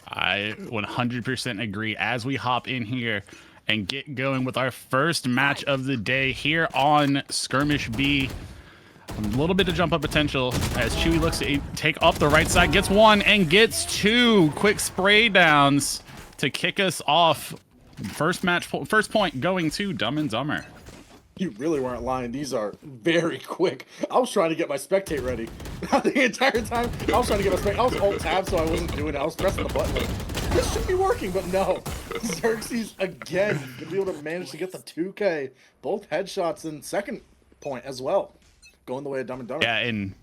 I 100% agree. As we hop in here and get going with our first match of the day here on Skirmish B. A little bit of jump up potential as Chewy looks to take off the right side, gets one and gets two quick spray downs to kick us off. First point going to Dumb and Dumber. You really weren't lying. These are very quick. I was trying to get my spectate ready the entire time. I was trying to get my spectate. I was alt tab, so I wasn't doing it. I was pressing the button. Like, this should be working, but no. Xerxes again gonna be able to manage to get the 2K. Both headshots in second point as well. Going the way of Dumb and Dumber. Yeah, and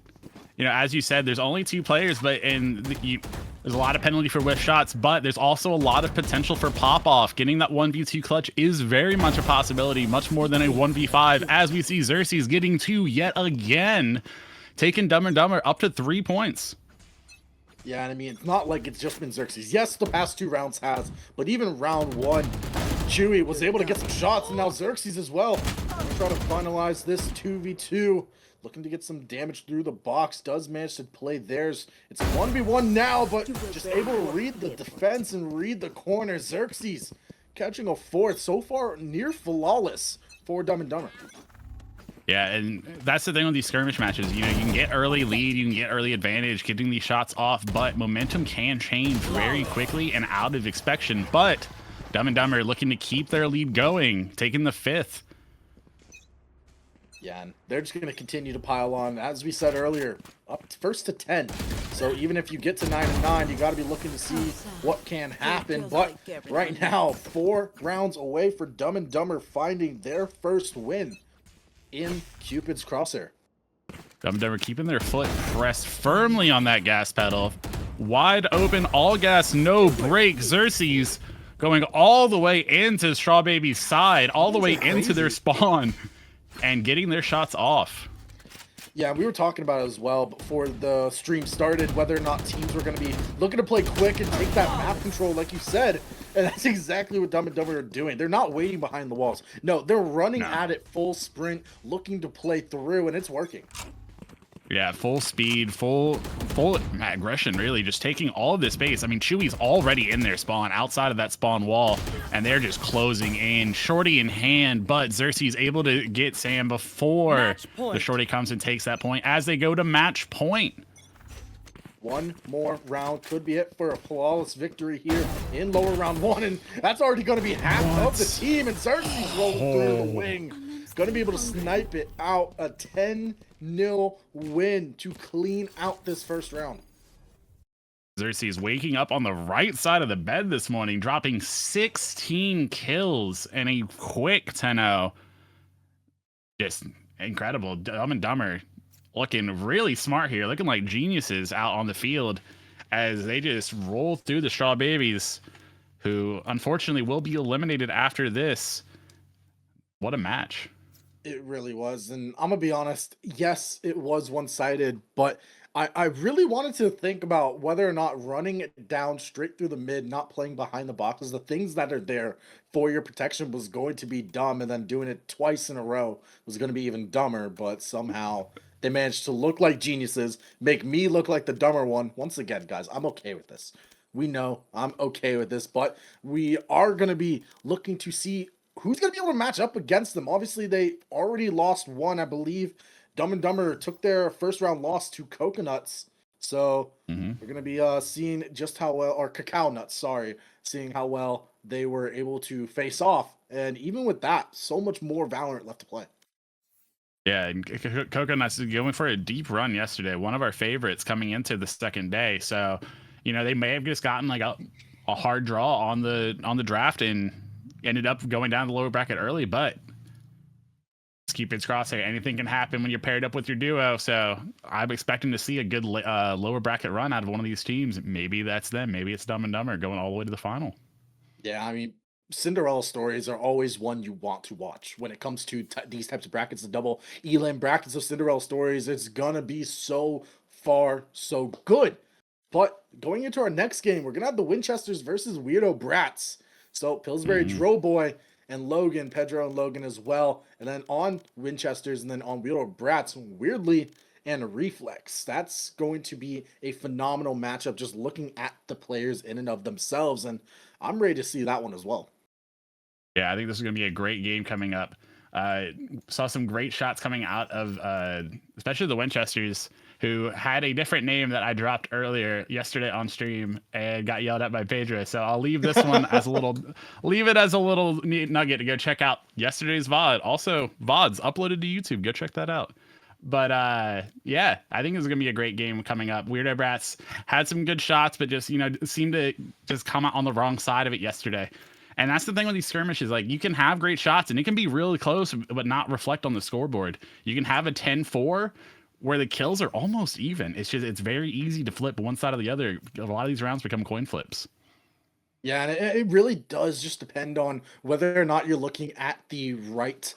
as you said, there's only 2 players, but there's a lot of penalty for whiff shots, but there's also a lot of potential for pop-off. Getting that 1v2 clutch is very much a possibility, much more than a 1v5, as we see Xerxes getting 2 yet again, taking Dumb and Dumber up to 3 points. Yeah, and I mean, it's not like it's just been Xerxes. Yes, the past 2 rounds has, but even round 1, Chewy was able to get some shots, and now Xerxes as well. We're trying to finalize this 2v2. Looking to get some damage through the box. Does manage to play theirs. It's a 1v1 now, but just able to read the defense and read the corner. Xerxes catching a 4th. So far, near flawless for Dumb and Dumber. Yeah, and that's the thing with these skirmish matches. You can get early lead, you can get early advantage, getting these shots off, but momentum can change very quickly and out of inspection. But Dumb and Dumber looking to keep their lead going, taking the 5th. Yeah, and they're just going to continue to pile on. As we said earlier, up first to 10. So even if you get to 9 and 9, you got to be looking to see what can happen. But right now, 4 rounds away for Dumb and Dumber finding their first win in Cupid's Crosshair. Dumb and Dumber keeping their foot pressed firmly on that gas pedal. Wide open, all gas, no brake. Xerxes going all the way into Straw Baby's side, all the way into their spawn, and getting their shots off. Yeah, we were talking about it as well before the stream started, whether or not teams were going to be looking to play quick and take that map control, like you said. And that's exactly what Dumb and Dumber are doing. They're not waiting behind the walls. No, they're running at it full sprint, looking to play through, and it's working. Yeah, full speed, full aggression, really, just taking all of this space. I mean, Chewy's already in their spawn, outside of that spawn wall, and they're just closing in, shorty in hand, but Xerxes able to get Sam before the shorty comes and takes that point as they go to match point. One more round could be it for a flawless victory here in lower round 1, and that's already going to be half of the team, and Xerxes rolling through the wing. Going to be able to snipe it out, a 10-0 win to clean out this first round. Xerxes waking up on the right side of the bed this morning, dropping 16 kills and a quick 10-0. Just incredible. Dumb and Dumber looking really smart here, looking like geniuses out on the field as they just roll through the Straw Babies, who unfortunately will be eliminated after this. What a match. It really was, and I'm gonna be honest, yes, it was one-sided, but I really wanted to think about whether or not running it down straight through the mid, not playing behind the boxes, the things that are there for your protection was going to be dumb, and then doing it twice in a row was going to be even dumber, but somehow they managed to look like geniuses, make me look like the dumber one. Once again, guys, I'm okay with this. We know I'm okay with this, but we are going to be looking to see who's going to be able to match up against them. Obviously, they already lost one, I believe. Dumb and Dumber took their first round loss to Coconuts. So we're going to be seeing just how well, or Cacao Nuts, sorry, seeing how well they were able to face off. And even with that, so much more Valorant left to play. Yeah, and Coconuts is going for a deep run yesterday. One of our favorites coming into the second day. So, they may have just gotten like a hard draw on the draft and ended up going down the lower bracket early, but Cupid's Crosshair, anything can happen when you're paired up with your duo. So I'm expecting to see a good lower bracket run out of one of these teams. Maybe that's them. Maybe it's Dumb and Dumber going all the way to the final. Yeah, I mean, Cinderella stories are always one you want to watch when it comes to these types of brackets, the double elim brackets of Cinderella stories. It's gonna be so far so good. But going into our next game, we're gonna have the Winchesters versus Weirdo Brats. So Pillsbury Dro Boy and Logan, Pedro and Logan as well. And then on Winchesters and then on Weirdo Brats, weirdly, and Reflex. That's going to be a phenomenal matchup just looking at the players in and of themselves. And I'm ready to see that one as well. Yeah, I think this is going to be a great game coming up. Saw some great shots coming out of especially the Winchesters, who had a different name that I dropped earlier yesterday on stream and got yelled at by Pedro. So I'll leave this one as a little, leave it as a little nugget to go check out yesterday's VOD. Also, VODs uploaded to YouTube. Go check that out. But yeah, I think this is gonna be a great game coming up. Weirdo Brats had some good shots, but just seemed to just come out on the wrong side of it yesterday. And that's the thing with these skirmishes. Like, you can have great shots and it can be really close, but not reflect on the scoreboard. You can have a 10-4 where the kills are almost even. It's very easy to flip one side or the other. A lot of these rounds become coin flips. Yeah, and it really does just depend on whether or not you're looking at the right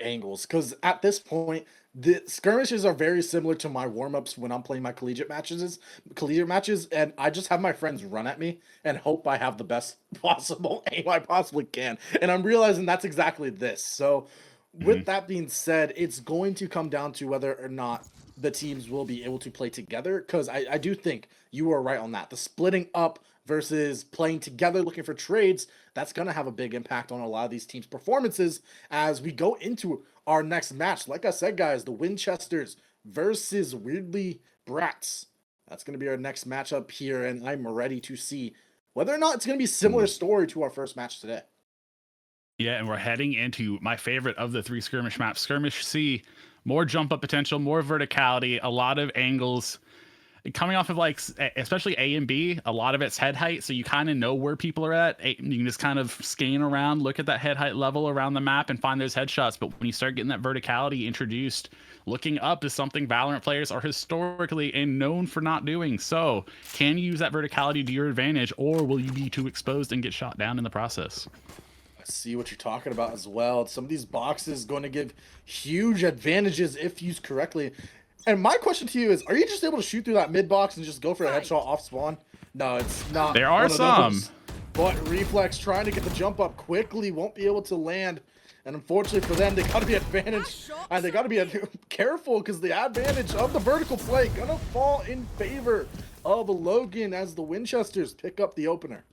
angles. Because at this point, the skirmishes are very similar to my warm-ups when I'm playing my collegiate matches, and I just have my friends run at me and hope I have the best possible aim I possibly can. And I'm realizing that's exactly this. So with that being said, it's going to come down to whether or not the teams will be able to play together. Because I do think you are right on that. The splitting up versus playing together, looking for trades, that's going to have a big impact on a lot of these teams' performances as we go into our next match. Like I said, guys, the Winchesters versus Weirdly Brats. That's going to be our next matchup here, and I'm ready to see whether or not it's going to be a similar story to our first match today. Yeah, and we're heading into my favorite of the 3 skirmish maps, Skirmish C. More jump up potential, more verticality, a lot of angles. Coming off of, like, especially A and B, a lot of it's head height, so you kind of know where people are at. You can just kind of scan around, look at that head height level around the map, and find those headshots. But when you start getting that verticality introduced, looking up is something Valorant players are historically and known for not doing. So, can you use that verticality to your advantage, or will you be too exposed and get shot down in the process? I see what you're talking about as well. Some of these boxes going to give huge advantages if used correctly. And my question to you is, are you just able to shoot through that mid box and just go for a headshot off spawn? No, it's not. There are some. But Reflex trying to get the jump up quickly, won't be able to land. And unfortunately for them, they got to be advantaged. And they got to be careful because the advantage of the vertical play going to fall in favor of Logan as the Winchesters pick up the opener.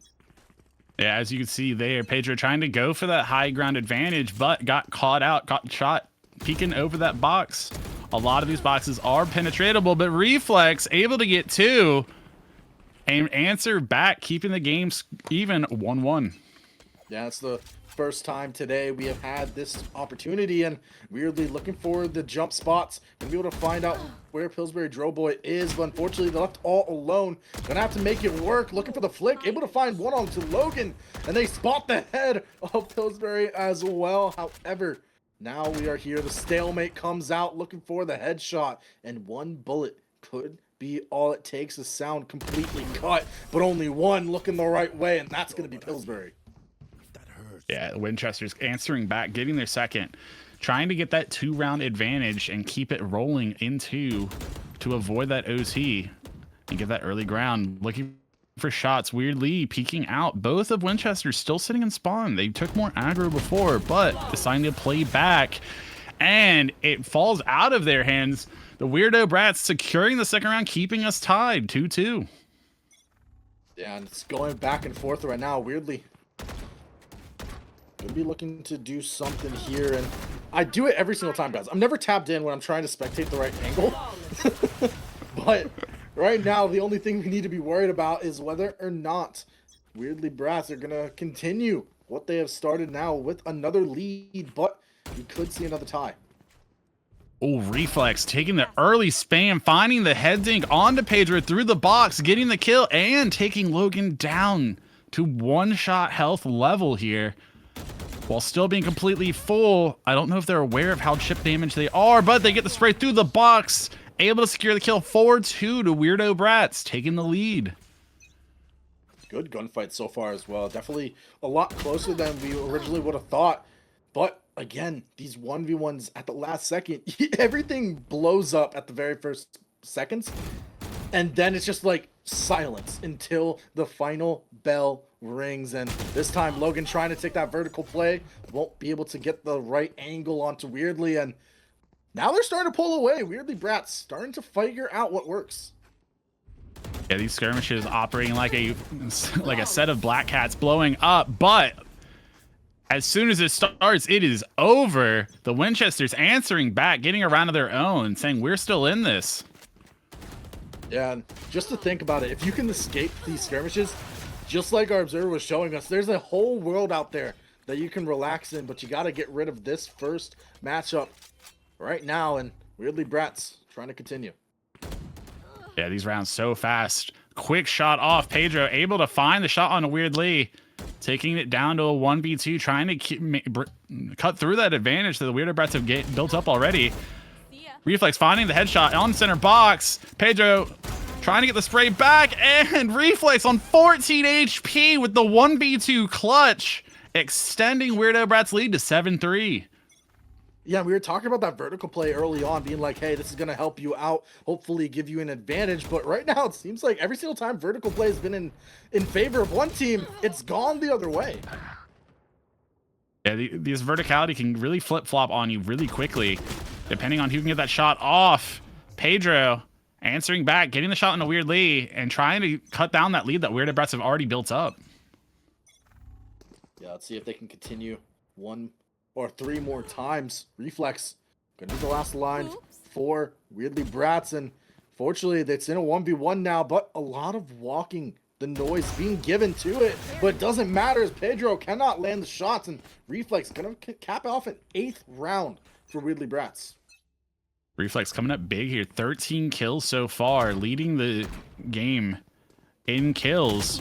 Yeah, as you can see there, Pedro trying to go for that high ground advantage, but got caught out, got shot, peeking over that box. A lot of these boxes are penetratable, but Reflex able to get 2 and answer back, keeping the game even 1-1. Yeah, it's the first time today we have had this opportunity, and weirdly looking for the jump spots and be able to find out where Pillsbury Drillboy is, but unfortunately they're left all alone. Gonna have to make it work, looking for the flick, able to find one on to Logan, and they spot the head of Pillsbury as well. However, now we are here. The stalemate comes out, looking for the headshot, and one bullet could be all it takes to sound completely cut, but only one looking the right way, and that's going to be Pillsbury. Yeah, Winchester's answering back, getting their second, trying to get that 2-round advantage and keep it rolling into to avoid that OT and get that early ground. Looking for shots, weirdly peeking out. Both of Winchester's still sitting in spawn. They took more aggro before, but deciding to play back, and it falls out of their hands. The Weirdo Brats securing the second round, keeping us tied 2-2. Yeah, and it's going back and forth right now. Weirdly, gonna be looking to do something here, and I do it every single time, guys. I'm never tapped in when I'm trying to spectate the right angle. But right now, the only thing we need to be worried about is whether or not Weirdly Brats are gonna continue what they have started now with another lead, but we could see another tie. Oh, Reflex taking the early spam, finding the head dink onto Pedro through the box, getting the kill, and taking Logan down to 1-shot health level here, while still being completely full. I don't know if they're aware of how chip damage they are, but they get the spray through the box, able to secure the kill. 4-2 to Weirdo Brats, taking the lead. Good gunfight so far as well. Definitely a lot closer than we originally would have thought. But again, these 1v1s at the last second, everything blows up at the very first seconds. And then it's just like silence until the final bell rings. And this time Logan trying to take that vertical play, won't be able to get the right angle onto Weirdly, and Now they're starting to pull away. Weirdly, Bratz starting to figure out what works. Yeah, these skirmishes operating like a set of black cats blowing up, but as soon as it starts, it is over. The Winchesters answering back, getting around to their own, saying we're still in this. Yeah, and just to think about it, if you can escape these skirmishes, just like our observer was showing us, there's a whole world out there that you can relax in, but you got to get rid of this first matchup right now, and Weirdly Bratz trying to continue. Yeah, these rounds so fast. Quick shot off. Pedro able to find the shot on a Weirdly, taking it down to a 1v2, trying to cut through that advantage that the Weirdo Brats have built up already. Reflex finding the headshot on center box. Pedro trying to get the spray back, and Reflex on 14 HP with the 1v2 clutch, extending Weirdo Brat's lead to 7-3. Yeah, we were talking about that vertical play early on, being like, hey, this is going to help you out, hopefully give you an advantage. But right now, it seems like every single time vertical play has been in favor of one team, it's gone the other way. Yeah, this verticality can really flip-flop on you really quickly, depending on who can get that shot off. Pedro answering back, getting the shot on a Weirdly, and trying to cut down that lead that Weirdo Brats have already built up. Yeah, let's see if they can continue 1 or 3 more times. Reflex gonna be the last line for Weirdly Bratz, and fortunately it's in a 1v1 now, but a lot of walking, the noise being given to it, but it doesn't matter as Pedro cannot land the shots, and Reflex gonna cap off an 8th round for Weirdly Bratz. Reflex coming up big here, 13 kills so far, leading the game in kills,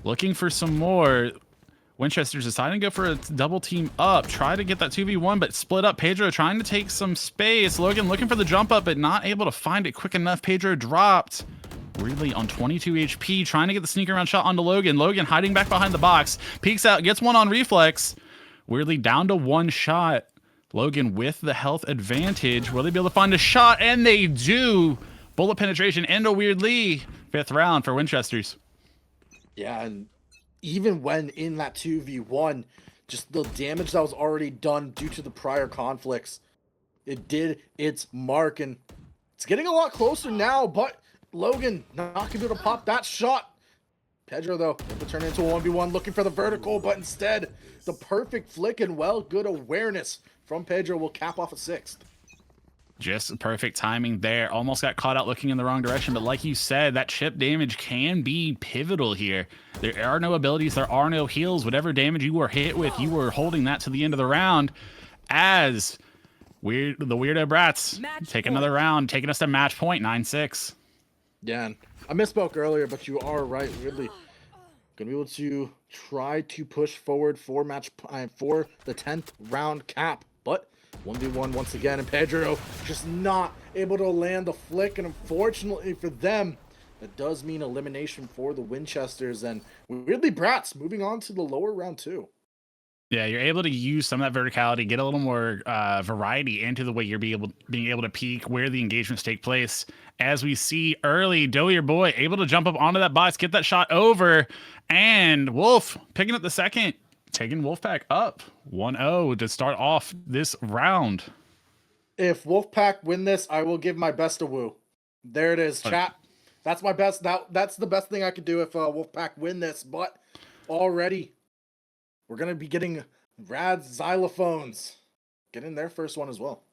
looking for some more. Winchester's deciding to go for a double team up, try to get that 2v1, but split up. Pedro trying to take some space. Logan looking for the jump up, but not able to find it quick enough. Pedro dropped. Weirdly on 22 HP, trying to get the sneak around shot onto Logan. Logan hiding back behind the box, peeks out, gets one on Reflex. Weirdly down to 1 shot. Logan with the health advantage. Will they be able to find a shot? And they do. Bullet penetration into Weirdly. 5th round for Winchesters. Yeah, and even when in that 2v1, just the damage that was already done due to the prior conflicts, it did its mark, and it's getting a lot closer now, but Logan not gonna be able to pop that shot. Pedro, though, able to turn it into a 1v1, looking for the vertical, but instead, the perfect flick and good awareness from Pedro will cap off a 6th. Just perfect timing there. Almost got caught out looking in the wrong direction, but like you said, that chip damage can be pivotal here. There are no abilities, there are no heals. Whatever damage you were hit with, you were holding that to the end of the round, as the Weirdo Brats take another round, taking us to match point, 9-6. Yeah, and I misspoke earlier, but you are right. Weirdly gonna be able to try to push forward for the 10th round cap, but 1v1 once again, and Pedro just not able to land the flick, and unfortunately for them, that does mean elimination for the Winchesters, and Weirdly Bratz moving on to the lower round 2. Yeah, you're able to use some of that verticality, get a little more variety into the way you're being able to peek where the engagements take place. As we see early, Doe, your boy, able to jump up onto that box, get that shot over, and Wolf picking up the second, taking Wolfpack up 1-0 to start off this round. If Wolfpack win this, I will give my best a woo. There it is, chat. That's my best. That's the best thing I could do if Wolfpack win this, but already we're going to be getting rad xylophones. Getting their first one as well.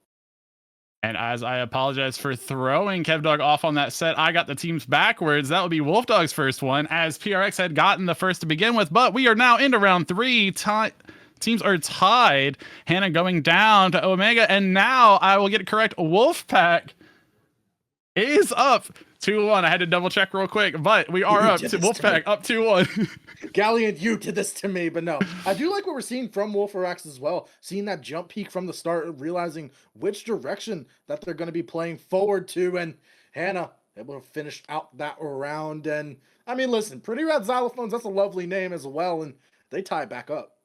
And as I apologize for throwing KevDog off on that set, I got the teams backwards. That would be Wolfdog's first one, as PRX had gotten the first to begin with. But we are now into round 3. Teams are tied. Hannah going down to Omega. And now I will get it correct. Wolfpack is up 2-1. I had to double check real quick, but we are up. Wolfpack up 2-1. Galleon, you did this to me, but no. I do like what we're seeing from Wolferax as well. Seeing that jump peak from the start, realizing which direction that they're going to be playing forward to, and Hannah able to finish out that round. And I mean, listen, Pretty Rad Xylophones, that's a lovely name as well, and they tie back up.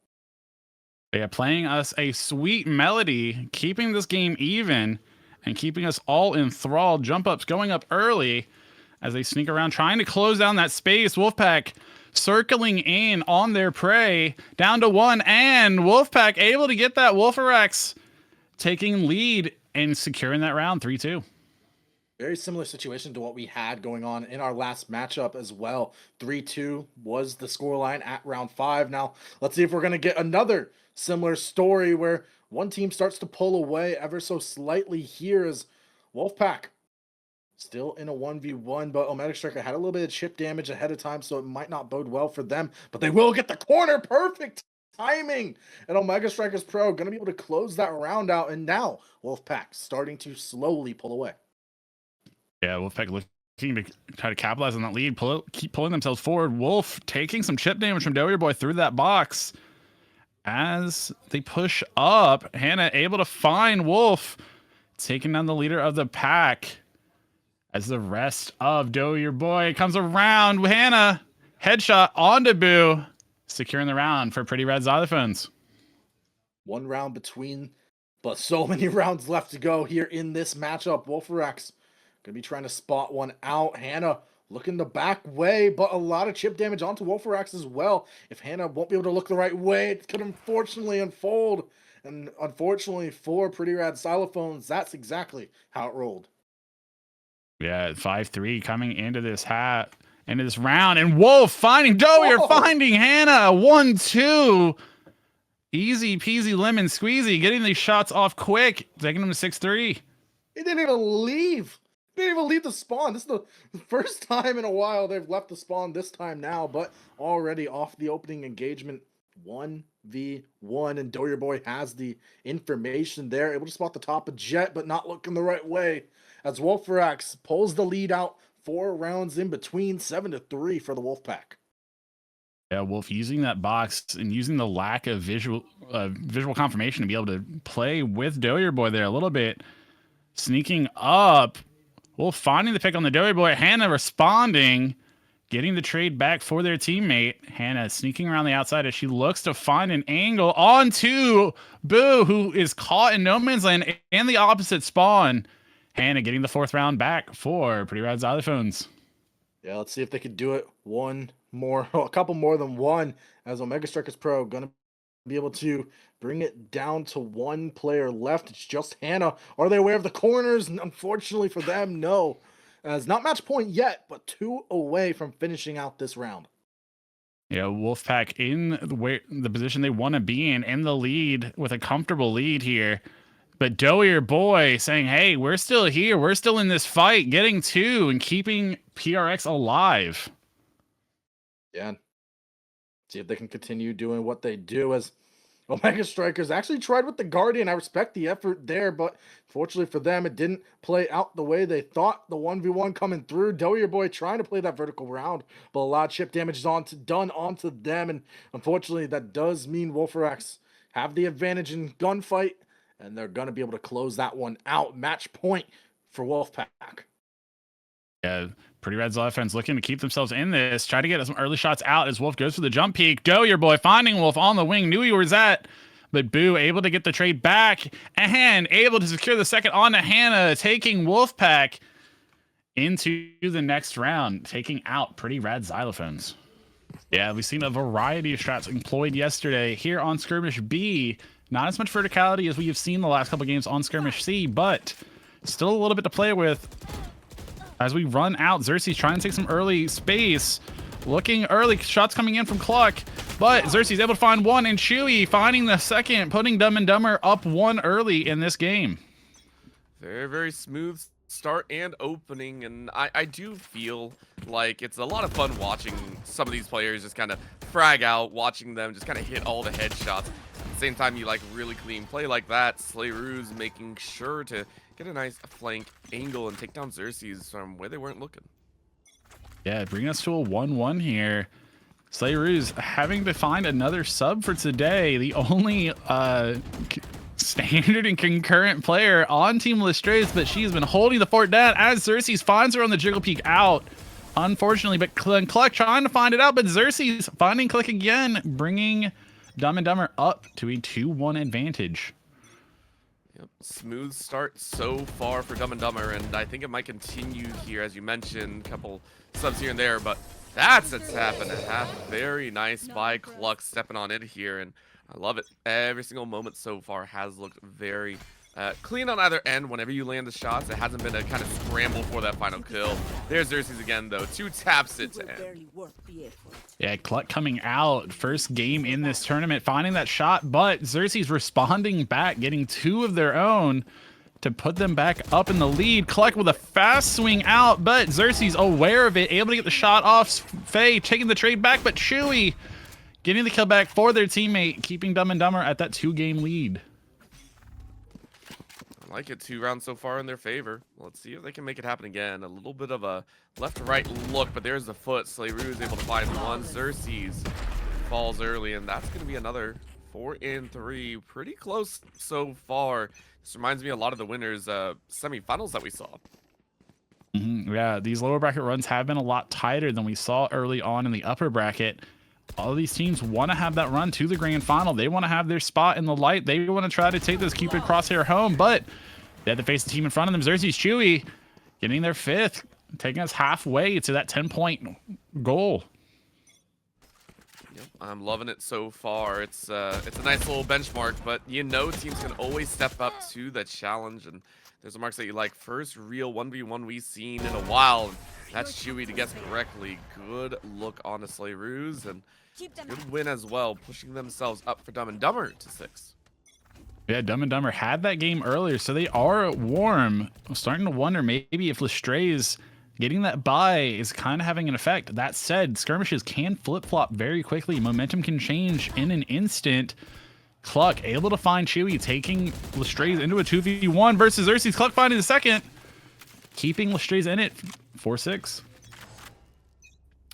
Yeah, playing us a sweet melody, keeping this game even, and keeping us all enthralled. Jump ups going up early as they sneak around, trying to close down that space. Wolfpack circling in on their prey, down to 1, and Wolfpack able to get that. Wolferax taking lead and securing that round 3-2. Very similar situation to what we had going on in our last matchup as well. 3-2 was the scoreline at round 5. Now, let's see if we're going to get another similar story where one team starts to pull away ever so slightly here as Wolfpack still in a 1v1, but Omega Striker had a little bit of chip damage ahead of time, so it might not bode well for them, but they will get the corner. Perfect timing, and Omega Strikers Pro going to be able to close that round out, and now Wolfpack starting to slowly pull away. Yeah, Wolfpack looking to try to capitalize on that lead, keep pulling themselves forward. Wolf taking some chip damage from Doe Boy through that box. As they push up, Hannah able to find Wolf, taking down the leader of the pack. As the rest of Doe Boy comes around, Hannah headshot onto Boo, securing the round for Pretty Red Xylophones. One round between, but so many rounds left to go here in this matchup. Wolfarax gonna be trying to spot one out. Hannah looking the back way, but a lot of chip damage onto Wolfarax as well. If Hannah won't be able to look the right way, it could unfortunately unfold. And unfortunately for Pretty Rad Xylophones, that's exactly how it rolled. Yeah, 5-3 coming into this round, and Wolf finding Doe, finding Hannah. 1-2. Easy peasy lemon squeezy, getting these shots off quick, taking them to 6-3. It didn't even leave. They didn't even leave the spawn. This is the first time in a while they've left the spawn this time now, but already off the opening engagement, 1v1, and Doe Boy has the information there, able to spot the top of Jet, but not looking the right way, as Wolfarax pulls the lead out 4 rounds in between, 7-3 for the Wolfpack. Yeah, Wolf using that box and using the lack of visual confirmation to be able to play with Doe Boy there a little bit. Sneaking up, Wolf finding the pick on the Doe Boy. Hannah responding, getting the trade back for their teammate. Hannah sneaking around the outside as she looks to find an angle onto Boo, who is caught in no man's land and the opposite spawn. Hannah getting the 4th round back for Pretty Rad Xylophones. Yeah, let's see if they could do it a couple more than one, as Omega Strikers Pro gonna be able to bring it down to 1 player left. It's just Hannah. Are they aware of the corners? Unfortunately for them, no. As not match point yet, but 2 away from finishing out this round. Yeah, Wolfpack in the position they want to be in the lead with a comfortable lead here. But Doe Boy saying, hey, we're still here. We're still in this fight, getting 2 and keeping PRX alive. Yeah. See if they can continue doing what they do, as Omega Strikers actually tried with the Guardian. I respect the effort there, but fortunately for them, it didn't play out the way they thought. The 1v1 coming through. Doe Boy trying to play that vertical round, but a lot of chip damage is done onto them, and unfortunately that does mean Wolfarax have the advantage in gunfight, and they're going to be able to close that one out. Match point for Wolfpack. Yeah, Pretty Red Xylophones looking to keep themselves in this. Try to get some early shots out as Wolf goes for the jump peek. Doe Boy finding Wolf on the wing. Knew he was at, but Boo able to get the trade back and able to secure the second onto Hannah, taking Wolfpack into the next round, taking out Pretty Rad Xylophones. Yeah, we've seen a variety of strats employed yesterday here on Skirmish B. Not as much verticality as we have seen the last couple games on Skirmish C, but still a little bit to play with. As we run out, Xerxes trying to take some early space. Looking early, shots coming in from Cluck, but Xerxes able to find one, and Chewy finding the second, putting Dumb and Dumber up 1 early in this game. Very, very smooth start and opening, and I do feel like it's a lot of fun watching some of these players just kind of frag out, watching them just kind of hit all the headshots. At the same time, you like really clean play like that. Slayroos making sure to get a nice flank angle and take down Xerxes from where they weren't looking. Yeah, bringing us to a 1-1 here. Slayroos having to find another sub for today. The only standard and concurrent player on Team Lestrays, but she's been holding the fort down as Xerxes finds her on the jiggle peek out. Unfortunately, but Cluck trying to find it out, but Xerxes finding Click again, bringing Dumb and Dumber up to a 2-1 advantage. Yep, smooth start so far for Dumb and Dumber, and I think it might continue here, as you mentioned, a couple subs here and there, but that's a tap and a half. Very nice by Cluck stepping on it here, and I love it. Every single moment so far has looked very clean on either end whenever you land the shots. It hasn't been a kind of scramble for that final kill. There's Xerxes again, though. 2 taps it to end. Yeah, Cluck coming out. First game in this tournament, finding that shot, but Xerxes responding back, getting 2 of their own to put them back up in the lead. Cluck with a fast swing out, but Xerxes aware of it, able to get the shot off. Faye taking the trade back, but Chewy getting the kill back for their teammate, keeping Dumb and Dumber at that 2-game lead. I like it. 2 rounds so far in their favor. Let's see if they can make it happen again. A little bit of a left-to-right look, but there's the foot. Slayru is able to find one. Xerxes falls early, and that's going to be another 4 and 3. Pretty close so far. This reminds me a lot of the winners semifinals that we saw. Yeah, these lower bracket runs have been a lot tighter than we saw early on in the upper bracket. All of these teams want to have that run to the grand final. They want to have their spot in the light. They want to try to take this Cupid Crosshair home, but they have to face the team in front of them. Xerxes Chewy getting their 5th, taking us halfway to that 10-point goal. Yep, I'm loving it so far. It's a nice little benchmark, but you know teams can always step up to the challenge, and there's the marks that you like. First real 1v1 we've seen in a while. That's Chewy to guess correctly. Good look on the Slayroos, and good win as well, pushing themselves up for Dumb and Dumber to 6. Yeah, Dumb and Dumber had that game earlier, so they are warm. I'm starting to wonder maybe if Lestray's getting that bye is kind of having an effect. That said, skirmishes can flip-flop very quickly. Momentum can change in an instant. Cluck able to find Chewy, taking Lestray's into a 2v1 versus Xerxes. Cluck finding the second, keeping Lestray's in it. 4-6.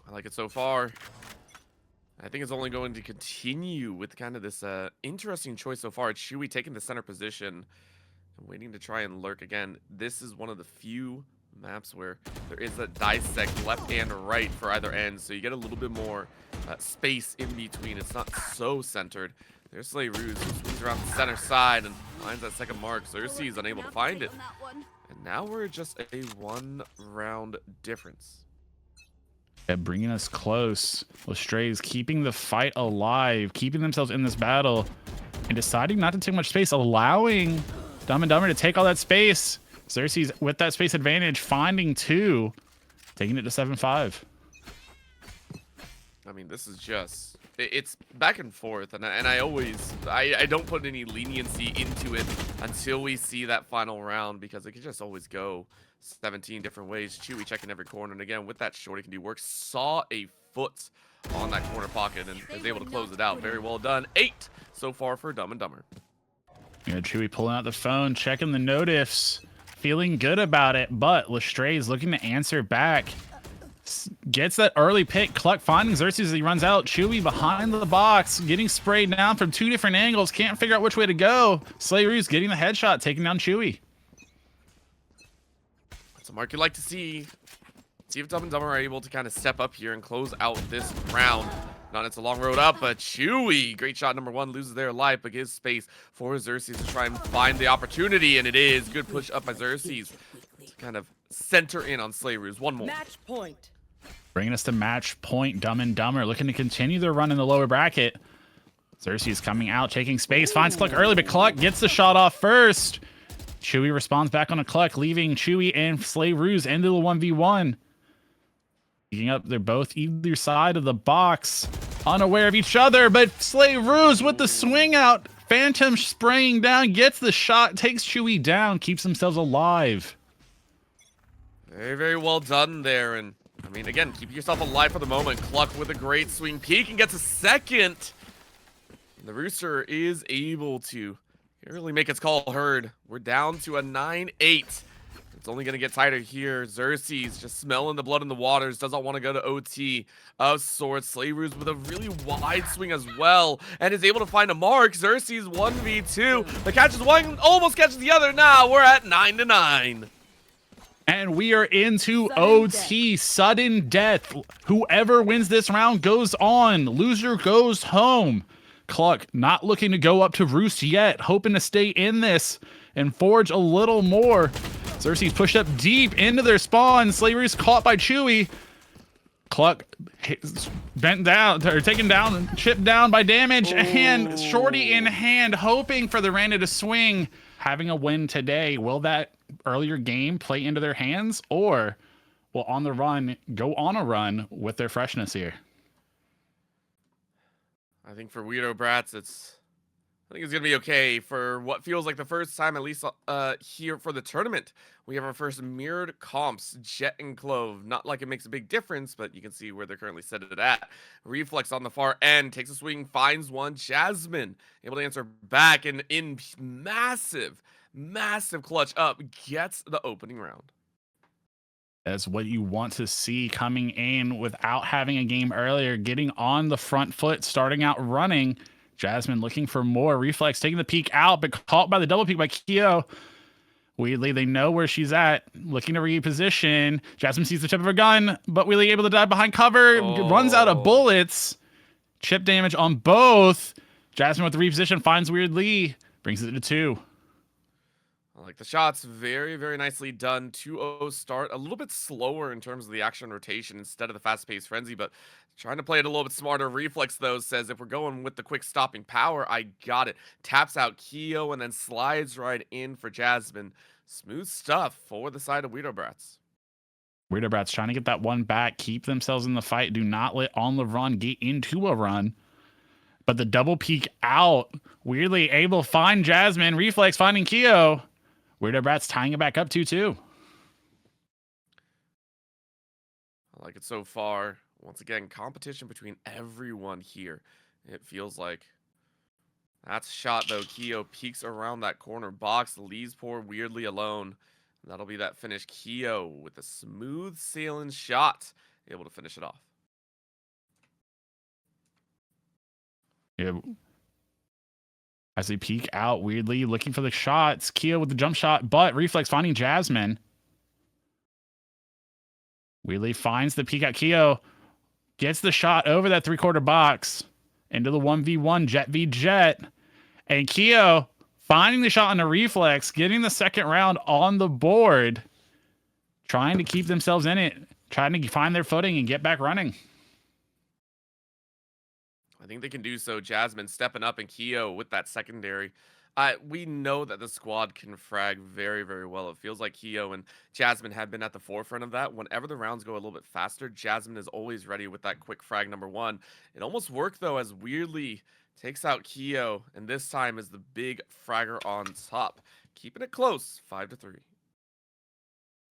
I like it so far. I think it's only going to continue with kind of this interesting choice so far. It's Chewy taking the center position and waiting to try and lurk again. This is one of the few maps where there is a dissect left and right for either end, so you get a little bit more space in between. It's not so centered. There's Slayroos, who swings around the center side and finds that second mark. Xerxes unable to find it. And now we're just a 1-round difference. Yeah, bringing us close. Lestray's keeping the fight alive, keeping themselves in this battle, and deciding not to take much space, allowing Dumb and Dumber to take all that space. Xerxes with that space advantage, finding 2, taking it to 7-5. I mean, this is just, it's back and forth, and I always, I don't put any leniency into it until we see that final round, because it can just always go 17 different ways. Chewy checking every corner, and again, with that short, he can do work. Saw a foot on that corner pocket and is able to close it out. Very well done. 8 so far for Dumb and Dumber. Yeah, Chewy pulling out the phone, checking the notifs, feeling good about it, but Lestray is looking to answer back. Gets that early pick. Cluck finding Xerxes as he runs out. Chewy behind the box, getting sprayed down from 2 different angles. Can't figure out which way to go. Slayroos getting the headshot, taking down Chewy. That's a mark you'd like to see. See if Dumb and Dumber are able to kind of step up here and close out this round. Not it's a long road up, but Chewy, great shot number 1, loses their life, but gives space for Xerxes to try and find the opportunity, and it is. Good push up by Xerxes to kind of center in on Slayroos. One more. Match point. Bringing us to match point. Dumb and Dumber looking to continue their run in the lower bracket. Xerxes coming out, taking space, finds Cluck early, but Cluck gets the shot off first. Chewy responds back on a Cluck, leaving Chewy and Slayroos into the 1v1. Picking up, they're both either side of the box, unaware of each other, but Slayroos with the swing out. Phantom spraying down, gets the shot, takes Chewy down, keeps themselves alive. Very, very well done there. And I mean, again, keep yourself alive for the moment. Cluck with a great swing peek and gets a second. And the Rooster is able to really make its call heard. We're down to a 9-8. It's only going to get tighter here. Xerxes just smelling the blood in the waters. Does not want to go to OT of sorts. Slayroos with a really wide swing as well. And is able to find a mark. Xerxes 1v2. The catches one, almost catches the other. Now we're at 9-9. And we are into OT, sudden death. Whoever wins this round goes on. Loser goes home. Cluck not looking to go up to Roost yet, hoping to stay in this and forge a little more. Xerxes pushed up deep into their spawn. Slayroos caught by Chewy. Cluck bent down, or taken down and chipped down by damage. And Shorty in hand, hoping for the Randa to swing. having a win today, will that earlier game play into their hands, or will On the Run go on a run with their freshness here? I think for Weirdo Brats, I think it's gonna be okay for what feels like the first time, at least here for the tournament. We have our first mirrored comps, Jet and Clove. Not like it makes a big difference, but you can see where they're currently set it at. Reflex on the far end, takes a swing, finds one. Jasmine able to answer back, and in massive clutch up, gets the opening round. That's what you want to see coming in without having a game earlier, getting on the front foot, starting out running. Jasmine looking for more. Reflex taking the peek out, but caught by the double peek by Keo. Weirdly, they know where she's at, looking to reposition. Jasmine sees the tip of her gun, but Weirdly able to dive behind cover, runs out of bullets. Chip damage on both. Jasmine with the reposition finds Weirdly, brings it to 2. I like the shots. Very, very nicely done. 2-0 start. A little bit slower in terms of the action rotation instead of the fast-paced frenzy, but trying to play it a little bit smarter. Reflex, though, says if we're going with the quick stopping power, I got it. Taps out Keo and then slides right in for Jasmine. Smooth stuff for the side of Weirdo Brats. Weirdo Brats trying to get that one back, keep themselves in the fight. Do not let On the Run get into a run. But the double peek out, Weirdly able to find Jasmine. Reflex finding Keo. Weirdo Brats tying it back up 2-2. I like it so far. Once again, competition between everyone here. It feels like. That's a shot, though. Keo peeks around that corner box, leaves poor Weirdly alone. That'll be that finish. Keo with a smooth sailing shot, able to finish it off. Yeah. As they peek out, Weirdly looking for the shots. Keo with the jump shot, but Reflex finding Jasmine. Weirdly finds the peek out. Keo gets the shot over that 3/4 box into the 1v1 Jet v Jet. And Keo finding the shot on the Reflex, getting the second round on the board, trying to keep themselves in it, trying to find their footing and get back running. I think they can do so. Jasmine stepping up and Keo with that secondary. We know that the squad can frag very, very well. It feels like Keo and Jasmine have been at the forefront of that. Whenever the rounds go a little bit faster, Jasmine is always ready with that quick frag number 1. It almost worked, though, as Weirdly takes out Keo, and this time is the big fragger on top. Keeping it close, 5-3.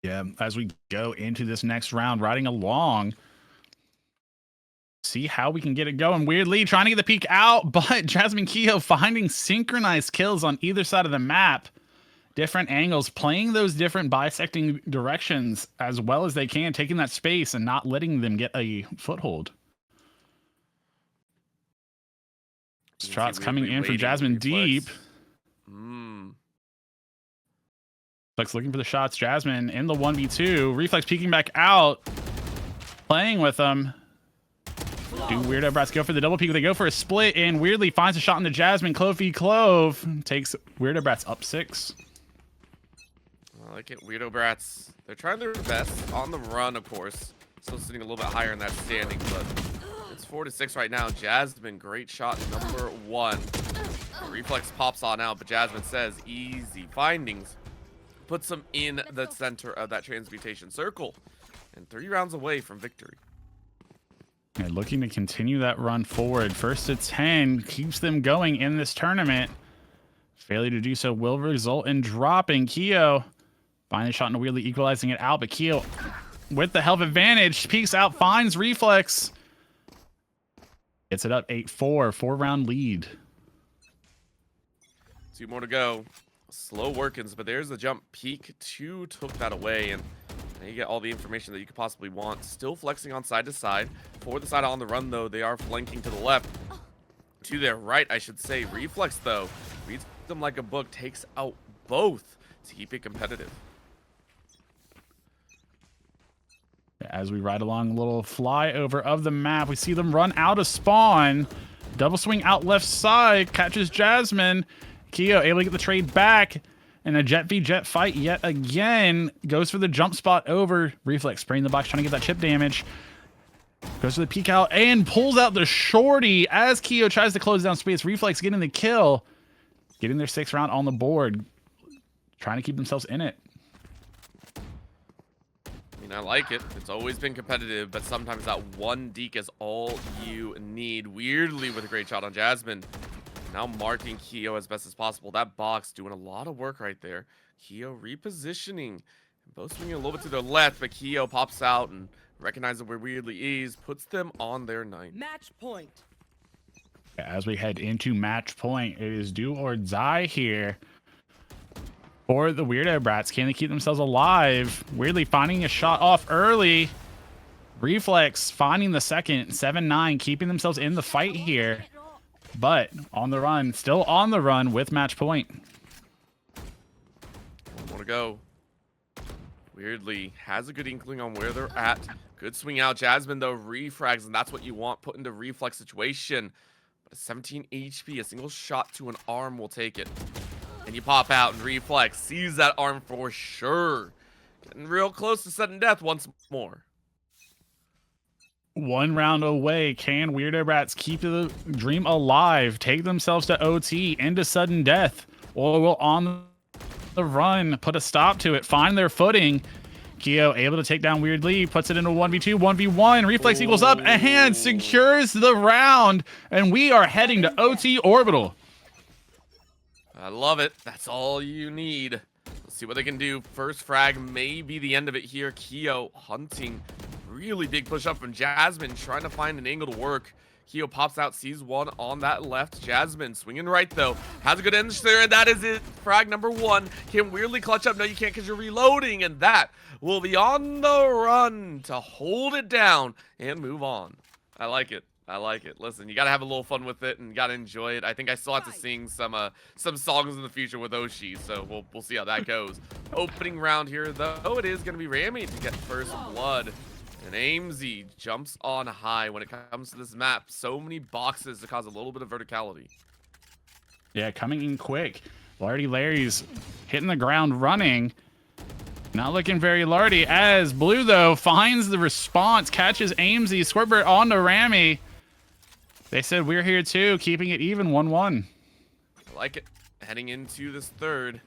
Yeah, as we go into this next round, riding along, see how we can get it going. Weirdly trying to get the peek out, but Jasmine Keo finding synchronized kills on either side of the map. Different angles, playing those different bisecting directions as well as they can, taking that space and not letting them get a foothold. Shots coming in from Jasmine deep. Reflex looking for the shots. Jasmine in the 1v2. Reflex peeking back out. Playing with them. Do Weirdo Brats go for the double peek? They go for a split, and Weirdly finds a shot into Jasmine. Clove v Clove takes Weirdo Brats up 6. I like it. Weirdo Brats, they're trying their best on the run, of course. Still sitting a little bit higher in that standing, but it's 4-6 right now. Jasmine, great shot number 1. Reflex pops on out, but Jasmine says easy findings. Puts them in the center of that transmutation circle, and 3 rounds away from victory. And looking to continue that run forward. 1st to 10 keeps them going in this tournament. Failure to do so will result in dropping. Keo finally shot into Weirdly, equalizing it out, but Keo with the health advantage peeks out, finds Reflex. Gets it up 8-4, 4-round lead. 2 more to go. Slow workings, but there's the jump peak. 2 took that away, and now you get all the information that you could possibly want. Still flexing on side to side. For the side on the run, though, they are flanking to the left. To their right, I should say. Reflex, though, reads them like a book, takes out both to keep it competitive. As we ride along a little flyover of the map, we see them run out of spawn. Double swing out left side, catches Jasmine. Keo able to get the trade back. And a Jet v Jet fight yet again. Goes for the jump spot over. Reflex spraying the box, trying to get that chip damage. Goes for the peek out and pulls out the shorty as Keo tries to close down space. Reflex getting the kill. Getting their 6th round on the board. trying to keep themselves in it. I mean, I like it. It's always been competitive, but sometimes that one deke is all you need. Weirdly, with a great shot on Jasmine. Now marking Keo as best as possible. That box doing a lot of work right there. Keo repositioning. Both swinging a little bit to their left, but Keo pops out and recognizes where Weirdly is. Puts them on their 9. Match point. As we head into match point, it is do or die here for the Weirdo Brats. Can they keep themselves alive? Weirdly finding a shot off early. Reflex finding the second. 7-9, keeping themselves in the fight here. But on the run, still on the run with match point. One more to go. Weirdly has a good inkling on where they're at. Good swing out. Jasmine, though, refrags, and that's what you want put into reflex situation. But a 17 HP, a single shot to an arm will take it. And you pop out and reflex. Sees that arm for sure. Getting real close to sudden death once more. 1 round away. Can Weirdo Brats keep the dream alive? Take themselves to OT, into sudden death? Or will on the run put a stop to it? Find their footing. Keo able to take down Weirdly, puts it into 1v2, 1v1. Reflex equals up and secures the round. And we are heading to OT Orbital. I love it. That's all you need. Let's see what they can do. First frag may be the end of it here. Keo hunting. Really big push up from Jasmine, trying to find an angle to work. Keo pops out, sees one on that left. Jasmine swinging right, though. Has a good end there, and that is it. Frag number 1. Can Weirdly clutch up? No, you can't because you're reloading, and that will be on the run to hold it down and move on. I like it. I like it. Listen, you got to have a little fun with it and got to enjoy it. I think I still have to sing some songs in the future with Oshi, so we'll see how that goes. Opening round here, though, it is going to be Rami to get first blood. And Aimsy jumps on high when it comes to this map. So many boxes to cause a little bit of verticality. Yeah, coming in quick. Larry's hitting the ground running. Not looking very lardy as Blue, though, finds the response, catches Aimsy, Squirtbird onto Rami. They said we're here too, keeping it even 1-1. I like it. Heading into this third.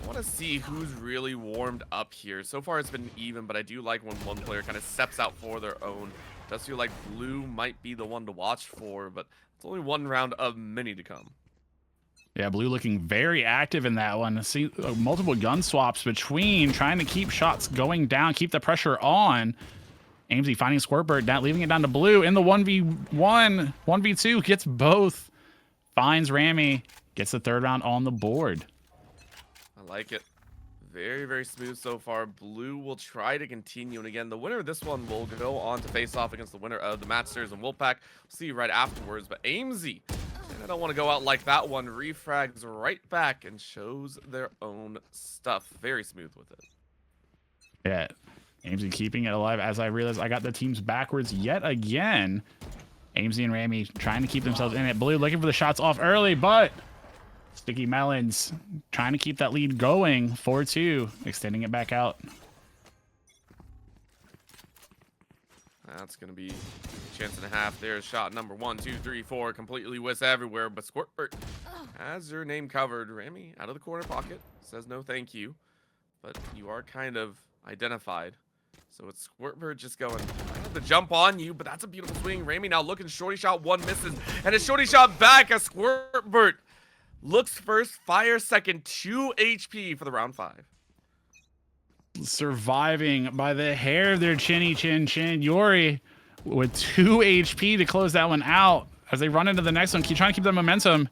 I want to see who's really warmed up here. So far it's been even, but I do like when one player kind of steps out for their own. Does feel like Blue might be the one to watch for, but it's only 1 round of many to come. Yeah, Blue looking very active in that one. See multiple gun swaps between, trying to keep shots going down, keep the pressure on. Aimsy finding Squirtbird, not leaving it down to Blue in the 1v1, 1v2, gets both. Finds Rami, gets the 3rd round on the board. I like it. Very, very smooth so far. Blue will try to continue. And again, the winner of this one will go on to face off against the winner of the Masters and Wolfpack. We'll see you right afterwards. But Aimsy, and I don't want to go out like that one, refrags right back and shows their own stuff. Very smooth with it. Yeah, Aimsy keeping it alive as I realize I got the teams backwards yet again. Aimsy and Rami trying to keep themselves in it. Blue looking for the shots off early, but Sticky Melons trying to keep that lead going. 4-2, extending it back out. That's going to be a chance and a half. There's shot number 1, 2, 3, 4. Completely whiffs everywhere, but Squirtbird has her name covered. Rami out of the corner pocket. Says no thank you. But you are kind of identified. So it's Squirtbird just going, I have to jump on you, but that's a beautiful swing. Rami now looking, shorty shot, 1 misses. And a shorty shot back as Squirtbird looks first, fire second, 2 HP for the round 5. Surviving by the hair of their chinny chin. Yori with 2 HP to close that one out as they run into the next one. Keep trying to keep the momentum.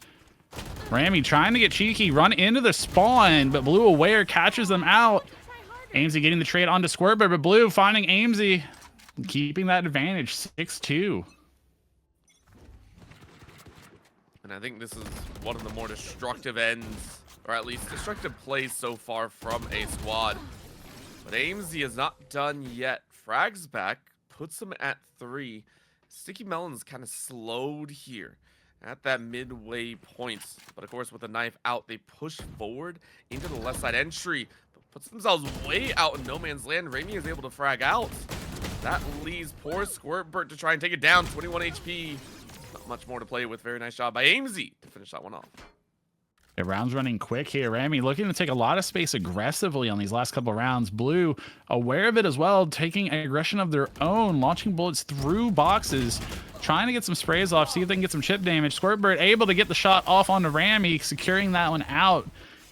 Rami trying to get cheeky, run into the spawn, but Blue aware catches them out. Aimsy getting the trade onto Squirtbird, but Blue finding Aimsy, keeping that advantage, 6-2. And I think this is one of the more destructive ends, or at least destructive plays so far from a squad. But Aimsy is not done yet. Frags back, puts them at 3. Sticky Melon's kind of slowed here at that midway point. But of course, with the knife out, they push forward into the left side entry. But puts themselves way out in no man's land. Rami is able to frag out. That leaves poor Squirtbird to try and take it down. 21 HP. Not much more to play with. Very nice job by Aimsy to finish that one off. The round's running quick here. Rami looking to take a lot of space aggressively on these last couple rounds. Blue aware of it as well, taking aggression of their own, launching bullets through boxes, trying to get some sprays off, see if they can get some chip damage. Squirtbird able to get the shot off onto Rami, securing that one out,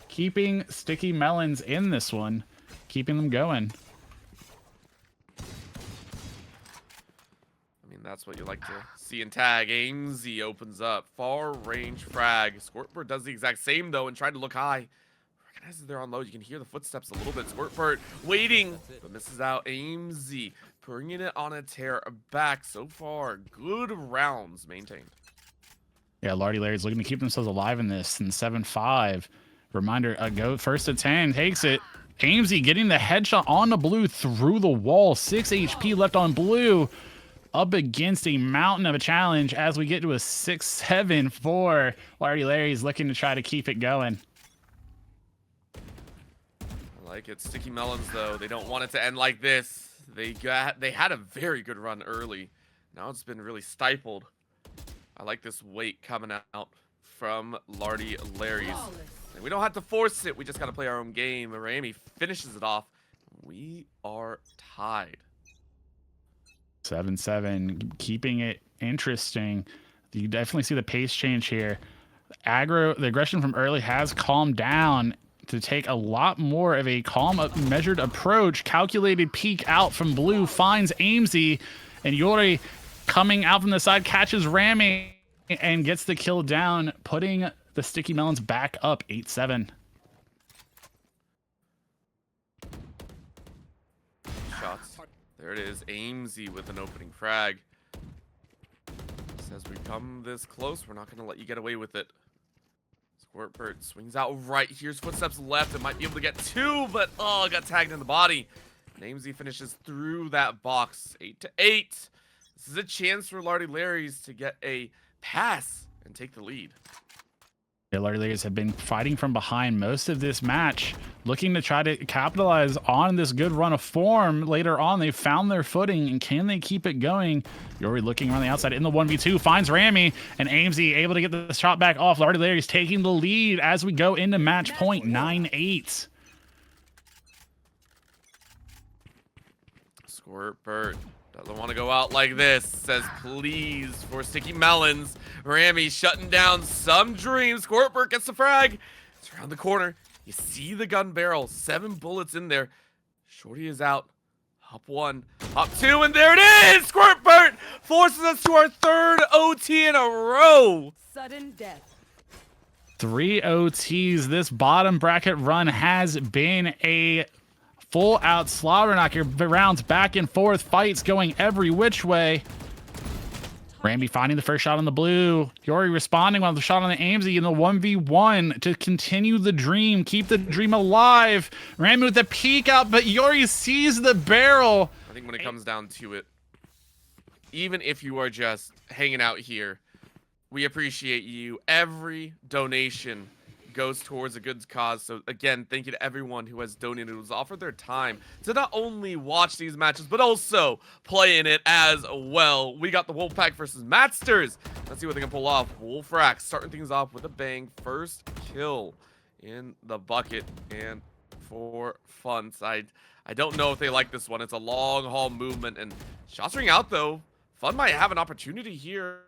keeping Sticky Melons in this one, keeping them going. That's what you like to see in tag. AimZ opens up. Far range frag. Squirtbird does the exact same though and tried to look high. Recognizes they're on low. You can hear the footsteps a little bit. Squirtbird waiting, but misses out. AimZ bringing it on a tear back so far. Good rounds maintained. Yeah, Lardy Larry's looking to keep themselves alive in this. And 7-5. Reminder, go first to 10. Takes it. AimZ getting the headshot on the blue through the wall. 6 HP left on blue. Up against a mountain of a challenge as we get to a 6-7 for Lardy Larry's looking to try to keep it going. I like it. Sticky Melons, though, they don't want it to end like this. They had a very good run early. Now it's been really stifled. I like this weight coming out from Lardy Larry's. And we don't have to force it. We just got to play our own game. Rami finishes it off. We are tied. 7-7, keeping it interesting. You definitely see the pace change here. The aggression from early has calmed down to take a lot more of a calm, measured approach. Calculated peek out from blue, finds AimZ, and Yori coming out from the side catches Rami and gets the kill down, putting the Sticky Melons back up 8-7. Shots. There it is, AimZ with an opening frag. Says we come this close, we're not going to let you get away with it. Squirtbird swings out right. Here's footsteps left. It might be able to get two, but oh, got tagged in the body. And AimZ finishes through that box. 8-8. This is a chance for Lardy Larry's to get a pass and take the lead. The Lardy Larry's have been fighting from behind most of this match, looking to try to capitalize on this good run of form. Later on, they found their footing, and can they keep it going? Yori looking around the outside in the 1v2, finds Rami, and AimZ able to get the shot back off. Lardy Larry's taking the lead as we go into match point 9-8. Squirtbird doesn't want to go out like this. Says please for Sticky Melons. Rami shutting down some dreams. Squirtbird gets the frag. It's around the corner. You see the gun barrel. 7 bullets in there. Shorty is out. Up 1, up 2, and there it is! Squirtbird forces us to our 3rd OT in a row. Sudden death. 3 OTs. This bottom bracket run has been a full-out slaughter knocker. Rounds back and forth, fights going every which way. Rami finding the first shot on the blue. Yori responding with the shot on the AimZ in the 1v1 to continue the dream, keep the dream alive. Rami with the peek out, but Yori sees the barrel. I think when it comes down to it, even if you are just hanging out here, we appreciate you. Every donation goes towards a good cause. So again, thank you to everyone who has donated, who's offered their time to not only watch these matches, but also play in it as well. We got the Wolfpack versus Matsters. Let's see what they can pull off. Wolfrax starting things off with a bang. First kill in the bucket and for fun side. I don't know if they like this one. It's a long haul movement and shots ring out though. Fun might have an opportunity here.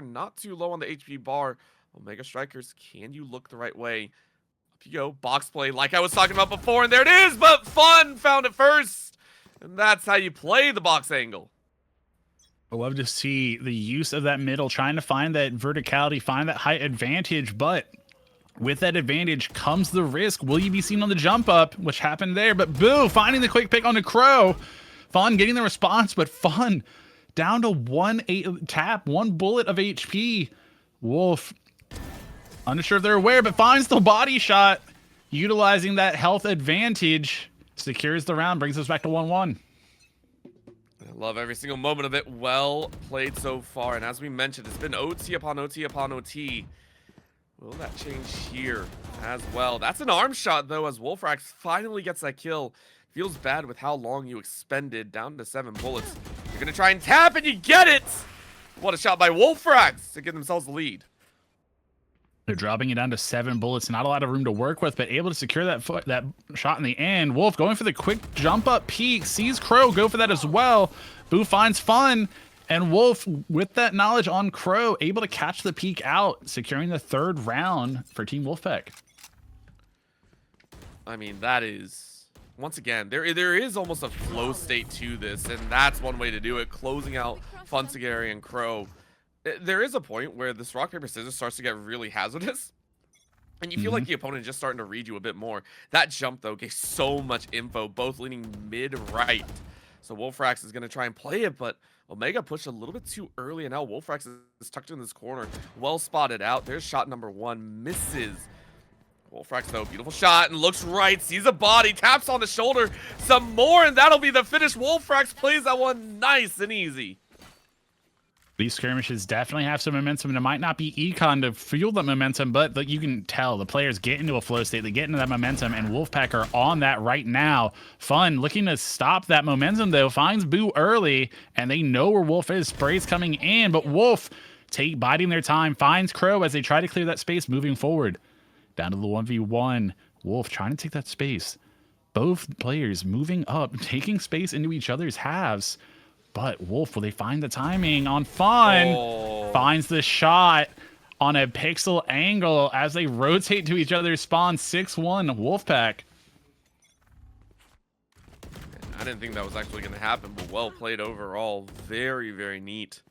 Not too low on the HP bar. Omega Strikers, can you look the right way? Up you go. Box play like I was talking about before, and there it is, but Fun found it first. And that's how you play the box angle. I love to see the use of that middle, trying to find that verticality, find that height advantage, but with that advantage comes the risk. Will you be seen on the jump up, which happened there, but Boo finding the quick pick on the Crow. Fun getting the response, but Fun down to 1 bullet of HP. Wolf, unsure if they're aware, but finds the body shot, utilizing that health advantage, secures the round, brings us back to 1-1. I love every single moment of it. Well played so far, and as we mentioned, it's been OT upon OT upon OT. Will that change here as well? That's an arm shot, though, as Wolfrax finally gets that kill. Feels bad with how long you expended, down to 7 bullets. You're going to try and tap, and you get it! What a shot by Wolfrax to give themselves the lead. They're dropping it down to 7 bullets. Not a lot of room to work with, but able to secure that shot in the end. Wolf going for the quick jump up peek. Sees Crow go for that as well. Boo finds Fun. And Wolf, with that knowledge on Crow, able to catch the peek out, securing the 3rd round for Team Wolfpack. I mean, that is, once again, there is almost a flow state to this, and that's one way to do it, closing out Funsagari and Crow. There is a point where this rock, paper, scissors starts to get really hazardous, and you feel like the opponent is just starting to read you a bit more. That jump, though, gave so much info, both leaning mid-right. So Wolfrax is going to try and play it, but Omega pushed a little bit too early, and now Wolfrax is tucked in this corner. Well spotted out. There's shot number 1. Misses. Wolfrax, though, beautiful shot, and looks right. Sees a body. Taps on the shoulder. Some more, and that'll be the finish. Wolfrax plays that one nice and easy. These skirmishes definitely have some momentum, and it might not be econ to fuel that momentum, but you can tell the players get into a flow state, they get into that momentum, and Wolfpack are on that right now. Fun looking to stop that momentum, though, finds Boo early, and they know where Wolf is. Spray's coming in, but Wolf biding their time, finds Crow as they try to clear that space moving forward. Down to the 1v1. Wolf trying to take that space. Both players moving up, taking space into each other's halves. But Wolf, will they find the timing on Fun? Oh. Finds the shot on a pixel angle as they rotate to each other's spawn. 6-1 Wolfpack. I didn't think that was actually going to happen, but well played overall. Very, very neat.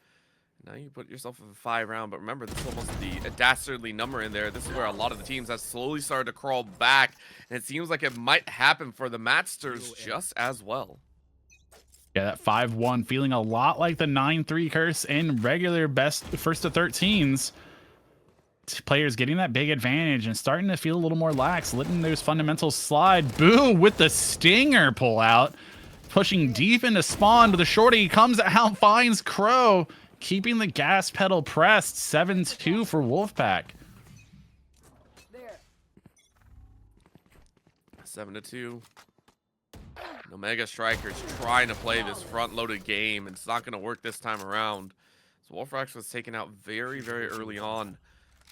Now you put yourself in the 5 round, but remember, this is almost the dastardly number in there. This is where a lot of the teams have slowly started to crawl back, and it seems like it might happen for the Matsters just as well. Yeah, that 5-1 feeling a lot like the 9-3 curse in regular best first to 13s. Players getting that big advantage and starting to feel a little more lax, letting those fundamentals slide. Boo with the stinger pull out, pushing deep into spawn, but the shorty comes out, finds Crow, keeping the gas pedal pressed. 7-2 for Wolfpack. 7-2. Omega Strikers trying to play this front-loaded game, and it's not going to work this time around. So Wolfrax was taken out very, very early on.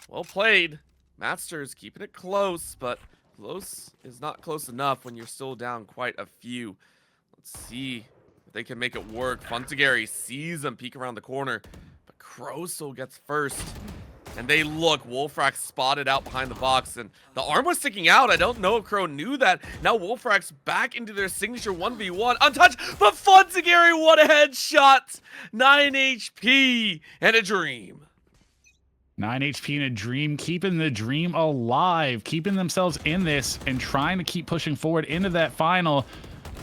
Well played. Matsters keeping it close, but close is not close enough when you're still down quite a few. Let's see if they can make it work. Funsagari sees them peek around the corner, but Crow still gets first. And they look, Wolfrax spotted out behind the box, and the arm was sticking out. I don't know if Crow knew that. Now Wolfrax back into their signature 1v1. Untouched, but Funsagari, what a headshot! 9 HP and a dream. 9 HP and a dream, keeping the dream alive, keeping themselves in this and trying to keep pushing forward into that final.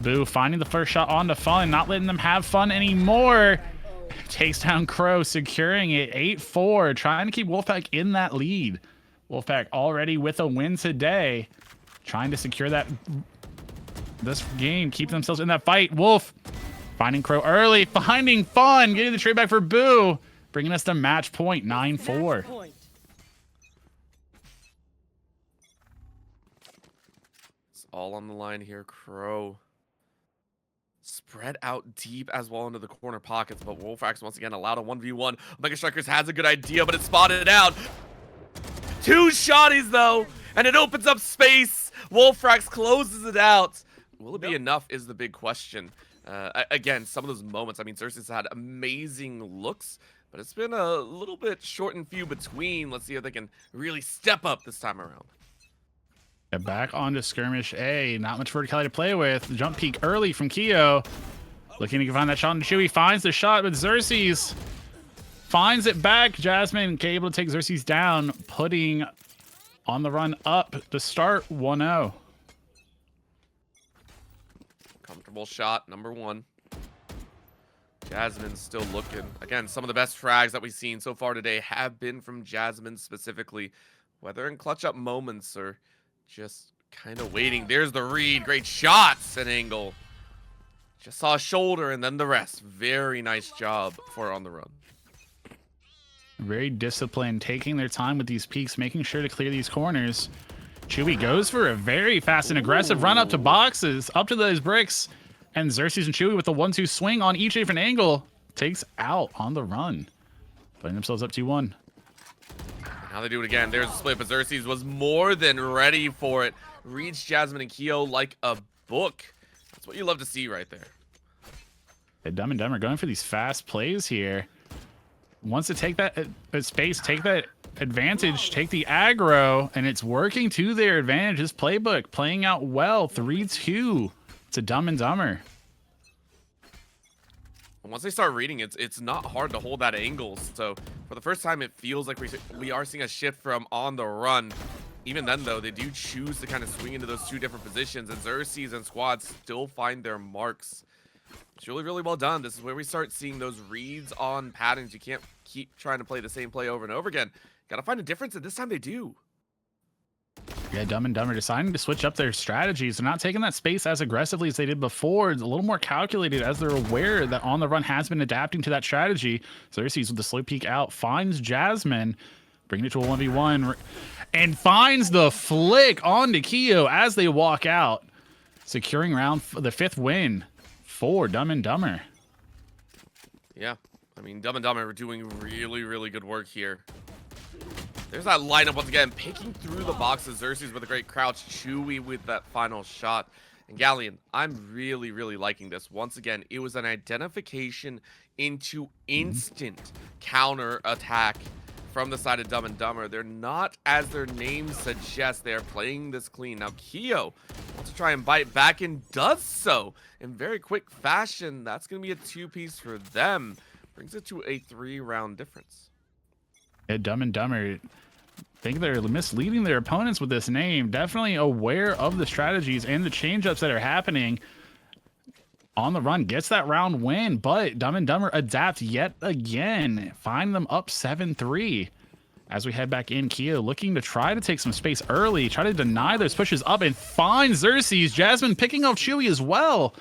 Boo finding the first shot onto Fun, not letting them have fun anymore. Takes down Crow, securing it. 8-4, trying to keep Wolfpack in that lead. Wolfpack already with a win today, trying to secure this game, keep themselves in that fight. Wolf finding Crow early, finding Fun, getting the trade back for Boo, bringing us to match point. 9-4. It's all on the line here. Crow spread out deep as well into the corner pockets, but Wolfrax once again allowed a 1v1. Omega Strikers has a good idea, but it's spotted out. 2 shotties though, and it opens up space. Wolfrax closes it out. Will it be enough is the big question. Again, some of those moments, I mean, Cersei's had amazing looks, but it's been a little bit short and few between. Let's see if they can really step up this time around. Back onto Skirmish A. Not much verticality to play with. Jump peek early from Keo. Looking to find that shot on Chewy. Finds the shot, but Xerxes finds it back. Jasmine able to take Xerxes down, putting on the run up to start 1-0. Comfortable shot, number 1. Jasmine's still looking. Again, some of the best frags that we've seen so far today have been from Jasmine specifically, whether in clutch up moments or just kind of waiting. There's the read. Great shots and angle. Just saw a shoulder and then the rest. Very nice job for on the run. Very disciplined, taking their time with these peaks, making sure to clear these corners. Chewy goes for a very fast and aggressive run up to boxes, up to those bricks. And Xerxes and Chewy with the 1-2 swing on each different angle takes out on the run. Putting themselves up 2-1. Now they do it again. There's a split, but Xerxes was more than ready for it. Reads Jasmine and Keo like a book. That's what you love to see right there. The Dumb and Dumber going for these fast plays here. Wants to take that space, take that advantage, take the aggro, and it's working to their advantage. This playbook playing out well. 3-2 to Dumb and Dumber. Once they start reading, it's not hard to hold that angle. So for the first time, it feels like we are seeing a shift from on the run. Even then, though, they do choose to kind of swing into those two different positions, and Xerxes and Squad still find their marks. It's really, really well done. This is where we start seeing those reads on patterns. You can't keep trying to play the same play over and over again. Got to find a difference, and this time they do. Yeah, Dumb and Dumber deciding to switch up their strategies. They're not taking that space as aggressively as they did before. It's a little more calculated as they're aware that On the Run has been adapting to that strategy. Xerxes with the slow peek out finds Jasmine, bringing it to a 1v1, and finds the flick onto Keo as they walk out, securing the 5th win for Dumb and Dumber. Yeah, I mean, Dumb and Dumber are doing really, really good work here. There's that lineup once again, picking through the boxes. Xerxes with a great crouch, Chewy with that final shot. And Galleon, I'm really, really liking this. Once again, it was an identification into instant counter attack from the side of Dumb and Dumber. They're not, as their name suggests, they're playing this clean. Now, Keo wants to try and bite back and does so in very quick fashion. That's going to be a 2-piece for them. Brings it to a 3-round difference. Yeah, Dumb and Dumber think they're misleading their opponents with this name. Definitely aware of the strategies and the change-ups that are happening. On the Run gets that round win, but Dumb and Dumber adapt yet again. Find them up 7-3. As we head back in, Keo looking to try to take some space early, try to deny those pushes up and find Xerxes. Jasmine picking off Chewy as well.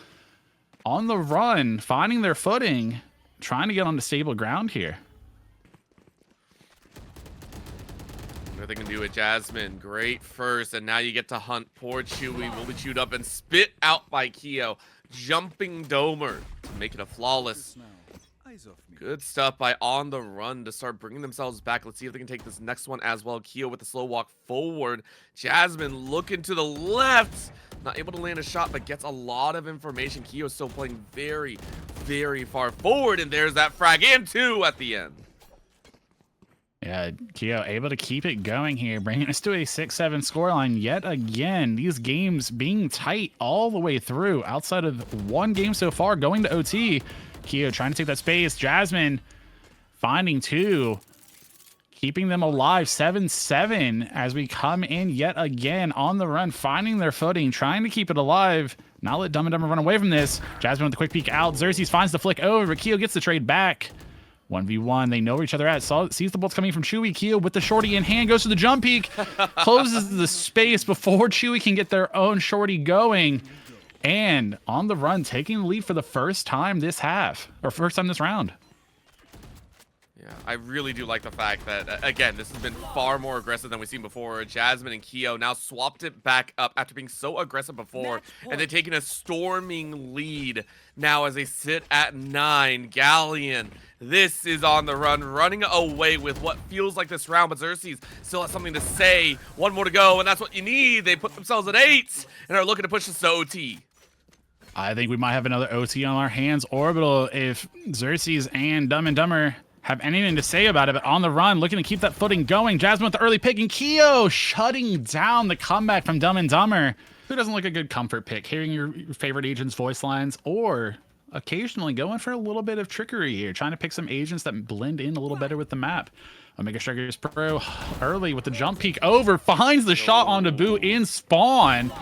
On the Run, finding their footing, trying to get onto stable ground here. They can do it. Jasmine, great first, and now you get to hunt poor Chewy. Will be chewed up and spit out by Keo. Jumping Domer to make it a flawless. Good stuff by On the Run to start bringing themselves back. Let's see if they can take this next one as well. Keo with the slow walk forward. Jasmine looking to the left. Not able to land a shot, but gets a lot of information. Keo still playing very, very far forward, and there's that frag and 2 at the end. Yeah, Keo able to keep it going here, bringing us to a 6-7 scoreline yet again. These games being tight all the way through. Outside of one game so far, going to OT. Keo trying to take that space. Jasmine finding 2. Keeping them alive, 7-7 as we come in yet again On the Run, finding their footing, trying to keep it alive. Not let Dumb and Dumber run away from this. Jasmine with the quick peek out. Xerxes finds the flick over, but Keo gets the trade back. 1v1, they know where each other at. Sees the bolts coming from Chewy. Keo with the shorty in hand, goes to the jump peek, closes the space before Chewy can get their own shorty going. And On the Run, taking the lead for the first time this half, or first time this round. Yeah, I really do like the fact that, again, this has been far more aggressive than we've seen before. Jasmine and Keo now swapped it back up after being so aggressive before, and they're taking a storming lead now as they sit at 9. Galleon, this is On the Run, running away with what feels like this round, but Xerxes still has something to say. 1 more to go, and that's what you need. They put themselves at 8 and are looking to push this to OT. I think we might have another OT on our hands. Orbital, if Xerxes and Dumb and Dumber have anything to say about it, but On the Run, looking to keep that footing going. Jasmine with the early pick, and Keo shutting down the comeback from Dumb and Dumber. Who doesn't like a good comfort pick? Hearing your favorite agent's voice lines, or occasionally going for a little bit of trickery here, trying to pick some agents that blend in a little better with the map. Omega Strikers Pro early with the jump peek over, finds the shot onto Boo in spawn,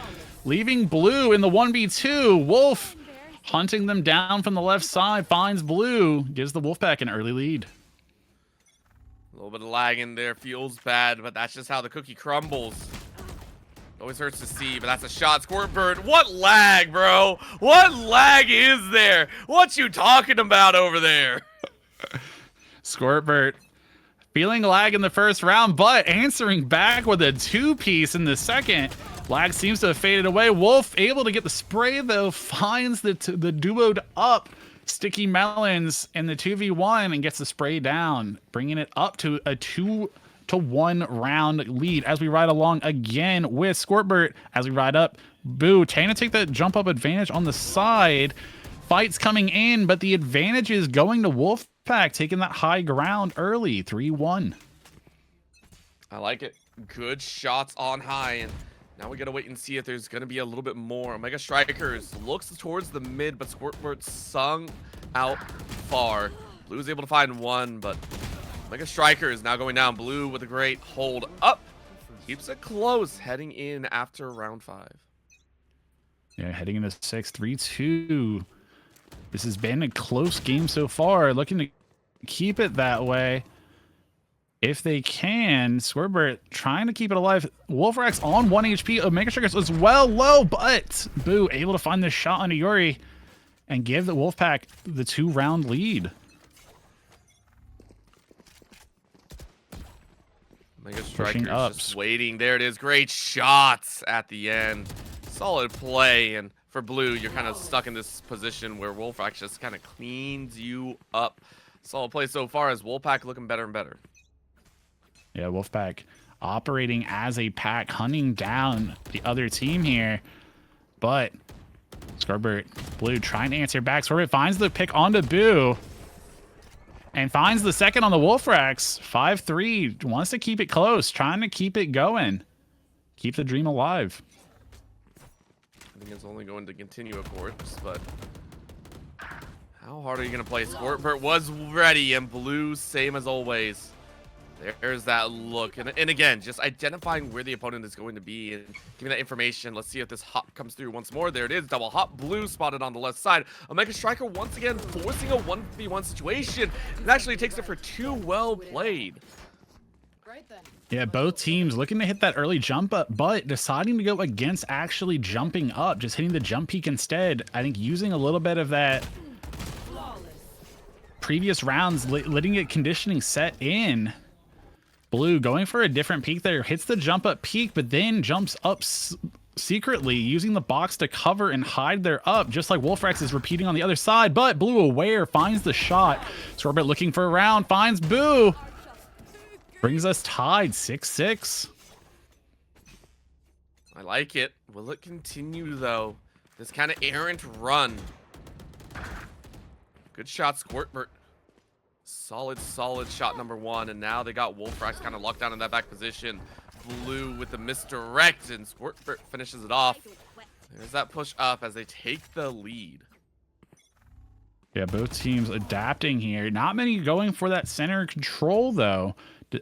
leaving Blue in the 1v2. Wolf hunting them down from the left side, finds Blue, gives the Wolfpack an early lead. A little bit of lag in there, feels bad, but that's just how the cookie crumbles. Always hurts to see, but that's a shot. Squirtbird, what lag, bro? What lag is there? What you talking about over there? Squirtbird feeling lag in the first round, but answering back with a 2-piece in the second. Lag seems to have faded away. Wolf able to get the spray, though, finds the duoed up Sticky Melons in the 2v1 and gets the spray down, bringing it up to a 2 6-1 round lead as we ride along again with Scorpert as we ride up. Boo trying to take that jump up advantage on the side. Fights coming in, but the advantage is going to Wolfpack, taking that high ground early. 3-1. I like it. Good shots on high, and now we gotta wait and see if there's gonna be a little bit more. Omega Strikers looks towards the mid, but Squirtbird sung out far. Blue is able to find one, but Omega Strikers now going down. Blue with a great hold up. Keeps it close heading in after round 5. Yeah, heading into 6, 3-2. This has been a close game so far. Looking to keep it that way. If they can, Squirbert trying to keep it alive. Wolfrax on 1 HP. Omega Strikers as well low, but Boo able to find this shot on Yuri and give the Wolfpack the 2-round lead. Omega Strikers just waiting. There it is. Great shots at the end. Solid play. And for Blue, you're kind of stuck in this position where Wolfrax just kind of cleans you up. Solid play so far as Wolfpack looking better and better. Yeah, Wolfpack operating as a pack, hunting down the other team here. But Scorbert, Blue trying to answer back. Scorbert finds the pick onto Boo. And finds the second on the Wolfrax. 5-3. Wants to keep it close. Trying to keep it going. Keep the dream alive. I think it's only going to continue, of course, but how hard are you going to play? Scorbert was ready, and Blue, same as always. There's that look. And again, just identifying where the opponent is going to be and giving that information. Let's see if this hop comes through once more. There it is. Double hop. Blue spotted on the left side. Omega Striker once again forcing a 1v1 situation. And actually takes it for 2. Well played. Yeah, both teams looking to hit that early jump up, but deciding to go against actually jumping up, just hitting the jump peak instead. I think using a little bit of that previous rounds, letting it conditioning set in. Blue going for a different peak there, hits the jump up peak, but then jumps up secretly, using the box to cover and hide their up, just like Wolfrax is repeating on the other side. But Blue aware, finds the shot. Scorbert looking for a round, finds Boo. Brings us tied, 6-6. I like it. Will it continue, though? This kind of errant run. Good shot, Squirtbert. Solid shot number 1, and now they got Wolfrax kind of locked down in that back position. Blue with the misdirect, and Squirtbert finishes it off. There's that push up as they take the lead. Yeah, both teams adapting here. Not many going for that center control, though.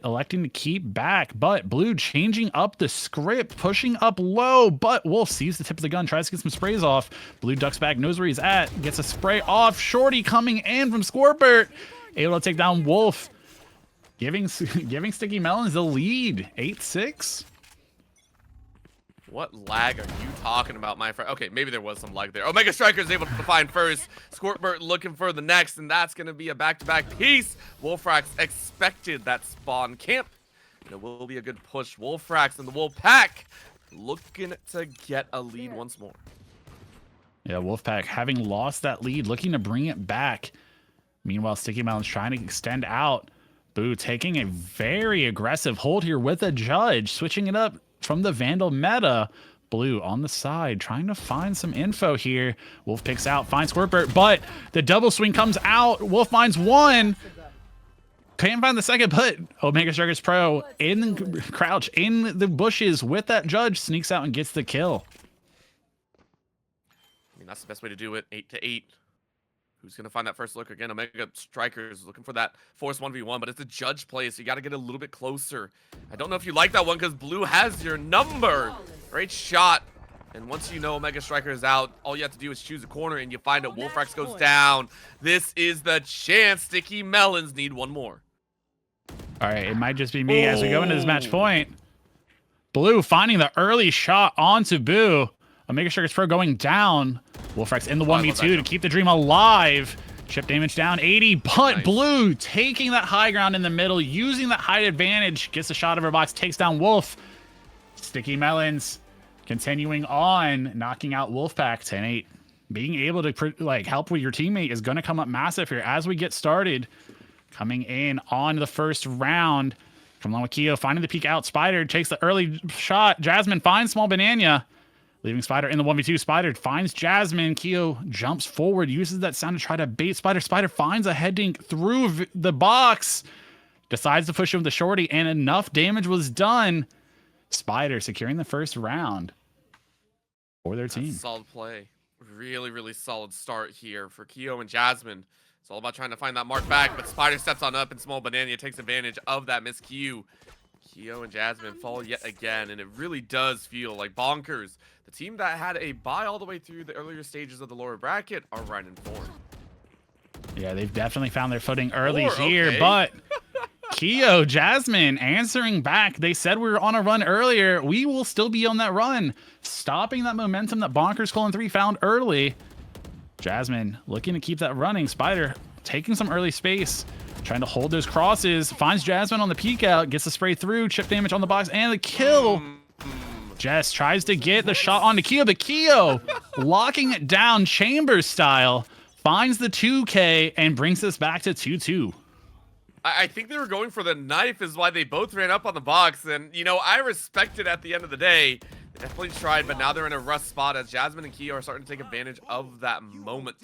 Electing to keep back, but Blue changing up the script, pushing up low, but Wolf sees the tip of the gun, tries to get some sprays off. Blue ducks back, knows where he's at, gets a spray off. Shorty coming in from Scorbert, able to take down Wolf, giving Sticky Melons the lead, 8-6. What lag are you talking about, my friend? Okay, maybe there was some lag there. Omega Striker is able to find first. Squirtbert looking for the next, and that's going to be a back-to-back piece. Wolfrax expected that spawn camp. And it will be a good push. Wolfrax and the Wolfpack looking to get a lead once more. Yeah, Wolfpack having lost that lead, looking to bring it back. Meanwhile, Sticky Melon's trying to extend out. Boo taking a very aggressive hold here with a judge, switching it up from the Vandal meta. Blue on the side, trying to find some info here. Wolf picks out, finds Squirtbert, but the double swing comes out. Wolf finds one. Can't find the second, but Omega Strikers Pro in crouch in the bushes with that judge, sneaks out and gets the kill. I mean, that's the best way to do it. 8-8. Who's going to find that first look again? Omega Strikers looking for that force 1v1, but it's a judge play, so you got to get a little bit closer. I don't know if you like that one because Blue has your number. Great shot. And once you know Omega Striker is out, all you have to do is choose a corner and you find it. Wolfrax goes down. This is the chance. Sticky Melons need one more. All right, it might just be me as we go into this match point. Blue finding the early shot onto Boo. Omega Strikers Pro going down. Wolfrax in the 1v2 to keep the dream alive. Chip damage down 80, but nice. Blue taking that high ground in the middle, using that height advantage, gets a shot of her box, takes down Wolf. Sticky Melons continuing on, knocking out Wolfpack 10-8. Being able to help with your teammate is going to come up massive here as we get started. Coming in on the first round, Come along with Keo, finding the peek out. Spider takes the early shot. Jasmine finds Small Banana, leaving Spider in the 1v2. Spider finds Jasmine. Keo jumps forward, uses that sound to try to bait Spider. Spider finds a head dink through the box, decides to push him with the shorty, and enough damage was done. Spider securing the first round for their team. Solid play. Really, really solid start here for Keo and Jasmine. It's all about trying to find that mark back, but Spider steps on up and Small Banana takes advantage of that miscue. Keo and Jasmine fall yet again, and it really does feel like bonkers. The team that had a bye all the way through the earlier stages of the lower bracket are right in form. Yeah, they've definitely found their footing early Four, here, okay. but Keo, Jasmine answering back. They said we were on a run earlier. We will still be on that run, stopping that momentum that Bonkers Colon 3 found early. Jasmine looking to keep that running. Spider taking some early space, trying to hold those crosses. Finds Jasmine on the peek out, gets the spray through, chip damage on the box, and the kill. Jess tries to get the shot onto Keo, but Keo locking it down chamber style, finds the 2K and brings us back to 2-2. I think they were going for the knife is why they both ran up on the box. And, you know, I respect it at the end of the day. They definitely tried, but now they're in a rough spot as Jasmine and Keo are starting to take advantage of that moment.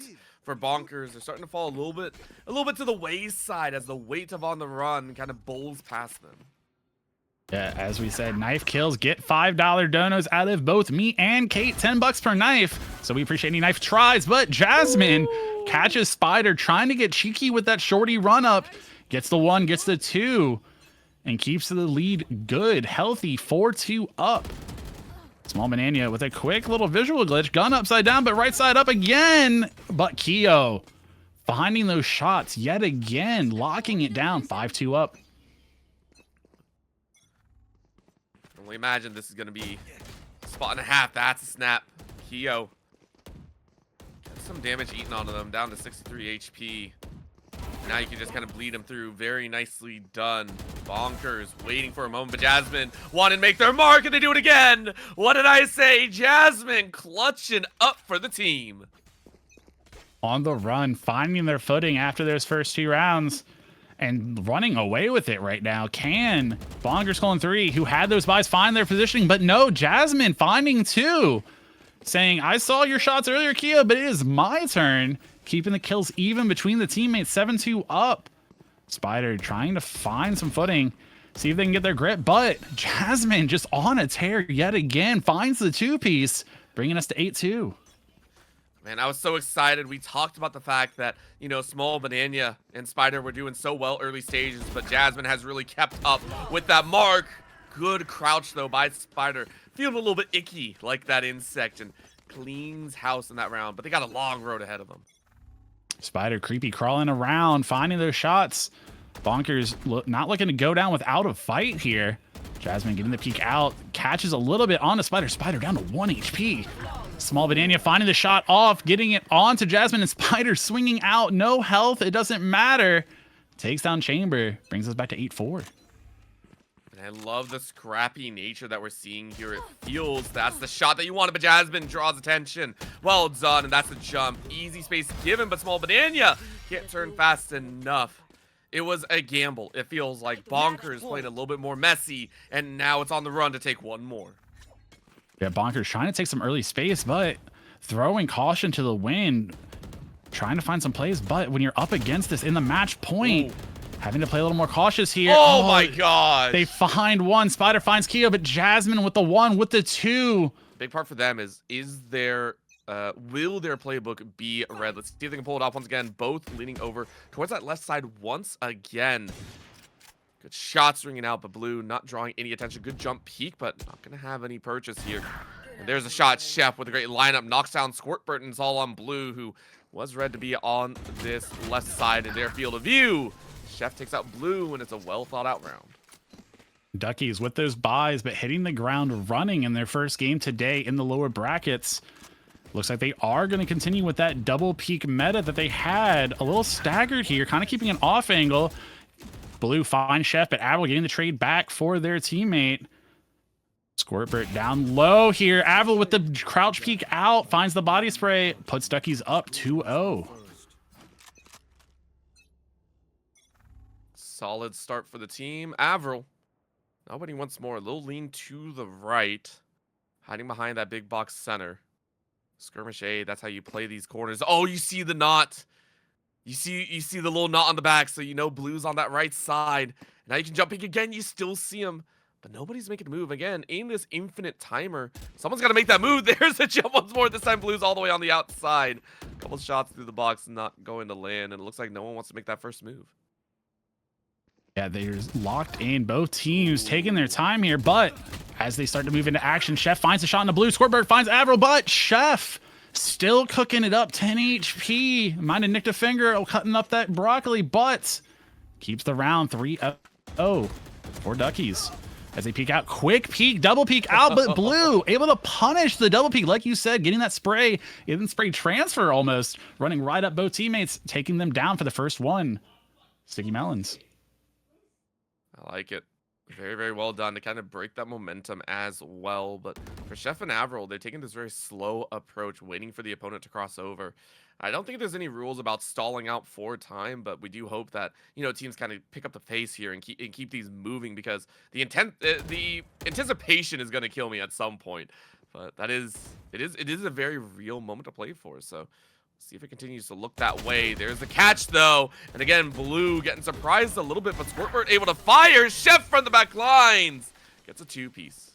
For Bonkers, they're starting to fall a little bit to the wayside as the weight of on the run kind of bowls past them. Yeah, as we said, knife kills. Get $5 donos out of both me and Kate. $10 per knife. So we appreciate any knife tries, but Jasmine catches Spider trying to get cheeky with that shorty run up. Gets the 1, gets the 2, and keeps the lead good, healthy, 4-2 up. Small Banana with a quick little visual glitch. Gun upside down, but right side up again. But Keo finding those shots yet again, locking it down, 5-2 up. Only imagine this is going to be a spot and a half. That's a snap. Keo. Some damage eaten onto them, down to 63 HP. Now you can just kind of bleed them through. Very nicely done. Bonkers waiting for a moment, but Jasmine wanted to make their mark, and they do it again. What did I say? Jasmine clutching up for the team. On the run, finding their footing after those first 2 rounds and running away with it right now. Can Bonkers Colon 3, who had those buys, find their positioning? But no, Jasmine finding 2. Saying, I saw your shots earlier, Keo, but it is my turn. Keeping the kills even between the teammates, 7-2 up. Spider trying to find some footing, see if they can get their grip, but Jasmine just on a tear yet again, finds the 2-piece, bringing us to 8-2. Man, I was so excited. We talked about the fact that, you know, Small Banana and Spider were doing so well early stages, but Jasmine has really kept up with that mark. Good crouch, though, by Spider. Feeling a little bit icky like that insect, and cleans house in that round, but they got a long road ahead of them. Spider creepy crawling around, finding those shots. Bonkers not looking to go down without a fight here. Jasmine getting the peek out, catches a little bit onto Spider. Spider down to 1 HP. Small Banana finding the shot off, getting it onto Jasmine, and Spider swinging out. No health, it doesn't matter. Takes down Chamber, brings us back to 8-4. And I love the scrappy nature that we're seeing here. It feels that's the shot that you wanted, but Jasmine draws attention. Well done, and that's the jump. Easy space given, but Small Banana can't turn fast enough. It was a gamble. It feels like Bonkers played a little bit more messy, and now it's on the run to take one more. Yeah, Bonkers trying to take some early space, but throwing caution to the wind, trying to find some plays, but when you're up against this in the match point, having to play a little more cautious here. Oh my gosh. They find 1. Spider finds Keo, but Jasmine with the 1, with the 2. Big part for them is there, will their playbook be red? Let's see if they can pull it off once again. Both leaning over towards that left side once again. Good shots ringing out, but Blue not drawing any attention. Good jump peek, but not going to have any purchase here. And there's a shot. Chef with a great lineup. Knocks down Squirtburton's all on Blue, who was red to be on this left side in their field of view. Chef takes out Blue, and it's a well-thought-out round. Duckies with those buys, but hitting the ground running in their first game today in the lower brackets. Looks like they are going to continue with that double peak meta that they had. A little staggered here, kind of keeping an off angle. Blue finds Chef, but Avril getting the trade back for their teammate. Squirtbert down low here. Avril with the crouch peek out, finds the body spray, puts Duckies up 2-0. Solid start for the team. Avril Nobody wants more. A little lean to the right. Hiding behind that big box center. Skirmish A, that's how you play these corners. Oh, you see the knot. You see the little knot on the back, so you know Blue's on that right side. Now you can jump in again, you still see him. But nobody's making a move. Again, in this infinite timer, someone's got to make that move. There's a jump once more. This time Blue's all the way on the outside. A couple shots through the box, not going to land. And it looks like no one wants to make that first move. Yeah, they're locked in. Both teams taking their time here, but as they start to move into action, Chef finds a shot in the blue. Squirtbird finds Avril, but Chef still cooking it up. 10 HP. Might have nicked a finger cutting up that broccoli, but keeps the round 3-0 for Duckies. As they peek out, quick peek, double peek out, but Blue able to punish the double peek, like you said, getting that spray, even spray transfer almost, running right up both teammates, taking them down for the first one. Sticky Melons. I like it. Very, very well done to kind of break that momentum as well. But for Chef and Avril, they're taking this very slow approach, waiting for the opponent to cross over. I don't think there's any rules about stalling out for time, but we do hope that, you know, teams kind of pick up the pace here and keep these moving, because the anticipation is going to kill me at some point. But it is a very real moment to play for. So see if it continues to look that way. There's the catch, though. And again, Blue getting surprised a little bit, but Squirtbird able to fire. Chef from the back lines gets a 2-piece.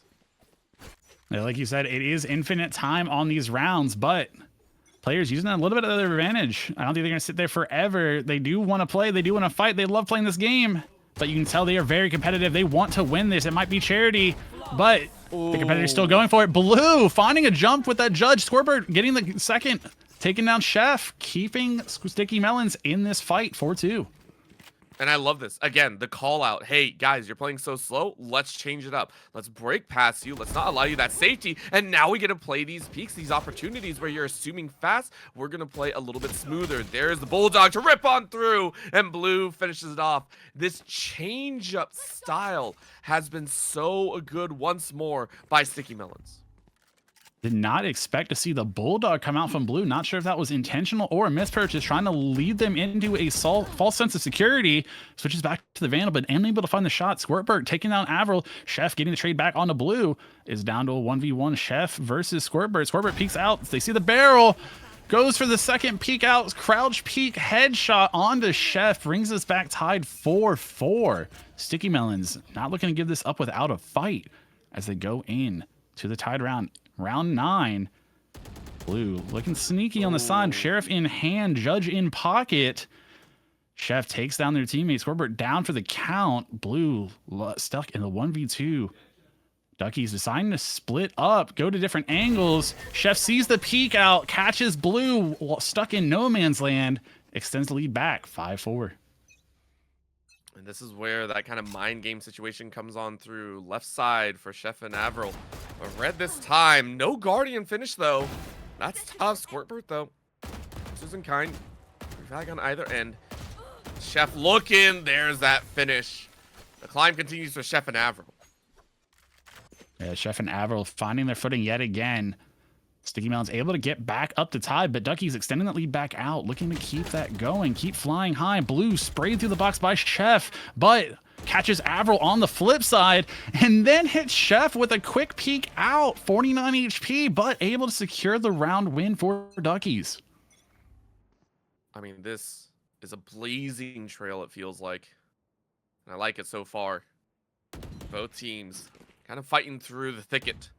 Yeah, like you said, it is infinite time on these rounds, but players using a little bit of their advantage. I don't think they're going to sit there forever. They do want to play. They do want to fight. They love playing this game, but you can tell they are very competitive. They want to win this. It might be charity, but the competitor's still going for it. Blue finding a jump with that judge. Squirtbird getting the second. Taking down Chef, keeping Sticky Melons in this fight, 4-2. And I love this. Again, the call out. Hey, guys, you're playing so slow. Let's change it up. Let's break past you. Let's not allow you that safety. And now we get to play these peaks, these opportunities where you're assuming fast. We're going to play a little bit smoother. There's the Bulldog to rip on through. And Blue finishes it off. This change-up style has been so good once more by Sticky Melons. Did not expect to see the Bulldog come out from Blue. Not sure if that was intentional or a mispurchase, trying to lead them into a false sense of security. Switches back to the Vandal, but unable to find the shot. Squirtbird taking down Avril. Chef getting the trade back onto Blue. Is down to a 1v1 Chef versus Squirtbird. Squirtbird peeks out. They see the barrel. Goes for the second peek out. Crouch peek headshot onto Chef. Brings us back tied 4-4. Sticky Melons not looking to give this up without a fight as they go in to the tied round. Round 9. Blue looking sneaky on the side. Sheriff in hand, Judge in pocket. Chef takes down their teammate. Squirtbird down for the count. Blue stuck in the 1v2. Duckies deciding to split up, go to different angles. Chef sees the peek out, catches Blue stuck in no man's land, extends the lead back 5-4. And this is where that kind of mind game situation comes on through. Left side for Chef and Avril. But red this time. No Guardian finish, though. That's tough. Squirtbird, though. This isn't kind. Refag on either end. Chef looking. There's that finish. The climb continues for Chef and Avril. Yeah, Chef and Avril finding their footing yet again. Sticky Melons able to get back up to tie, but Duckies extending that lead back out, looking to keep that going, keep flying high. Blue sprayed through the box by Chef, but catches Avril on the flip side, and then hits Chef with a quick peek out, 49 HP, but able to secure the round win for Duckies. I mean, this is a blazing trail, it feels like. And I like it so far. Both teams kind of fighting through the thicket.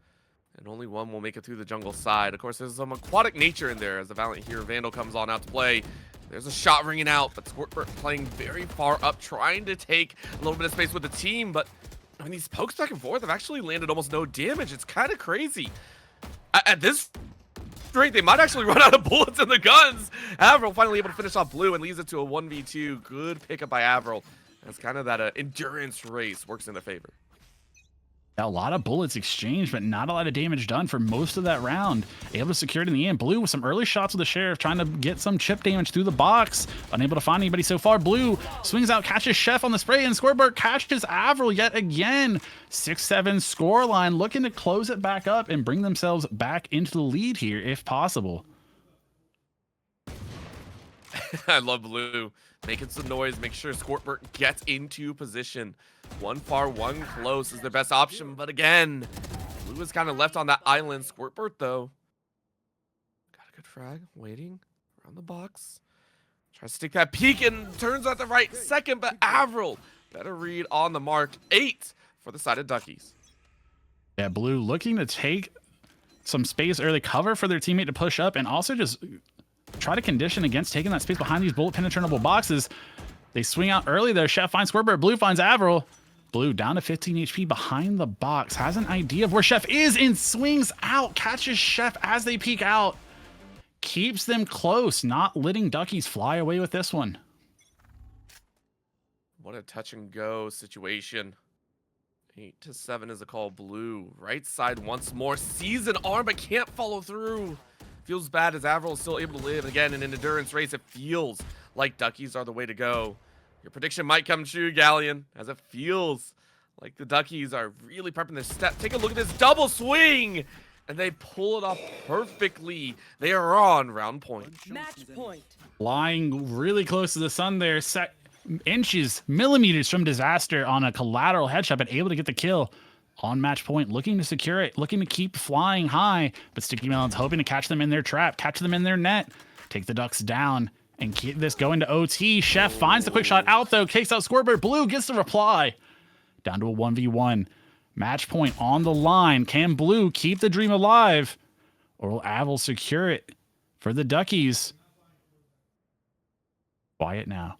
And only one will make it through the jungle side. Of course, there's some aquatic nature in there as the Valiant here. Vandal comes on out to play. There's a shot ringing out, but Squirtbird playing very far up, trying to take a little bit of space with the team. But I mean, these pokes back and forth have actually landed almost no damage. It's kind of crazy. At this rate, they might actually run out of bullets in the guns. Avril finally able to finish off Blue and leads it to a 1v2. Good pickup by Avril. It's kind of that endurance race works in their favor. A lot of bullets exchanged, but not a lot of damage done for most of that round. Able to secure it in the end. Blue with some early shots with the Sheriff, trying to get some chip damage through the box. Unable to find anybody so far. Blue swings out, catches Chef on the spray, and Squirtbird catches Avril yet again. 6-7 scoreline, looking to close it back up and bring themselves back into the lead here, if possible. I love Blue making some noise, make sure Squirtbird gets into position. One far, one close is their best option, but again, Blue is kind of left on that island. Squirtbird, though. Got a good frag, waiting around the box. Tries to stick that peek and turns at the right second, but Avril, better read on the mark. 8 for the side of Duckies. Yeah, Blue looking to take some space early, cover for their teammate to push up, and also just try to condition against taking that space behind these bullet penetratable boxes. They swing out early there. Chef finds Squirtbird. Blue finds Avril. Blue down to 15 HP behind the box. Has an idea of where Chef is and swings out. Catches Chef as they peek out. Keeps them close, not letting Duckies fly away with this one. What a touch and go situation. 8 to 7 is a call. Blue right side once more. Sees an arm but can't follow through. Feels bad as Avril is still able to live. Again, in an endurance race, it feels like Duckies are the way to go. Your prediction might come true, Galleon, as it feels like the Duckies are really prepping their step. Take a look at this double swing, and they pull it off perfectly. They are on round point. Match point. Flying really close to the sun there, inches, millimeters from disaster on a collateral headshot, but able to get the kill on match point, looking to secure it, looking to keep flying high, but Sticky Melon's hoping to catch them in their trap, catch them in their net, take the Ducks down, and keep this going to OT. Chef finds the quick shot out, though, takes out Squirtbird. Blue gets the reply. Down to a 1v1. Match point on the line. Can Blue keep the dream alive, or will Avril secure it for the Duckies? Quiet now.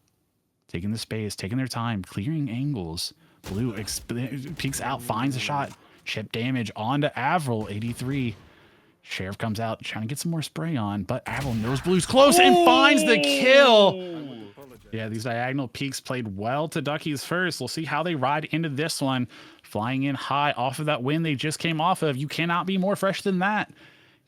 Taking the space, taking their time, clearing angles. Blue peeks out, finds a shot. Chip damage onto Avril, 83. Sheriff comes out, trying to get some more spray on, but Avril knows Blue's close and finds the kill. Yeah, these diagonal peeks played well to Duckies first. We'll see how they ride into this one. Flying in high off of that win they just came off of. You cannot be more fresh than that.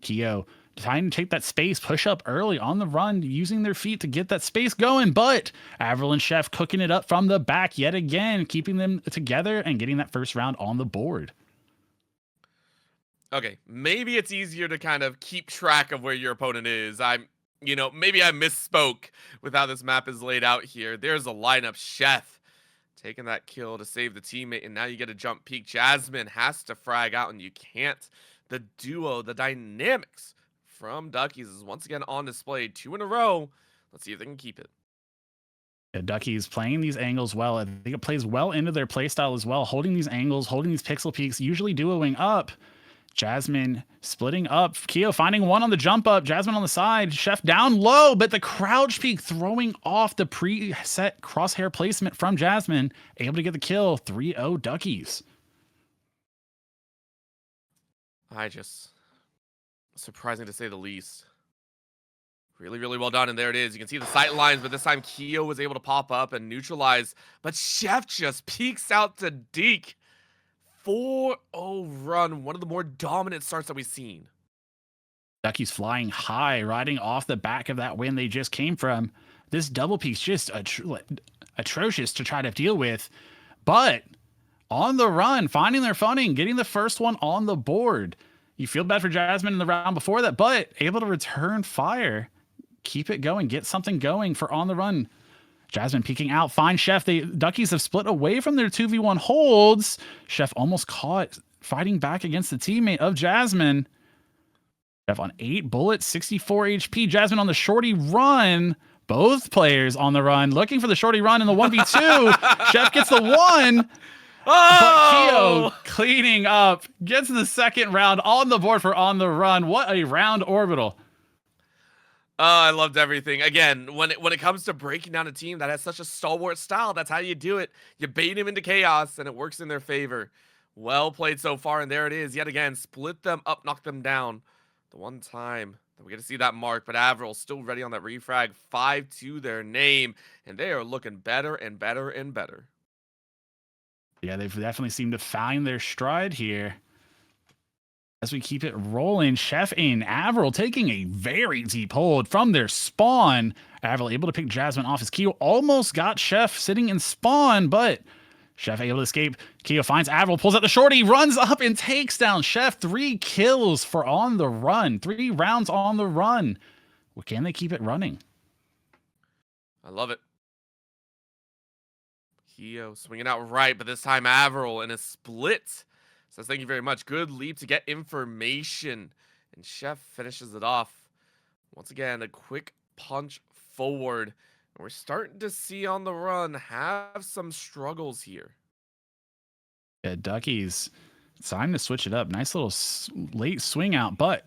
Keo trying to take that space, push up early on the run, using their feet to get that space going, but Avril and Chef cooking it up from the back yet again, keeping them together and getting that first round on the board. Okay, maybe it's easier to kind of keep track of where your opponent is. Maybe I misspoke with how this map is laid out here. There's a lineup. Chef taking that kill to save the teammate, and now you get a jump peek. Jasmine has to frag out, and you can't. The duo, the dynamics from Duckies is once again on display. 2 in a row. Let's see if they can keep it. Yeah, Duckies playing these angles well. I think it plays well into their playstyle as well. Holding these angles, holding these pixel peaks, usually duoing up. Jasmine splitting up. Keo finding one on the jump up. Jasmine on the side. Chef down low, but the crouch peek throwing off the preset crosshair placement from Jasmine. Able to get the kill. 3-0 Duckies. Surprising to say the least. Really, really well done. And there it is. You can see the sight lines, but this time Keo was able to pop up and neutralize. But Chef just peeks out to Deke. 4-0 run. One of the more dominant starts that we've seen. Duckies flying high, riding off the back of that win they just came from. This double peak's just atrocious to try to deal with. But on the run, finding their footing, getting the first one on the board. You feel bad for Jasmine in the round before that, but able to return fire. Keep it going. Get something going for on the run. Jasmine peeking out. Find Chef. The Duckies have split away from their 2v1 holds. Chef almost caught fighting back against the teammate of Jasmine. Chef on 8 bullets, 64 HP. Jasmine on the shorty run. Both players on the run, looking for the shorty run in the 1v2. Chef gets the one. Oh! But Keo cleaning up, gets the second round on the board for on the run. What a round orbital. I loved everything. Again, when it comes to breaking down a team that has such a stalwart style, that's how you do it. You bait them into chaos, and it works in their favor. Well played so far, and there it is. Yet again, split them up, knock them down. The one time that we get to see that mark, but Avril still ready on that refrag. 5 to their name, and they are looking better and better and better. Yeah, they've definitely seemed to find their stride here. As we keep it rolling, Chef and Avril taking a very deep hold from their spawn. Avril able to pick Jasmine off his Keo. Almost got Chef sitting in spawn, but Chef able to escape. Keo finds Avril, pulls out the shorty, runs up and takes down Chef. 3 kills for on the run. 3 rounds on the run. Well, can they keep it running? I love it. Keo swinging out right, but this time Avril in a split. Says thank you very much. Good leap to get information. And Chef finishes it off. Once again, a quick punch forward. And we're starting to see on the run have some struggles here. Yeah, Duckies, it's time to switch it up. Nice little late swing out, but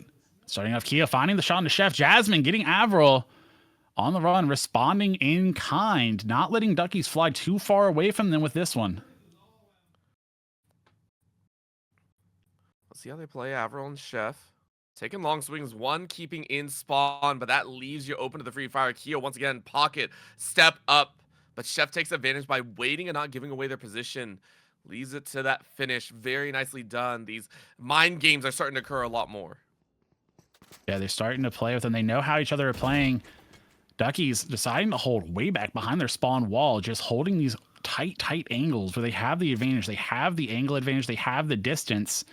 starting off Keo, finding the shot into Chef. Jasmine getting Avril on the run, responding in kind, not letting Duckies fly too far away from them with this one. Let's see how they play Avril and Chef. Taking long swings, one keeping in spawn, but that leaves you open to the free fire. Keo once again, pocket, step up, but Chef takes advantage by waiting and not giving away their position. Leaves it to that finish. Very nicely done. These mind games are starting to occur a lot more. Yeah, they're starting to play with them. They know how each other are playing. Duckies deciding to hold way back behind their spawn wall, just holding these tight angles where they have the advantage. They have the angle advantage. They have the distance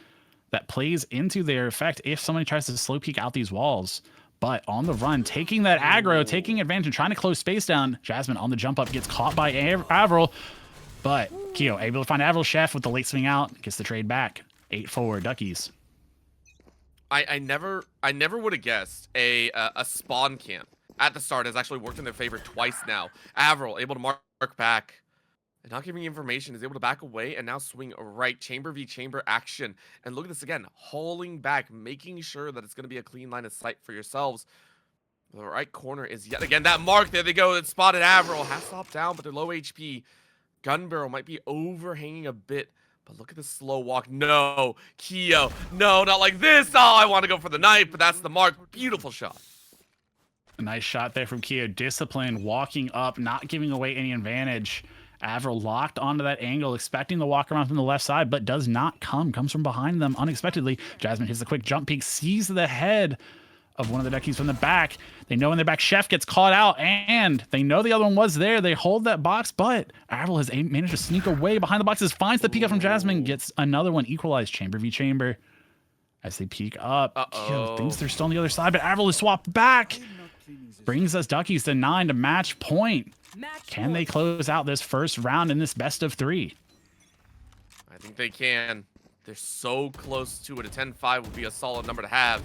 that plays into their effect if somebody tries to slow peek out these walls. But on the run, taking that aggro, taking advantage and trying to close space down. Jasmine on the jump up gets caught by Avril, but Keo able to find Avril. Chef with the late swing out, gets the trade back. 8-4 Duckies. I never would have guessed a spawn camp at the start has actually worked in their favor twice now. Avril able to mark back. And not giving information, is able to back away and now swing right. Chamber v chamber action. And look at this again, hauling back, making sure that it's going to be a clean line of sight for yourselves. The right corner is yet again that mark. There they go. It spotted Avril. Has to hop down, but they're low HP. Gun barrel might be overhanging a bit. But look at the slow walk. No, Keo. No, not like this. Oh, I want to go for the knife, but that's the mark. Beautiful shot. A nice shot there from Keo. Disciplined, walking up, not giving away any advantage. Avril locked onto that angle, expecting the walk around from the left side, but does not come. Comes from behind them unexpectedly. Jasmine hits a quick jump peek, sees the head of one of the Duckies from the back. They know in their back, Chef gets caught out, and they know the other one was there. They hold that box, but Avril has managed to sneak away behind the boxes, finds the peek up from Jasmine, gets another one equalized. Chamber v chamber. As they peek up, Keo thinks they're still on the other side, but Avril is swapped back. Brings us Duckies to 9 to match point. Can they close out this first round in this best of 3? I think they can. They're so close to it. A 10-5 would be a solid number to have.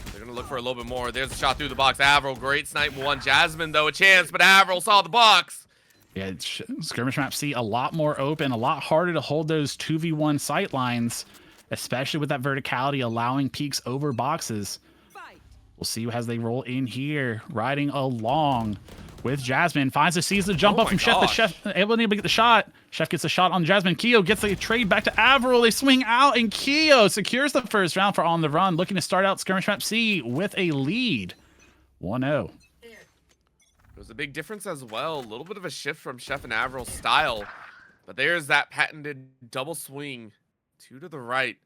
They're going to look for a little bit more. There's a shot through the box. Avril, great snipe one. Jasmine, though, a chance, but Avril saw the box. Yeah, skirmish map C, a lot more open, a lot harder to hold those 2v1 sight lines, especially with that verticality allowing peaks over boxes. We'll see as they roll in here, riding along with Jasmine. Finds sees the jump up from Chef, but Chef able to get the shot. Chef gets a shot on Jasmine. Keo gets the trade back to Avril. They swing out, and Keo secures the first round for On the Run, looking to start out Skirmish Map C with a lead. 1-0. It was a big difference as well. A little bit of a shift from Chef and Avril's style. But there's that patented double swing. 2 to the right.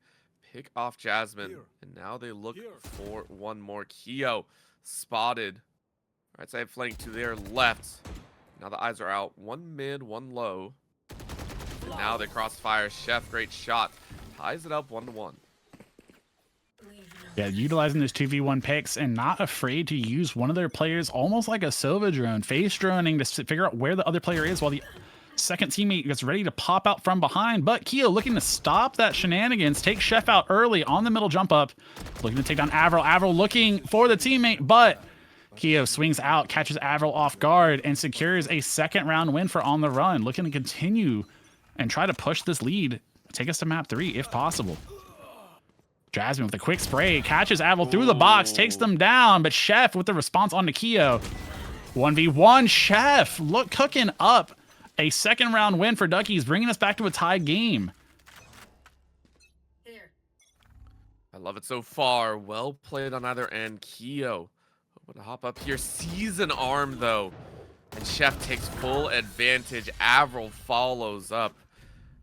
Pick off Jasmine. And now they look for one more. Keo spotted. Right side flank to their left. Now the eyes are out. One mid, one low. And now they crossfire. Chef, great shot. Ties it up 1-1. Yeah, utilizing those 2v1 picks and not afraid to use one of their players almost like a Sova drone, face droning to figure out where the other player is while the second teammate gets ready to pop out from behind. But Keo looking to stop that shenanigans, take Chef out early on the middle jump up, looking to take down Avril. Avril looking for the teammate, but Keo swings out, catches Avril off guard, and secures a second round win for On the Run, looking to continue and try to push this lead, take us to map 3 if possible. Jasmine with a quick spray, catches Avril through the box, takes them down, but Chef with the response on to Keo. 1v1, Chef cooking up a second round win for Duckies, bringing us back to a tied game. I love it so far. Well played on either end. Keo hoping to hop up here. Sees an arm though. And Chef takes full advantage. Avril follows up.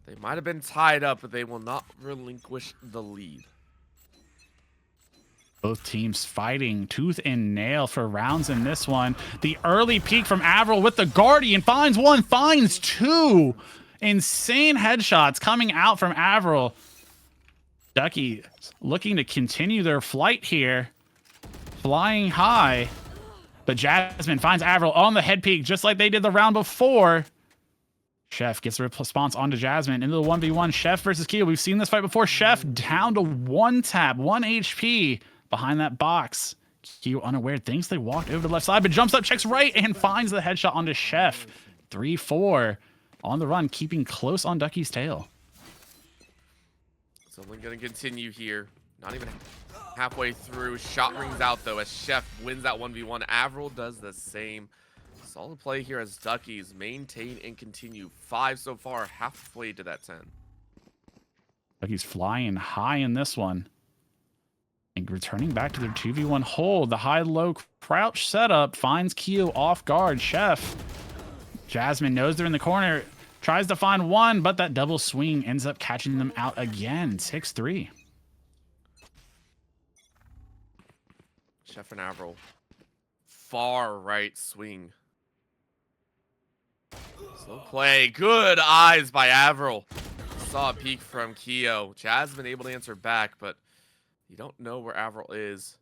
They might have been tied up, but they will not relinquish the lead. Both teams fighting tooth and nail for rounds in this one. The early peek from Avril with the Guardian. Finds one, finds two. Insane headshots coming out from Avril. Ducky looking to continue their flight here. Flying high. But Jasmine finds Avril on the head peak just like they did the round before. Chef gets the response onto Jasmine into the 1v1. Chef versus Keo. We've seen this fight before. Chef down to 1 tap, 1 HP behind that box. Keo unaware, thinks they walked over to the left side, but jumps up, checks right, and finds the headshot onto Chef. 3-4 on the run, keeping close on Ducky's tail. It's only going to continue here. Not even halfway through. Shot rings out, though, as Chef wins that 1v1. Avril does the same. Solid play here as Duckies maintain and continue. 5 so far, halfway to that 10. Ducky's flying high in this one. And returning back to their 2v1 hold. The high-low crouch setup finds Keo off guard. Chef. Jasmine knows they're in the corner. Tries to find one, but that double swing ends up catching them out again. 6-3. Chef and Avril. Far right swing. Slow play. Good eyes by Avril. Saw a peek from Keo. Jasmine able to answer back, but you don't know where Avril is.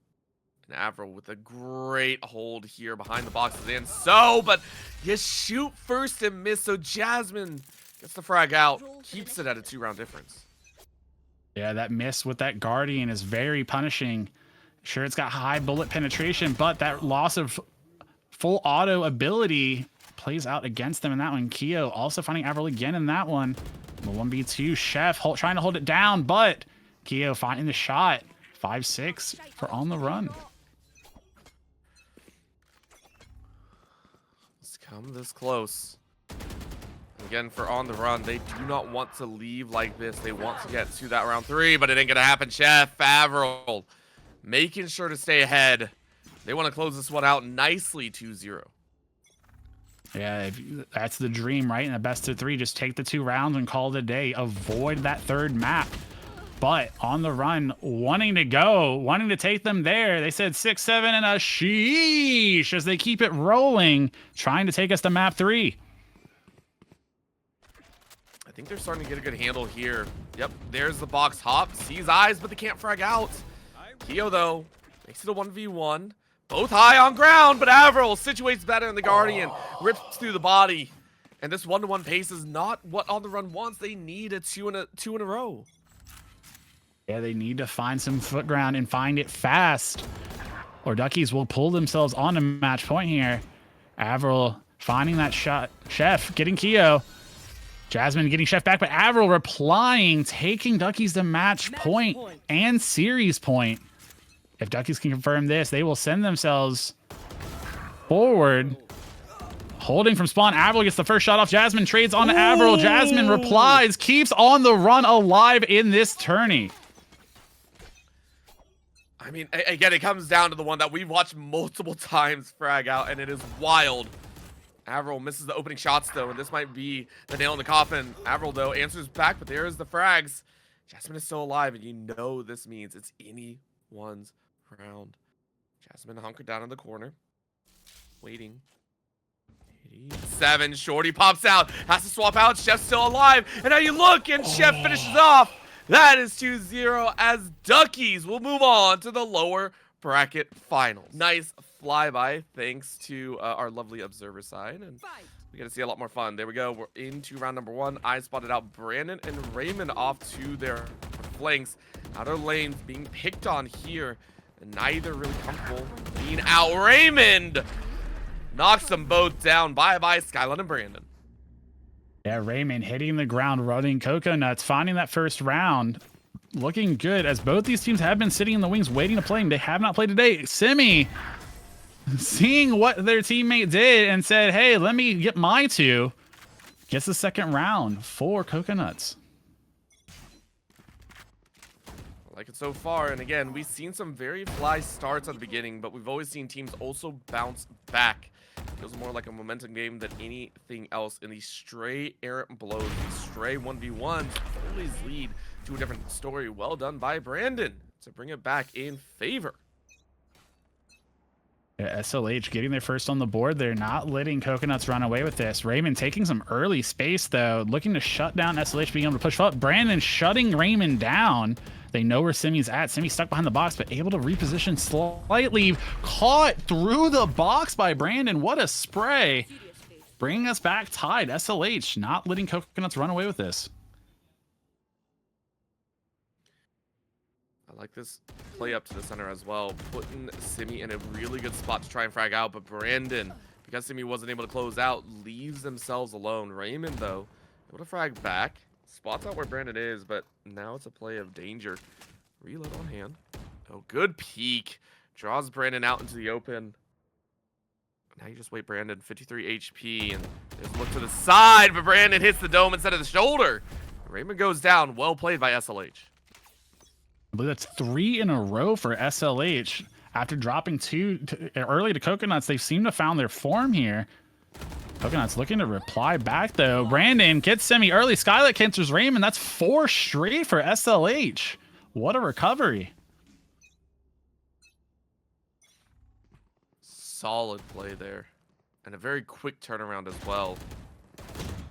And Avril with a great hold here behind the boxes and but you shoot first and miss. So Jasmine gets the frag out, keeps it at a 2-round difference. Yeah, that miss with that Guardian is very punishing. Sure, it's got high bullet penetration, but that loss of full auto ability plays out against them in that one. Keo also finding Avril again in that one. The 1v2, Chef trying to hold it down, but Keo finding the shot. 5-6 for on the run. Let's come this close. Again, for on the run, they do not want to leave like this. They want to get to that round 3, but it ain't gonna happen. Chef, Avril, making sure to stay ahead. They want to close this one out nicely, 2-0. Yeah, that's the dream, right? In the best of 3, just take the 2 rounds and call it a day. Avoid that 3rd map. But on the run, wanting to go, wanting to take them there. They said 6-7 and a sheesh as they keep it rolling, trying to take us to map 3. I think they're starting to get a good handle here. Yep, there's the box hop. Sees eyes, but they can't frag out. Keo, though, makes it a 1v1. Both high on ground, but Avril situates better in the Guardian. Rips through the body. And this 1-to-1 pace is not what on the run wants. They need a two in a row. Yeah, they need to find some foot ground and find it fast, or Duckies will pull themselves on a match point here. Avril finding that shot. Chef getting Keo. Jasmine getting Chef back, but Avril replying, taking Duckies to match point and series point. If Duckies can confirm this, they will send themselves forward. Holding from spawn, Avril gets the first shot off. Jasmine trades on to Avril. Jasmine replies, keeps on the run alive in this tourney. I mean, again, it comes down to the one that we've watched multiple times frag out, and it is wild. Avril misses the opening shots, though, and this might be the nail in the coffin. Avril, though, answers back, but there's the frags. Jasmine is still alive, and you know this means it's anyone's round. Jasmine hunkered down in the corner, waiting. 87, Shorty pops out, has to swap out. Chef's still alive, and now you look, and Chef finishes off. That is 2-0 as Duckies will move on to the lower bracket finals. Nice flyby, thanks to our lovely observer side, and we get to see a lot more fun. There we go. We're into round number 1. I spotted out Brandon and Raymond off to their flanks. Outer lanes being picked on here, and neither really comfortable being out. Raymond knocks them both down. Bye-bye, Skyline and Brandon. Yeah, Raymond hitting the ground, running Coconuts, finding that first round. Looking good as both these teams have been sitting in the wings waiting to play. They have not played today. Simi, seeing what their teammate did and said, hey, let me get my 2, gets the second round for Coconuts. I like it so far, and again, we've seen some very fly starts at the beginning, but we've always seen teams also bounce back. Feels more like a momentum game than anything else. And these stray errant blows, these stray 1v1s always lead to a different story. Well done by Brandon to bring it back in favor. Yeah, SLH getting their first on the board. They're not letting Coconuts run away with this. Raymond taking some early space, though, looking to shut down SLH, being able to push forward. Brandon shutting Raymond down. They know where Simi's at. Simi stuck behind the box, but able to reposition slightly. Caught through the box by Brandon. What a spray. bringing us back tied. SLH not letting Coconuts run away with this. I like this play up to the center as well, putting Simi in a really good spot to try and frag out, but Brandon, because Simi wasn't able to close out, leaves themselves alone. Raymond, though, able to frag back, spots out where Brandon is, but now it's a play of danger. Reload on hand. Oh, good peek. Draws Brandon out into the open. Now you just wait Brandon, 53 HP, and there's a look to the side, but Brandon hits the dome instead of the shoulder. Raymond goes down. Well played by SLH. I believe that's 3 in a row for SLH. After dropping 2 early to Coconuts, they seem to have found their form here. Coconuts looking to reply back, though. Brandon gets Semi early. Skylight cancels Raymond. That's 4 straight for SLH. What a recovery. Solid play there. And a very quick turnaround as well.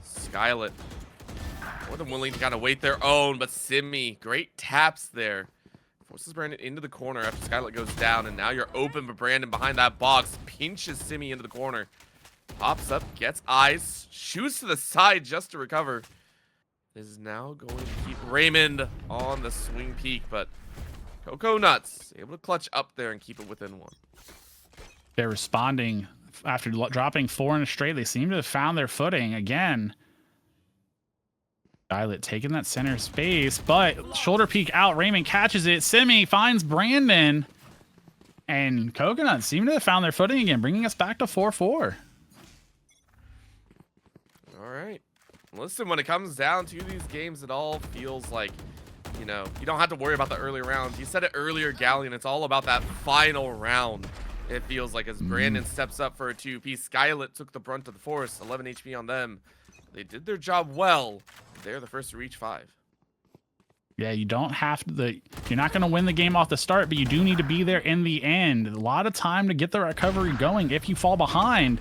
Skylet more than willing to kind of wait their own, but Simi, great taps there. Forces Brandon into the corner after Skylet goes down, and now you're open, but Brandon behind that box pinches Simi into the corner. Pops up, gets eyes, shoots to the side just to recover. Is now going to keep Raymond on the swing peak, but Coconuts able to clutch up there and keep it within 1. They're responding after dropping 4 in a straight. They seem to have found their footing again. Skylet taking that center space, but shoulder peek out. Raymond catches it. Simi finds Brandon. And Coconuts seem to have found their footing again, bringing us back to 4-4. All right. Listen, when it comes down to these games, it all feels like, you know, you don't have to worry about the early rounds. You said it earlier, Galleon. It's all about that final round. It feels like as Brandon steps up for a 2-piece. Skylet took the brunt of the force, 11 HP on them. They did their job well. They're the first to reach 5. Yeah, you don't have to. You're not going to win the game off the start, but you do need to be there in the end. A lot of time to get the recovery going if you fall behind.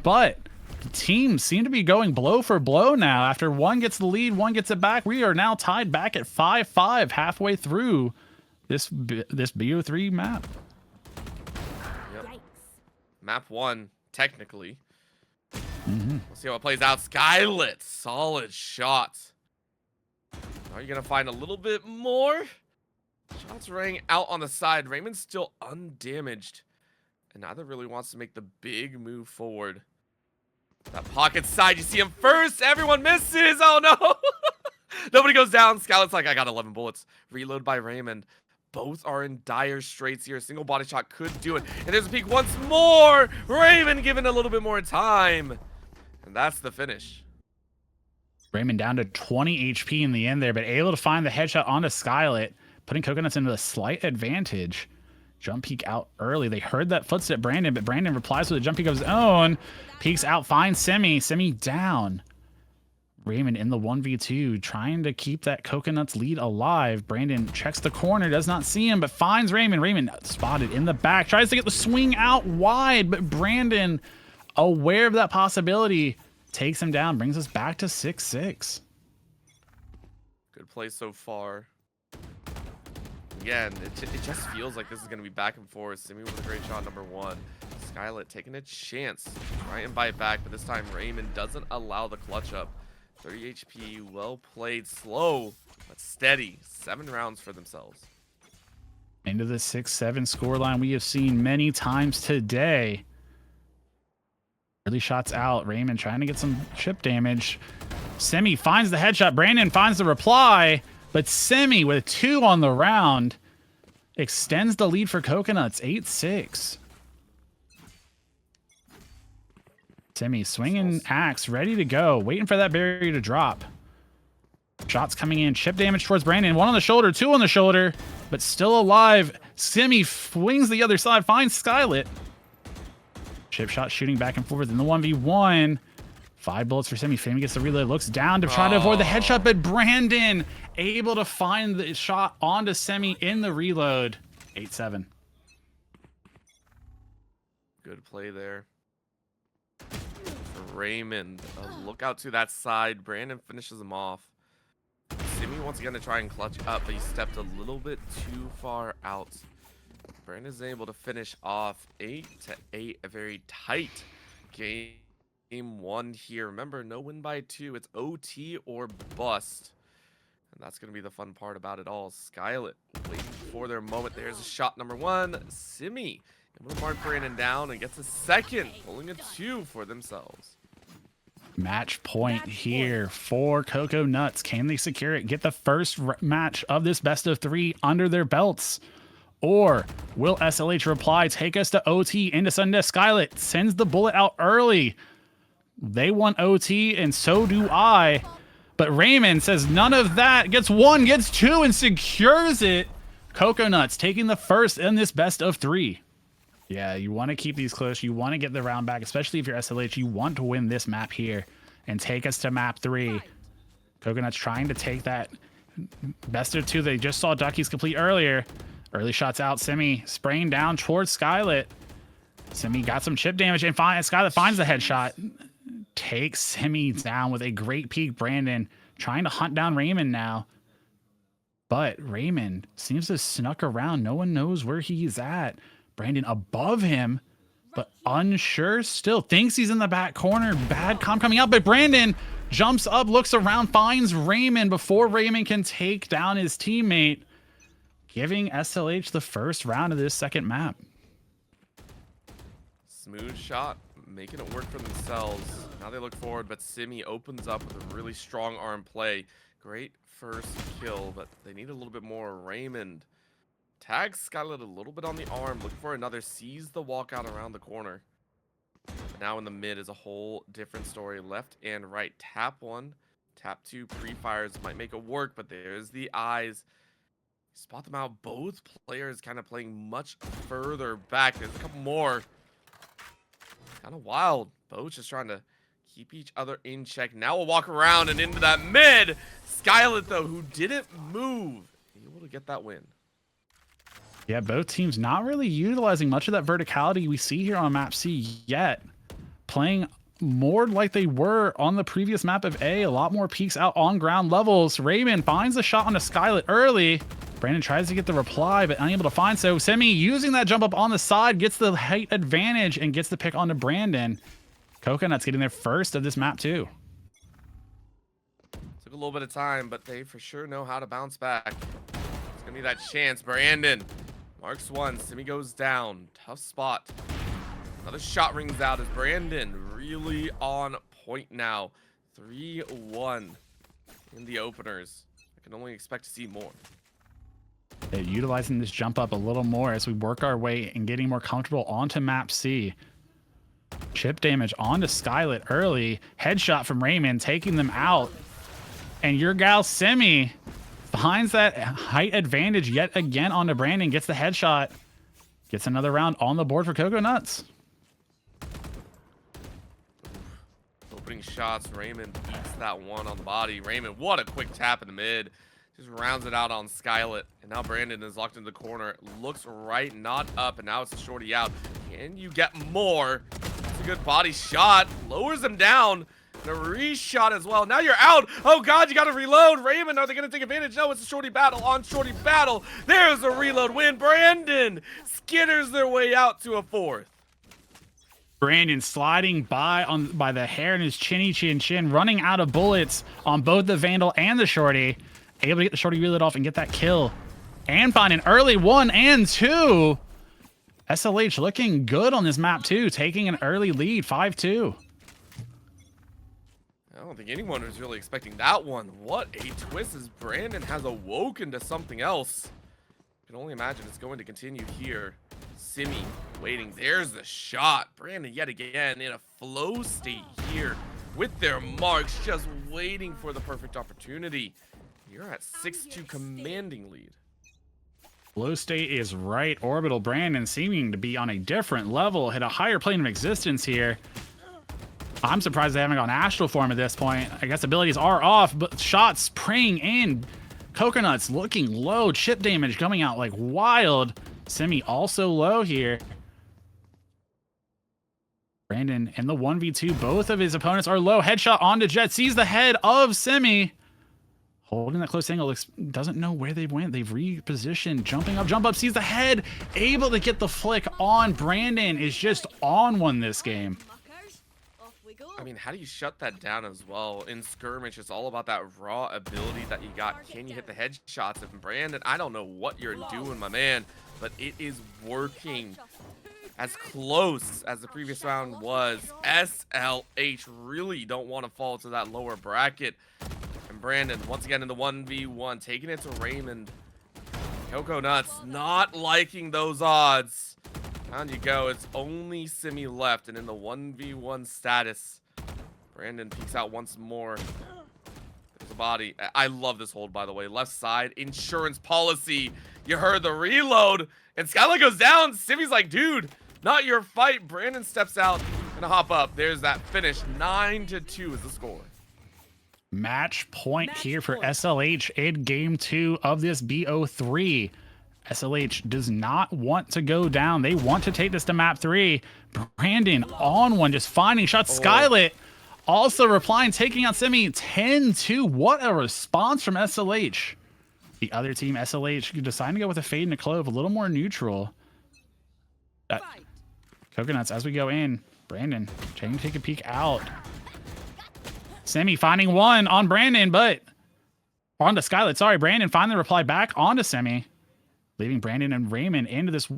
But the teams seem to be going blow for blow now. After one gets the lead, one gets it back. We are now tied back at 5-5 halfway through this BO3 map. Yep. Map 1, technically. We'll see how it plays out. Skylet, solid shots. Are you going to find a little bit more? Shots rang out on the side. Raymond's still undamaged. And neither really wants to make the big move forward. That pocket side, you see him first. Everyone misses. Oh, no. Nobody goes down. Skylet's like, I got 11 bullets. Reload by Raymond. Both are in dire straits here. A single body shot could do it. And there's a peek once more. Raymond given a little bit more time. And that's the finish. Raymond down to 20 HP in the end there, but able to find the headshot onto Skylet, putting Coconuts into a slight advantage. Jump peek out early. They heard that footstep Brandon, but Brandon replies with a jump peek of his own. Peeks out, finds Semi. Semi down. Raymond in the 1v2, trying to keep that Coconuts lead alive. Brandon checks the corner, does not see him, but finds Raymond. Raymond spotted in the back, tries to get the swing out wide, but Brandon, aware of that possibility, takes him down, brings us back to 6-6. Good play so far. Again, it just feels like this is going to be back and forth. Simi with a great shot, number 1. Skylet taking a chance to try and bite back, but this time Raymond doesn't allow the clutch up. 30 HP, well played, slow, but steady. 7 rounds for themselves. Into the 6-7 scoreline we have seen many times today. Early shots out. Raymond trying to get some chip damage. Semi finds the headshot. Brandon finds the reply, but Semi with 2 on the round extends the lead for Coconuts, 8-6. Semi swinging axe, ready to go, waiting for that barrier to drop. Shots coming in, chip damage towards Brandon. 1 on the shoulder, 2 on the shoulder, but still alive. Semi swings the other side, finds Skylet. Chip shot shooting back and forth in the 1v1. 5 bullets for Semi. Semi gets the reload, looks down to try to avoid the headshot, but Brandon able to find the shot onto Semi in the reload. 8-7. Good play there. Raymond, a look out to that side. Brandon finishes him off. Simi once again to try and clutch up, but he stepped a little bit too far out. Brandon's able to finish off 8-8, a very tight game game one here. Remember, no win by 2. It's OT or bust. And that's going to be the fun part about it all. Skyllet waiting for their moment. There's a shot number 1. Simi able to mark Brandon down and gets a second, pulling a 2 for themselves. Match point here for Cocoa Nuts. Can they secure it? Get the first match of this best of 3 under their belts? Or will SLH reply, take us to OT into Sunday? Skyllet sends the bullet out early. They want OT, and so do I. But Raymond says none of that. Gets 1, gets 2, and secures it. Cocoa Nuts taking the first in this best of 3. Yeah, you want to keep these close. You want to get the round back, especially if you're SLH. You want to win this map here and take us to map 3. Cocoa Nuts trying to take that best of 2. They just saw Duckies complete earlier. Early shots out. Simi spraying down towards Skyllet. Simi got some chip damage, and Skyllet finds the headshot. Takes Simi down with a great peek. Brandon trying to hunt down Raymond now. But Raymond seems to have snuck around. No one knows where he's at. Brandon above him, but unsure still. Thinks he's in the back corner. Bad comm coming out, but Brandon jumps up, looks around, finds Raymond before Raymond can take down his teammate, giving SLH the first round of this second map. Smooth shot, making it work for themselves. Now they look forward, but Simi opens up with a really strong arm play. Great first kill, but they need a little bit more. Raymond tags Skyllet a little bit on the arm, looking for another, sees the walkout around the corner. Now in the mid is a whole different story. Left and right. Tap 1, tap 2, pre-fires might make it work, but there's the eyes. Spot them out. Both players kind of playing much further back. There's a couple more. Kind of wild. Both just trying to keep each other in check. Now we'll walk around and into that mid. Skyllet, though, who didn't move, able to get that win. Yeah, both teams not really utilizing much of that verticality we see here on map C yet. Playing more like they were on the previous map of A. A lot more peaks out on ground levels. Raymond finds the shot on a Skyllet early. Brandon tries to get the reply, but unable to find so. Simi using that jump up on the side, gets the height advantage and gets the pick onto Brandon. Cocoa Nuts getting their first of this map too. Took a little bit of time, but they for sure know how to bounce back. It's gonna be that chance. Brandon marks 1. Simi goes down. Tough spot. Another shot rings out as Brandon really on point now. 3-1 in the openers. I can only expect to see more. Utilizing this jump up a little more as we work our way and getting more comfortable onto map C. Chip damage onto Skyllet early. Headshot from Raymond taking them out. And your gal Simi finds that height advantage yet again onto Brandon. Gets the headshot. Gets another round on the board for Cocoa Nuts. Opening shots. Raymond eats that one on the body. Raymond, what a quick tap in the mid. Just rounds it out on Skyllet. And now Brandon is locked in the corner. Looks right, not up. And now it's a shorty out. Can you get more? It's a good body shot. Lowers him down. And a re-shot as well. Now you're out. Oh, God, you got to reload. Raymond, are they going to take advantage? No, it's a shorty battle on shorty battle. There's a reload win. Brandon skitters their way out to a 4th. Brandon sliding by the hair in his chinny chin, running out of bullets on both the Vandal and the shorty. Able to get the shorty reload off and get that kill. And find an early 1 and 2. SLH looking good on this map too, taking an early lead, 5-2. I don't think anyone was really expecting that one. What a twist as Brandon has awoken to something else. I can only imagine it's going to continue here. Simi waiting. There's the shot. Brandon yet again in a flow state here with their marks, just waiting for the perfect opportunity. You're at 6-2 commanding lead. Flow state is right. Orbital Brandon seeming to be on a different level, hit a higher plane of existence here. I'm surprised they haven't gone astral form at this point. I guess abilities are off, but shots spraying in. Cocoa Nuts looking low. Chip damage coming out like wild. Simi also low here. Brandon in the 1v2. Both of his opponents are low. Headshot onto Jet. Sees the head of Simi. Holding that close angle, doesn't know where they went. They've repositioned, jumping up, jump up, sees the head, able to get the flick on. Brandon is just on one this game. I mean, how do you shut that down as well? In Skirmish, it's all about that raw ability that you got. Can you hit the headshots? And Brandon, I don't know what you're doing, my man, but it is working. As close as the previous round was, SLH really don't want to fall to that lower bracket. And Brandon, once again in the 1v1, taking it to Raymond. Coconuts not liking those odds. Down you go. It's only Simi left, and in the 1v1 status, Brandon peeks out once more. There's a body. I love this hold, by the way. Left side, insurance policy. You heard the reload, and Skylar goes down. Simi's like, dude, not your fight. Brandon steps out, gonna hop up. There's that finish. 9-2 is the score. Match point here for SLH in game 2 of this BO3. SLH does not want to go down. They want to take this to map 3. Brandon on one, just finding shots. Skylit also replying, taking out Simi. 10-2. What a response from SLH. The other team, SLH, deciding to go with a fade and a clove, a little more neutral. Coconuts, as we go in, Brandon trying to take a peek out. Simi finding one on Brandon, but onto Skylit. Sorry, Brandon finally replied back onto Simi, leaving Brandon and Raymond into this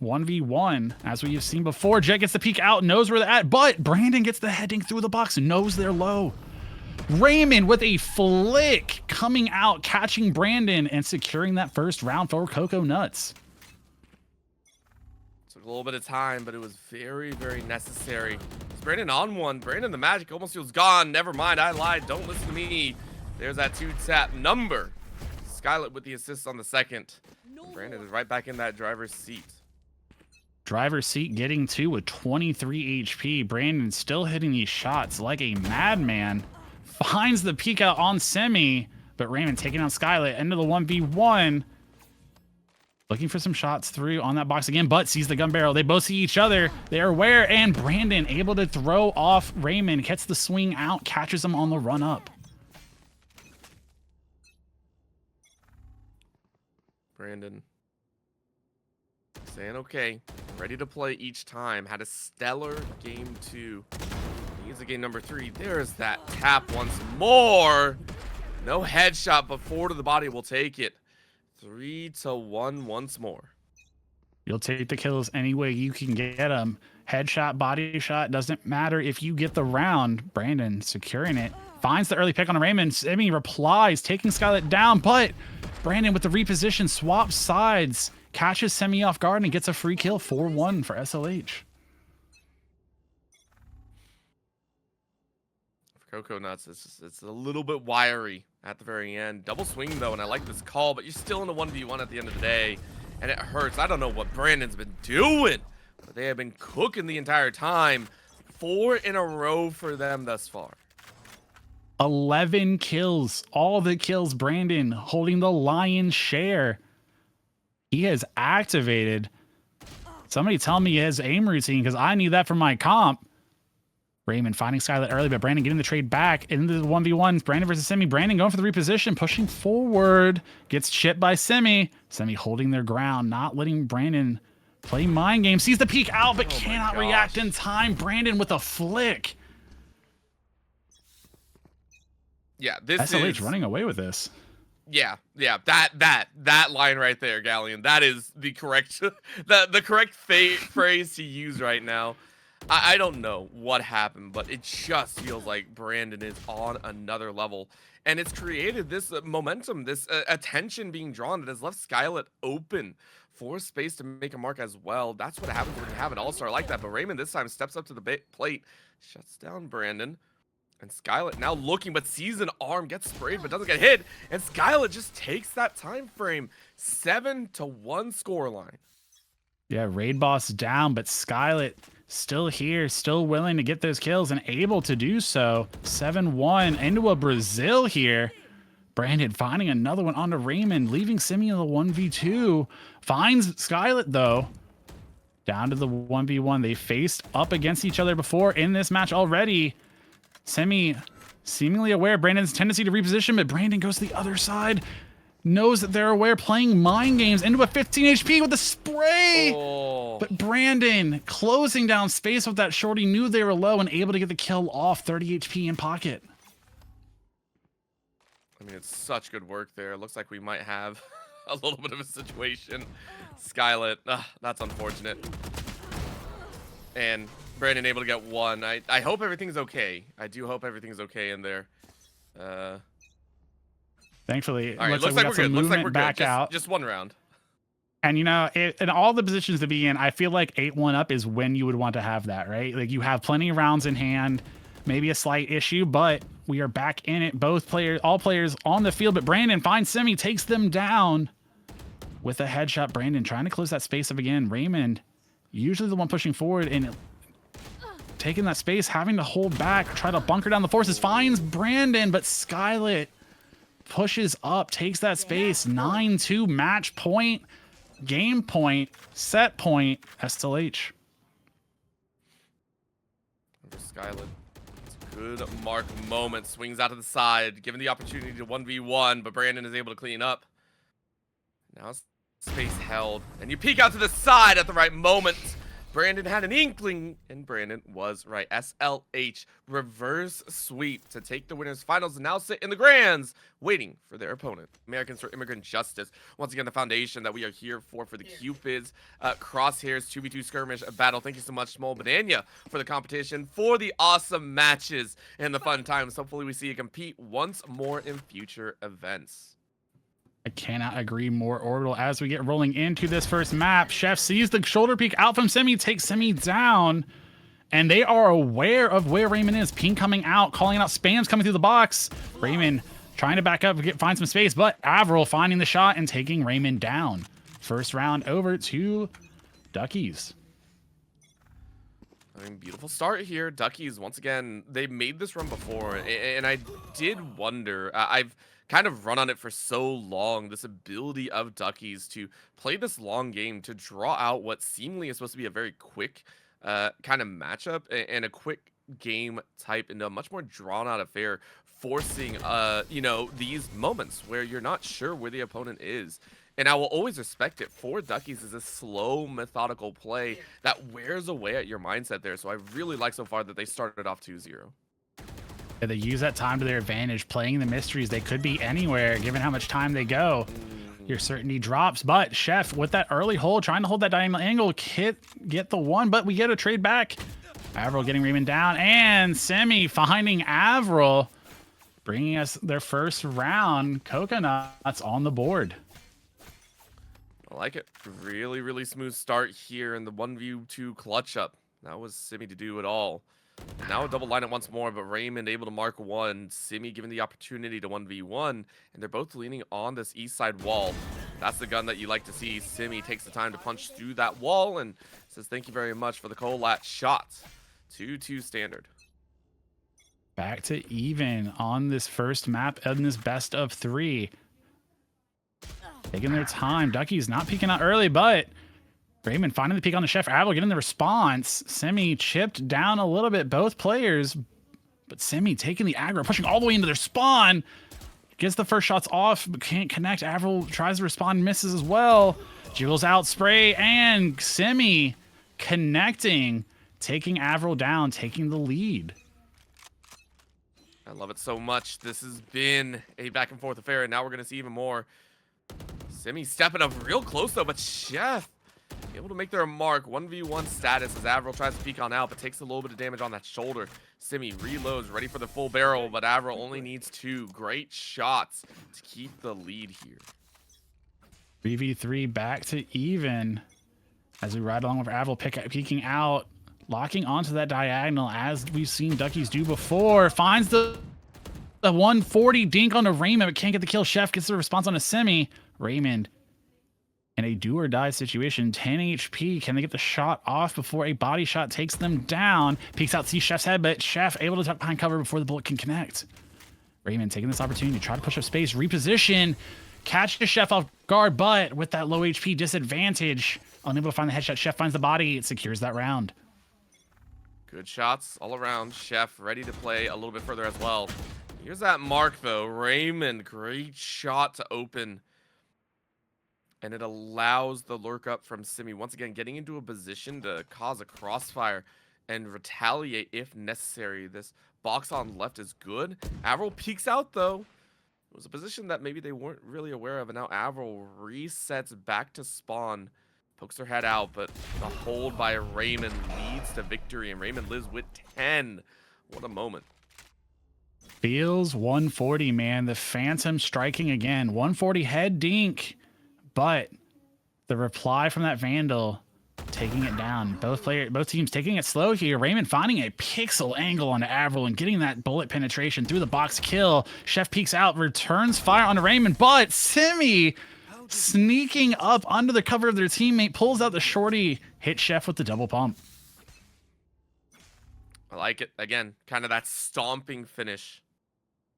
1v1. As we've seen before, Jet gets the peek out, knows where they're at, but Brandon gets the heading through the box, knows they're low. Raymond with a flick coming out, catching Brandon and securing that first round for Coconuts. Took a little bit of time, but it was very, very necessary. It's Brandon on one. Brandon, the magic almost feels gone. Never mind, I lied. Don't listen to me. There's that 2-tap number. Skylit with the assist on the second. Brandon is right back in that driver's seat. Driver's seat getting 2 with 23 HP. Brandon still hitting these shots like a madman. Finds the peek out on Simi, but Raymond taking out Skylit into the 1v1. Looking for some shots through on that box again, but sees the gun barrel. They both see each other. They are aware, and Brandon able to throw off Raymond. Gets the swing out, catches him on the run up. Brandon saying, okay, ready to play each time. Had a stellar game 2. He's a game number 3. There's that tap once more. No headshot, but 4 to the body will take it. 3-1 once more. You'll take the kills any way you can get them. Headshot, body shot, doesn't matter if you get the round. Brandon securing it. Finds the early pick on Raymond. Simi replies, taking Skylit down, but Brandon with the reposition, swaps sides, catches Simi off guard and gets a free kill. 4-1 for SLH. Coconuts, it's a little bit wiry at the very end. Double swing though, and I like this call, but you're still in the 1v1 at the end of the day, and it hurts. I don't know what Brandon's been doing, but they have been cooking the entire time. 4 in a row for them thus far. 11 kills. All the kills, Brandon holding the lion's share. He has activated. Somebody tell me his aim routine, because I need that for my comp. Raymond finding Skylit early, but Brandon getting the trade back into the 1v1. Brandon versus Simi. Brandon going for the reposition, pushing forward. Gets chipped by Simi. Simi holding their ground, not letting Brandon play mind game. Sees the peek out, but cannot react in time. Brandon with a flick. Yeah, this SLH is running away with this. Yeah, that line right there, Galleon. That is the correct the correct phrase to use right now. I don't know what happened, but it just feels like Brandon is on another level. And it's created this momentum, this attention being drawn that has left Skylit open for space to make a mark as well. That's what happens when you have an all-star like that. But Raymond this time steps up to the plate, shuts down Brandon. And Skylit now looking, but sees an arm, gets sprayed, but doesn't get hit. And Skylit just takes that time frame. 7-1 scoreline. Yeah, Raid Boss down, but Skylit still here, still willing to get those kills and able to do so. 7-1 into a Brazil here. Brandon finding another one onto Raymond, leaving Simi in the 1v2. Finds Skylit though. Down to the 1v1. They faced up against each other before in this match already. Simi seemingly aware of Brandon's tendency to reposition, but Brandon goes to the other side. Knows that they're aware, playing mind games into a 15 HP with the spray. But Brandon closing down space with that shorty, knew they were low and able to get the kill off. 30 HP in pocket. I mean, it's such good work there. Looks like we might have a little bit of a situation. Skylit, that's unfortunate. And Brandon able to get one. I hope everything's okay. I do hope everything's okay in there. Thankfully, all right, looks like we're good. Looks like we're back good. out. Just one round. And, you know, in all the positions to be in, I feel like 8-1 up is when you would want to have that, right? Like, you have plenty of rounds in hand, maybe a slight issue, but we are back in it. All players on the field, but Brandon finds Semi, takes them down with a headshot. Brandon trying to close that space up again. Raymond, usually the one pushing forward and taking that space, having to hold back, try to bunker down the forces, finds Brandon, but Skylit pushes up, takes that space. 9-2 match point. Game point, set point, SLH. Skylit. It's a good mark moment. Swings out to the side, given the opportunity to 1v1, but Brandon is able to clean up. Now space held. And you peek out to the side at the right moment. Brandon had an inkling, and Brandon was right. SLH reverse sweep to take the winners finals and now sit in the grands, waiting for their opponent. Americans for Immigrant Justice. Once again, the foundation that we are here for the Cupids. Crosshairs 2v2 skirmish battle. Thank you so much, Small Banana, for the competition, for the awesome matches and the fun times. Hopefully we see you compete once more in future events. I cannot agree more, Orbital. As we get rolling into this first map, Chef sees the shoulder peek out from Semi, takes Semi down, and they are aware of where Raymond is. Ping coming out, calling out spams coming through the box. Raymond trying to back up, find some space, but Avril finding the shot and taking Raymond down. First round over to Duckies. I mean, beautiful start here. Duckies, once again, they made this run before, and I did wonder, I've kind of run on it for so long, this ability of Duckies to play this long game, to draw out what seemingly is supposed to be a very quick kind of matchup and a quick game type into a much more drawn out affair, forcing you know, these moments where you're not sure where the opponent is. And I will always respect it for Duckies as a slow, methodical play that wears away at your mindset there. So I really like so far that they started off 2-0. They use that time to their advantage, playing the mysteries. They could be anywhere, given how much time they go. Your certainty drops, but Chef with that early hold, trying to hold that diagonal angle, get the one, but we get a trade back. Avril getting Raymond down, and Semi finding Avril, bringing us their first round. Coconuts on the board. I like it. Really, really smooth start here in the 1v2 clutch up. That was Simi to do it all. Now a double lineup once more, but Raymond able to mark one. Simi given the opportunity to 1v1, and they're both leaning on this east side wall. That's the gun that you like to see. Simi takes the time to punch through that wall and says thank you very much for the Colat shot. 2-2 standard. Back to even on this first map in this best of 3. Taking their time. Ducky's not peeking out early, but Raymond finding the peek on the Chef. Avril getting the response. Semi chipped down a little bit, both players, but Semi taking the aggro, pushing all the way into their spawn. Gets the first shots off, but can't connect. Avril tries to respond, misses as well. Jiggles out, spray, and Semi connecting, taking Avril down, taking the lead. I love it so much. This has been a back and forth affair, and now we're going to see even more. Semi stepping up real close, though, but Chef able to make their mark. 1v1 status as Avril tries to peek on out, but takes a little bit of damage on that shoulder. Simi reloads, ready for the full barrel, but Avril only needs 2 great shots to keep the lead here. 3v3 back to even as we ride along with Avril peeking out, locking onto that diagonal as we've seen Duckies do before. Finds the 140 dink on a Raymond, but can't get the kill. Chef gets the response on a Semi. Raymond in a do or die situation, 10 HP. Can they get the shot off before a body shot takes them down? Peeks out, sees Chef's head, but Chef able to tuck behind cover before the bullet can connect. Raymond taking this opportunity to try to push up space, reposition, catch the Chef off guard, but with that low HP disadvantage, unable to find the headshot. Chef finds the body, it secures that round. Good shots all around. Chef ready to play a little bit further as well. Here's that mark, though. Raymond, great shot to open And it allows the lurk up from Simi once again getting into a position to cause a crossfire and retaliate if necessary. This box on left is good. Avril peeks out though. It was a position that maybe they weren't really aware of, and now Avril resets back to spawn. Pokes her head out, but the hold by Raymond leads to victory, and Raymond lives with 10. What a moment. Feels 140, man. The Phantom striking again. 140 head dink. But the reply from that Vandal taking it down. Both teams taking it slow here. Raymond finding a pixel angle on Avril and getting that bullet penetration through the box kill. Chef peeks out, returns fire onto Raymond, but Simi sneaking up under the cover of their teammate, pulls out the shorty, hit Chef with the double pump. I like it. Again, kind of that stomping finish.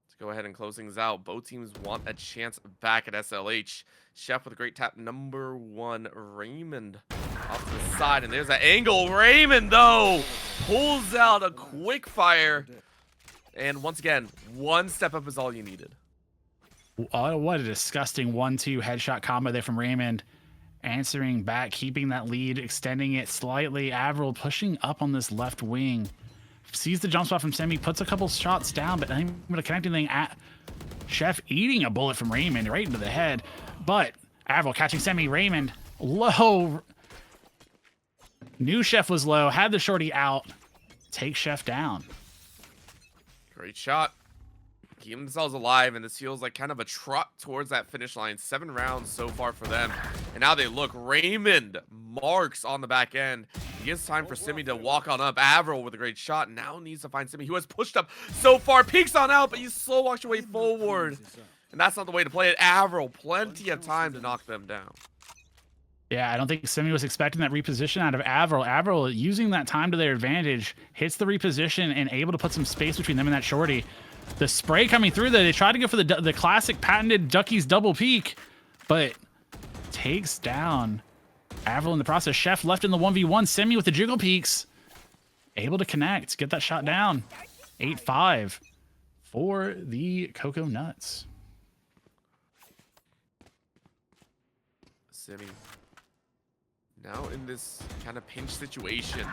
Let's go ahead and close things out. Both teams want a chance back at SLH. Chef with a great tap. Number 1, Raymond off to the side, and there's that angle. Raymond, though, pulls out a quick fire. And once again, one step up is all you needed. Oh, what a disgusting 1-2 headshot combo there from Raymond. Answering back, keeping that lead, extending it slightly. Avril pushing up on this left wing. Sees the jump spot from Semi, puts a couple shots down, but not even able to connect anything. At Chef eating a bullet from Raymond right into the head. But Avril catching Semi. Raymond low. Knew Chef was low, had the shorty out. Take Chef down. Great shot. Keeping themselves alive, and this feels like kind of a trot towards that finish line. 7 rounds so far for them. And now they look. Raymond marks on the back end. It gives time for Simi to walk on up. Avril with a great shot. Now needs to find Simi, who has pushed up so far. Peeks on out, but he slow walks your way forward. And that's not the way to play it. Avril, plenty of time to knock them down. Yeah, I don't think Simi was expecting that reposition out of Avril. Avril, using that time to their advantage, hits the reposition and able to put some space between them and that shorty. The spray coming through there, they tried to go for the classic patented Ducky's double peek, but takes down Avril in the process. Chef left in the 1v1. Simi with the jiggle peeks, able to connect, get that shot down. 8-5 for the Cocoa Nuts. Simi now in this kind of pinch situation.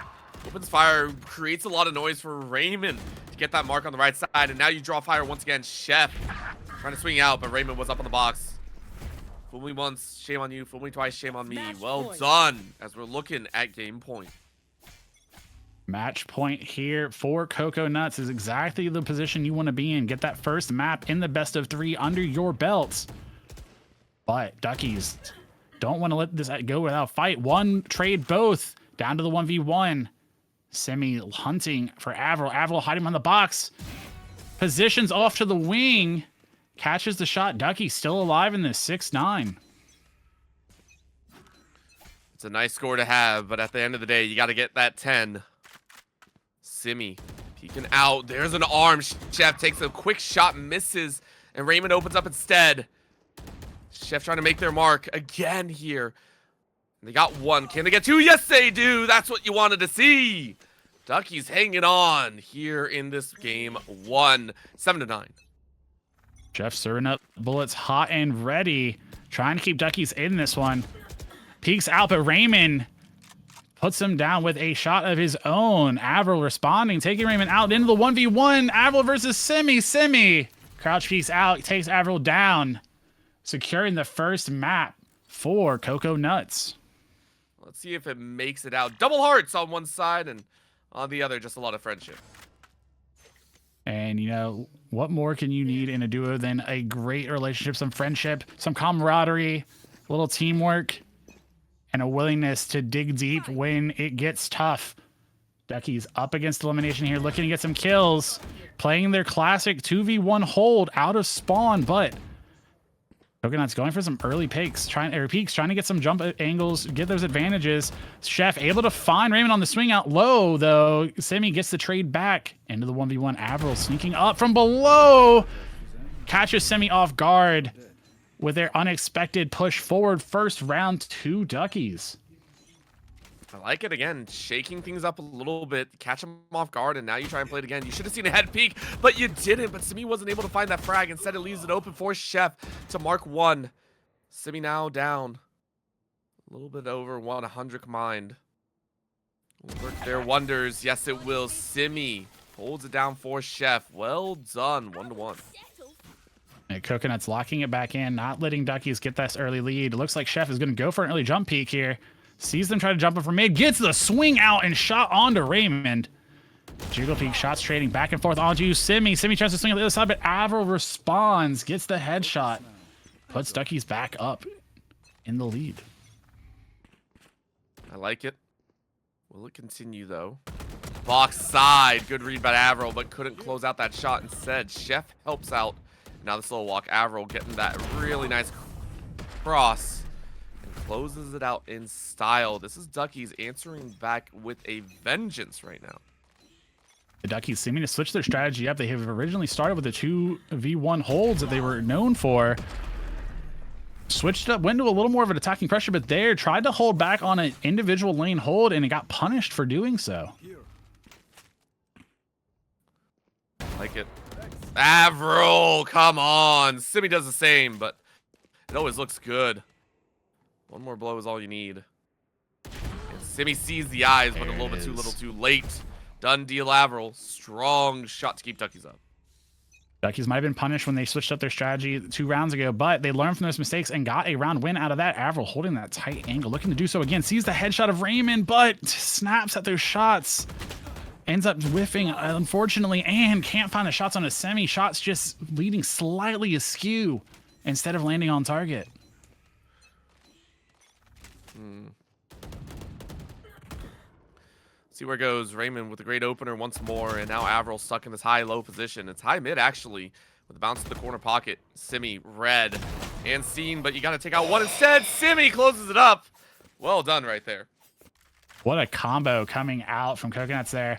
Opens fire, creates a lot of noise for Raymond to get that mark on the right side, and now you draw fire once again. Chef trying to swing out, but Raymond was up on the box. Fool me once, shame on you. Fool me twice, shame on me. Well done, as we're looking at game point. Match point here for Cocoa Nuts is exactly the position you want to be in. Get that first map in the best of 3 under your belts. But Duckies don't want to let this go without fight. One trade both down to the 1v1. Semi hunting for Avril. Avril hiding on the box. Positions off to the wing. Catches the shot. Ducky still alive in this 6-9. It's a nice score to have, but at the end of the day, you got to get that 10. Simi peeking out. There's an arm. Chef takes a quick shot, misses, and Raymond opens up instead. Chef trying to make their mark again here. They got 1. Can they get 2? Yes, they do. That's what you wanted to see. Duckies hanging on here in this game 1. 7-9. Chef serving up bullets hot and ready. Trying to keep Duckies in this one. Peeks out, but Raymond puts him down with a shot of his own. Avril responding, taking Raymond out into the 1v1. Avril versus Simi. Simi. Crouch peeks out, takes Avril down. Securing the first map for Cocoa Nuts. Let's see if it makes it out. Double hearts on one side, and on the other, just a lot of friendship. And, you know, what more can you need in a duo than a great relationship, some friendship, some camaraderie, a little teamwork, and a willingness to dig deep when it gets tough. Ducky's up against elimination here, looking to get some kills, playing their classic 2v1 hold out of spawn, but Coconut's going for some early peeks, trying to get some jump angles, get those advantages. Chef able to find Raymond on the swing out low, though. Simi gets the trade back into the 1v1. Avril sneaking up from below. Catches Simi off guard with their unexpected push forward. First round to Duckies. I like it again, shaking things up a little bit, catch him off guard, and now you try and play it again. You should have seen a head peek, but you didn't. But Simi wasn't able to find that frag. Instead, it leaves it open for Chef to mark 1. Simi now down A little bit over 100 combined. Will work their wonders. Yes, it will. Simi holds it down for Chef. Well done. 1-1. And Coconut's locking it back in, not letting Duckies get this early lead. It looks like Chef is going to go for an early jump peek here. Sees them try to jump in from mid, gets the swing out and shot onto Raymond. Jiggle peek shots trading back and forth onto Simi. Simi tries to swing on the other side, but Avril responds, gets the headshot, puts Duckies back up in the lead. I like it. Will it continue, though? Box side. Good read by Avril, but couldn't close out that shot. Instead, Chef helps out. Now the slow walk. Avril getting that really nice cross and closes it out in style. This is Duckies answering back with a vengeance right now. The Duckies seeming to switch their strategy up. They have originally started with the 2v1 holds that they were known for. Switched up, went to a little more of an attacking pressure, but there tried to hold back on an individual lane hold, and it got punished for doing so. Like it. Avril, come on. Simi does the same, but it always looks good. One more blow is all you need. And Simi sees the eyes, but a little bit too little too late. Done deal, Avril. Strong shot to keep Duckies up. Duckies might have been punished when they switched up their strategy 2 rounds ago, but they learned from those mistakes and got a round win out of that. Avril holding that tight angle, looking to do so again. Sees the headshot of Raymond, but snaps at those shots. Ends up whiffing, unfortunately, and can't find the shots on a semi. Shots just leading slightly askew instead of landing on target. See where it goes. Raymond with a great opener once more, and now Avril stuck in this high-low position. It's high-mid, actually, with a bounce to the corner pocket. Simi, red, and seen, but you got to take out one instead. Simi closes it up. Well done right there. What a combo coming out from Coconuts there.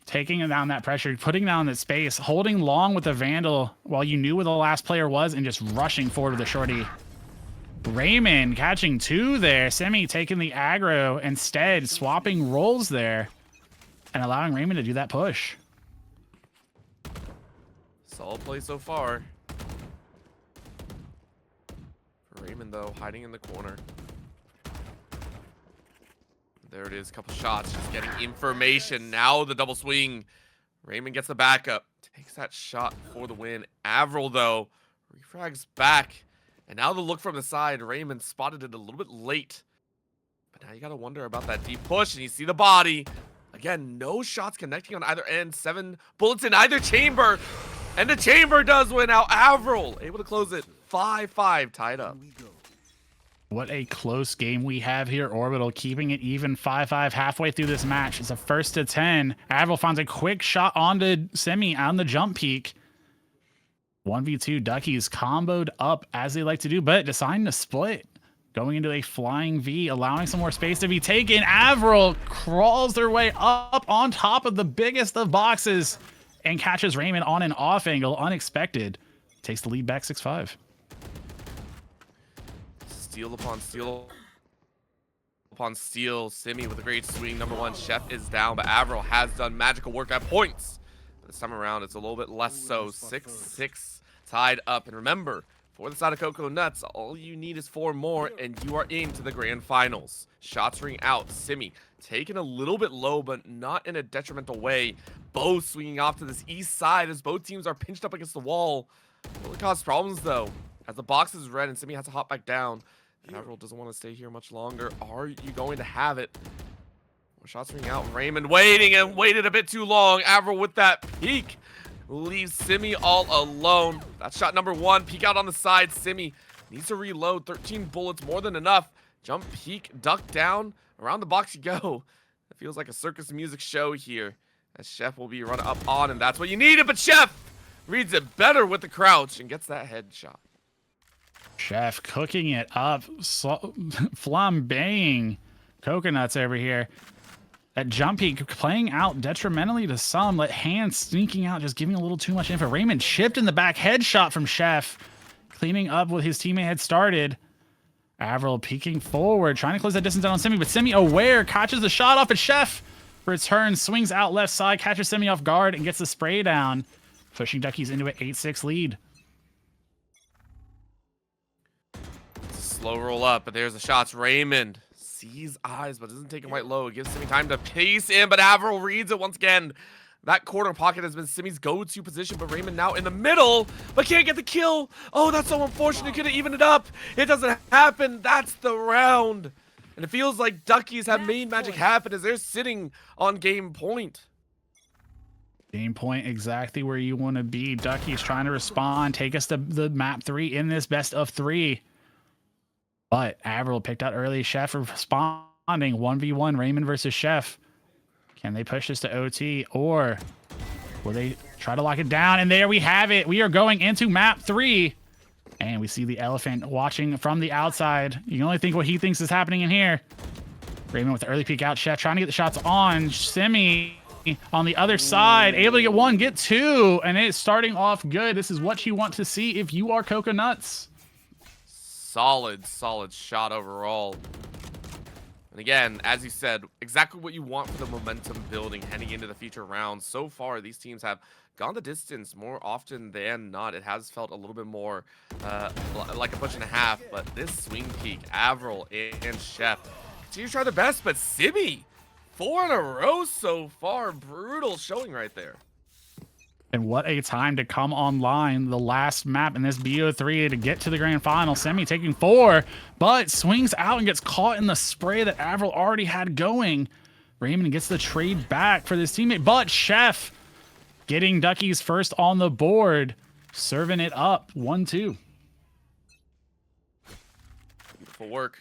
Taking down that pressure, putting down the space, holding long with the Vandal while you knew where the last player was, and just rushing forward with the shorty. Raymond catching 2 there. Simi taking the aggro instead, swapping roles there and allowing Raymond to do that push. Solid play so far. For Raymond, though, hiding in the corner. There it is, couple shots, just getting information. Now the double swing. Raymond gets the backup, takes that shot for the win. Avril, though, refrags back. And now the look from the side, Raymond spotted it a little bit late. But now you got to wonder about that deep push, and you see the body. Again, no shots connecting on either end. 7 bullets in either chamber. And the chamber does win out. Avril able to close it 5-5, tied up. What a close game we have here. Orbital keeping it even 5-5 halfway through this match. It's a 1st to 10. Avril finds a quick shot onto Simi on the jump peak. 1v2 Duckies comboed up as they like to do, but deciding to split. Going into a flying V, allowing some more space to be taken. Avril crawls their way up on top of the biggest of boxes and catches Raymond on an off angle, unexpected. Takes the lead back 6-5. Steal upon steal upon steal. Simi with a great swing. Number 1, Chef is down, but Avril has done magical work at points. This time around, it's a little bit less so. 6-6 tied up. And remember, for the side of Coconuts, all you need is 4 more, and you are into the grand finals. Shots ring out. Simi taken a little bit low, but not in a detrimental way. Both swinging off to this east side as both teams are pinched up against the wall. Will it cause problems, though, as the box is red and Simi has to hop back down. And Avril doesn't want to stay here much longer. Are you going to have it? Shots ring out. Raymond waiting and waited a bit too long. Avril with that peek leaves Simi all alone. That's shot number 1. Peek out on the side. Simi needs to reload. 13 bullets, more than enough. Jump, peek, duck down. Around the box you go. It feels like a circus music show here. As Chef will be run up on, and that's what you needed. But Chef reads it better with the crouch and gets that headshot. Chef cooking it up, flambeing Coconuts over here. That jump peek playing out detrimentally to some. Let Hands sneaking out, just giving a little too much info. Raymond chipped in the back, headshot from Chef. Cleaning up what his teammate had started. Avril peeking forward, trying to close that distance down on Simi, but Simi aware, catches the shot off at Chef. Returns, swings out left side, catches Simi off guard, and gets the spray down. Pushing Duckies into an 8-6 lead. Slow roll up, but there's the shots. Raymond sees eyes, but doesn't take him right low. It gives Simi time to pace in, but Avril reads it once again. That corner pocket has been Simi's go-to position, but Raymond now in the middle, but can't get the kill. Oh, that's so unfortunate. Could have evened it up. It doesn't happen. That's the round. And it feels like Duckies have made magic happen as they're sitting on game point. Game point exactly where you want to be. Duckies trying to respond, take us to the map 3 in this best of 3. But Avril picked out early. Chef responding 1v1 Raymond versus Chef. Can they push this to OT, or will they try to lock it down? And there we have it. We are going into map 3. And we see the elephant watching from the outside. You can only think what he thinks is happening in here. Raymond with the early peek out. Chef trying to get the shots on. Simi on the other side. Able to get 1, get 2. And it's starting off good. This is what you want to see if you are Coconuts. Solid shot overall. And again, as you said, exactly what you want for the momentum building heading into the future rounds. So far, these teams have gone the distance more often than not. It has felt a little bit more like a push and a half, but this swing peak, Avril and Chef continue to try their best, but Simi, 4 in a row so far. Brutal showing right there. And what a time to come online. The last map in this BO3 to get to the grand final. Semi taking 4, but swings out and gets caught in the spray that Avril already had going. Raymond gets the trade back for this teammate, but Chef getting Duckies first on the board, serving it up 1-2. Beautiful work.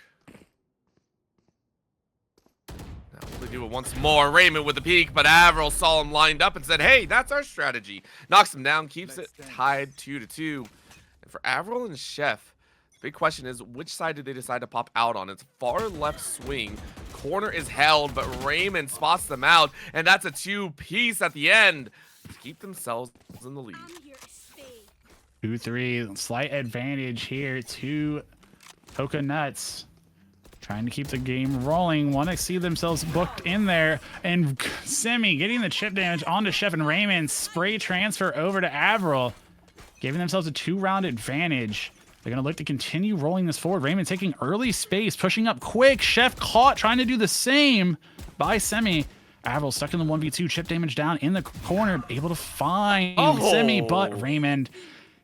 They do it once more. Raymond with the peek, but Avril saw him lined up and said, hey, that's our strategy. Knocks him down, keeps it tied 2-2. And for Avril and Chef, the big question is, which side did they decide to pop out on? It's far left swing. Corner is held, but Raymond spots them out, and that's a 2-piece at the end to keep themselves in the lead. 2-3, slight advantage here to Coconuts. Trying to keep the game rolling. Want to see themselves booked in there. And Simi getting the chip damage onto Chef, and Raymond spray transfer over to Avril, giving themselves a 2-round advantage. They're going to look to continue rolling this forward. Raymond taking early space, pushing up quick. Chef caught, trying to do the same by Simi. Avril stuck in the 1v2, chip damage down in the corner, able to find Simi, but Raymond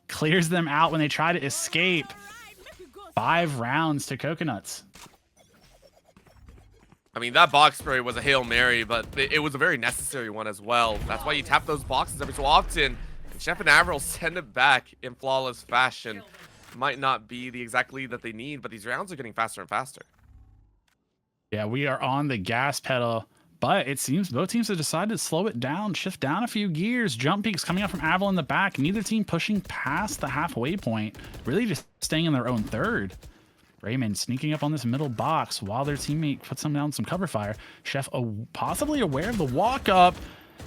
clears them out when they try to escape. 5 rounds to Coconuts. I mean, that box spray was a Hail Mary, but it was a very necessary one as well. That's why you tap those boxes every so often. And Chef and Avril send it back in flawless fashion. Might not be the exact lead that they need, but these rounds are getting faster and faster. Yeah, we are on the gas pedal, but it seems both teams have decided to slow it down, shift down a few gears. Jump peaks coming up from Avril in the back. Neither team pushing past the halfway point, really just staying in their own third. Raymond sneaking up on this middle box while their teammate puts them down some cover fire. Chef possibly aware of the walk up,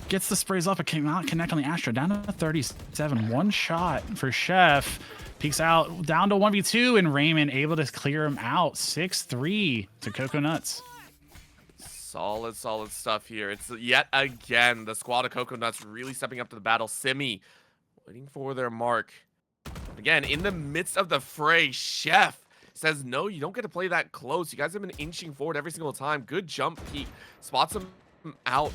gets the sprays off, but cannot connect on the Astra. Down to 37, 1 shot for Chef. Peeks out down to 1v2, and Raymond able to clear him out. 6-3 to Coconuts. Solid stuff here. It's yet again the squad of Coconuts really stepping up to the battle. Simi waiting for their mark. Again, in the midst of the fray, Chef says, no, you don't get to play that close. You guys have been inching forward every single time. Good jump peek. Spots him out,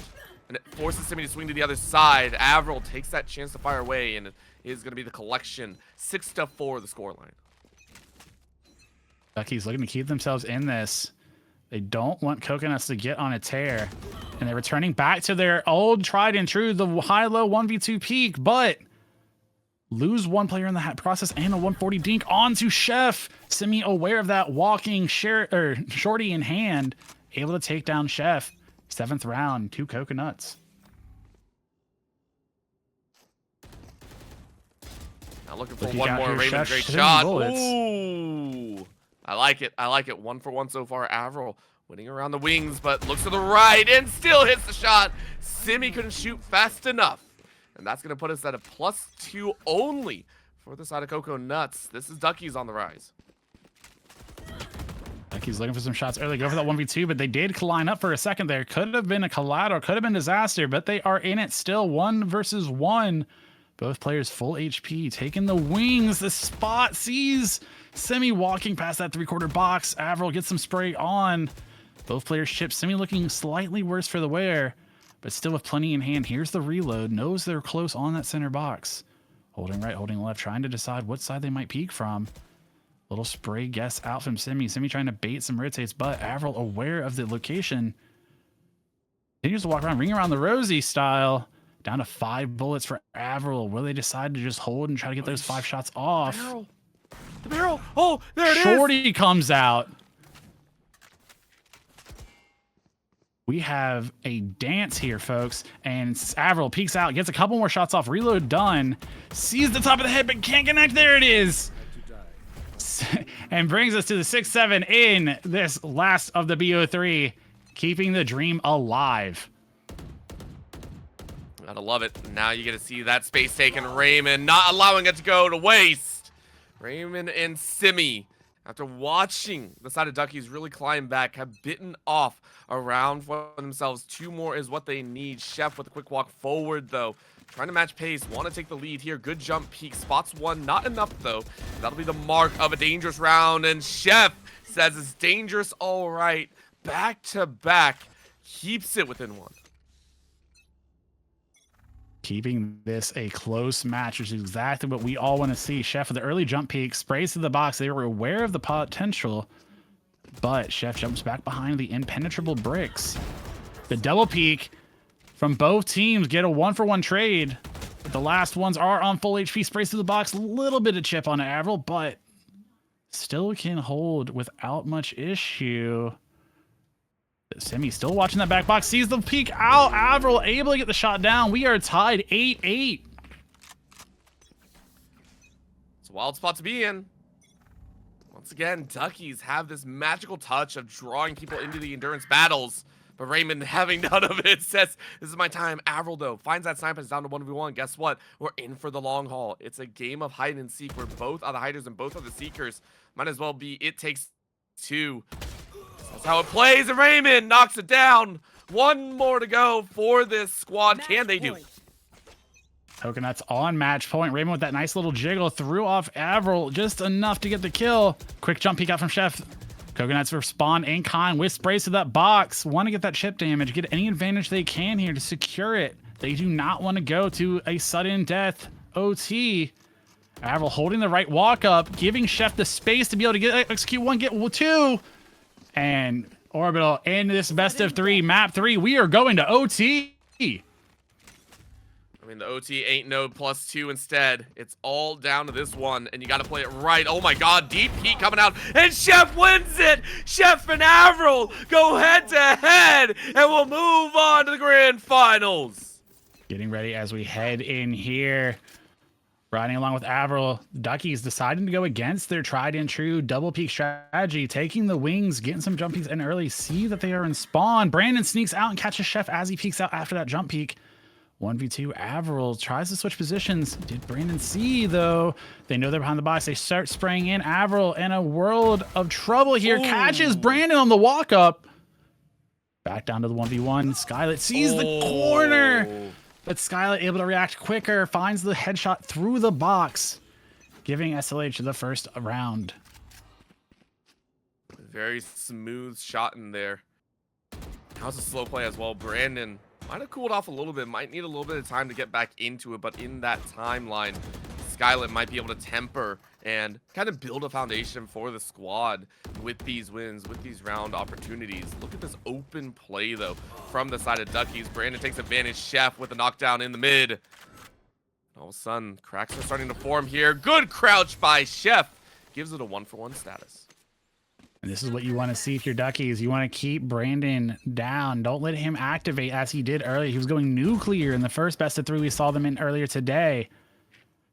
and it forces Simi to swing to the other side. Avril takes that chance to fire away, and it is going to be the collection. 6-4 the scoreline. Duckies looking to keep themselves in this. They don't want Coconuts to get on a tear. And they're returning back to their old tried and true, the high-low 1v2 peak, but lose 1 player in the process and a 140 dink onto Chef. Simi aware of that, walking shorty in hand, able to take down Chef. 7th round, 2 Coconuts. Now looking for one more. Raymond, great shot. Ooh, I like it. 1-for-1 so far. Avril winning around the wings, but looks to the right and still hits the shot. Simi couldn't shoot fast enough. And that's going to put us at a +2 only for the side of Coconuts. This is Duckies on the rise. Duckies looking for some shots early. Go for that 1v2, but they did line up for a second there. Could have been a collateral, could have been disaster, but they are in it still. 1 versus 1. Both players full HP, taking the wings. The spot sees Semi walking past that 3/4 box. Avril gets some spray on. Both players chip. Semi looking slightly worse for the wear, but still with plenty in hand. Here's the reload. Knows they're close on that center box. Holding right, holding left, trying to decide what side they might peek from. Little spray guess out from Semi. Semi trying to bait some rotates, but Avril aware of the location. Continues to walk around, ring around the Rosie style. Down to 5 bullets for Avril. Will they decide to just hold and try to get those 5 shots off? The barrel. Oh, there it is. Shorty comes out. We have a dance here, folks. And Avril peeks out, gets a couple more shots off. Reload done. Sees the top of the head, but can't connect. There it is. And brings us to the 6-7 in this last of the BO3. Keeping the dream alive. Gotta love it. Now you get to see that space taken. Raymond not allowing it to go to waste. Raymond and Simi, after watching the side of Duckies really climb back, have bitten off a round for themselves. 2 more is what they need. Chef with a quick walk forward, though. Trying to match pace. Want to take the lead here. Good jump peak. Spots 1. Not enough, though. That'll be the mark of a dangerous round. And Chef says it's dangerous all right. Back to back. Keeps it within 1. Keeping this a close match, which is exactly what we all want to see. Chef with the early jump peak, sprays to the box. They were aware of the potential, but Chef jumps back behind the impenetrable bricks. The double peak from both teams get a 1-for-1 trade. The last ones are on full HP. Sprays to the box, a little bit of chip on Avril, but still can hold without much issue. Semi still watching that back box, sees the peek out. Avril able to get the shot down. We are tied 8-8. It's a wild spot to be in. Once again, Duckies have this magical touch of drawing people into the endurance battles. But Raymond, having none of it, says, this is my time. Avril, though, finds that sniper. It's down to 1v1. Guess what? We're in for the long haul. It's a game of hide and seek where both are the hiders and both are the seekers. Might as well be it takes 2. That's how it plays, and Raymond knocks it down. 1 more to go for this squad. Can they do it? Coconuts on match point. Raymond with that nice little jiggle threw off Avril just enough to get the kill. Quick jump peek out from Chef. Coconuts respond in kind with sprays to that box. Want to get that chip damage, get any advantage they can here to secure it. They do not want to go to a sudden death OT. Avril holding the right walk up, giving Chef the space to be able to get execute 1, get 2. And Orbital in this best of 3, map 3, we are going to OT. I mean, the OT ain't no +2 instead. It's all down to this one, and you got to play it right. Oh my God, deep heat coming out, and Chef wins it. Chef and Avril go head to head, and we'll move on to the grand finals. Getting ready as we head in here. Riding along with Avril, Duckies deciding to go against their tried and true double peak strategy, taking the wings, getting some jump peeks in early, see that they are in spawn. Brandon sneaks out and catches Chef as he peeks out after that jump peek. 1v2, Avril tries to switch positions. Did Brandon see, though? They know they're behind the box. They start spraying in. Avril in a world of trouble here. Ooh. Catches Brandon on the walk up. Back down to the 1v1. Skylet sees the corner. But Skylet able to react quicker, finds the headshot through the box, giving SLH the first round. Very smooth shot in there. How's a slow play as well? Brandon might have cooled off a little bit, might need a little bit of time to get back into it, but in that timeline, Skylet might be able to temper and kind of build a foundation for the squad with these wins, with these round opportunities. Look at this open play, though, from the side of Duckies. Brandon takes advantage. Chef with a knockdown in the mid. All of a sudden, cracks are starting to form here. Good crouch by Chef. Gives it a 1-for-1 status. And this is what you want to see if you're Duckies. You want to keep Brandon down. Don't let him activate as he did earlier. He was going nuclear in the first best of 3 we saw them in earlier today.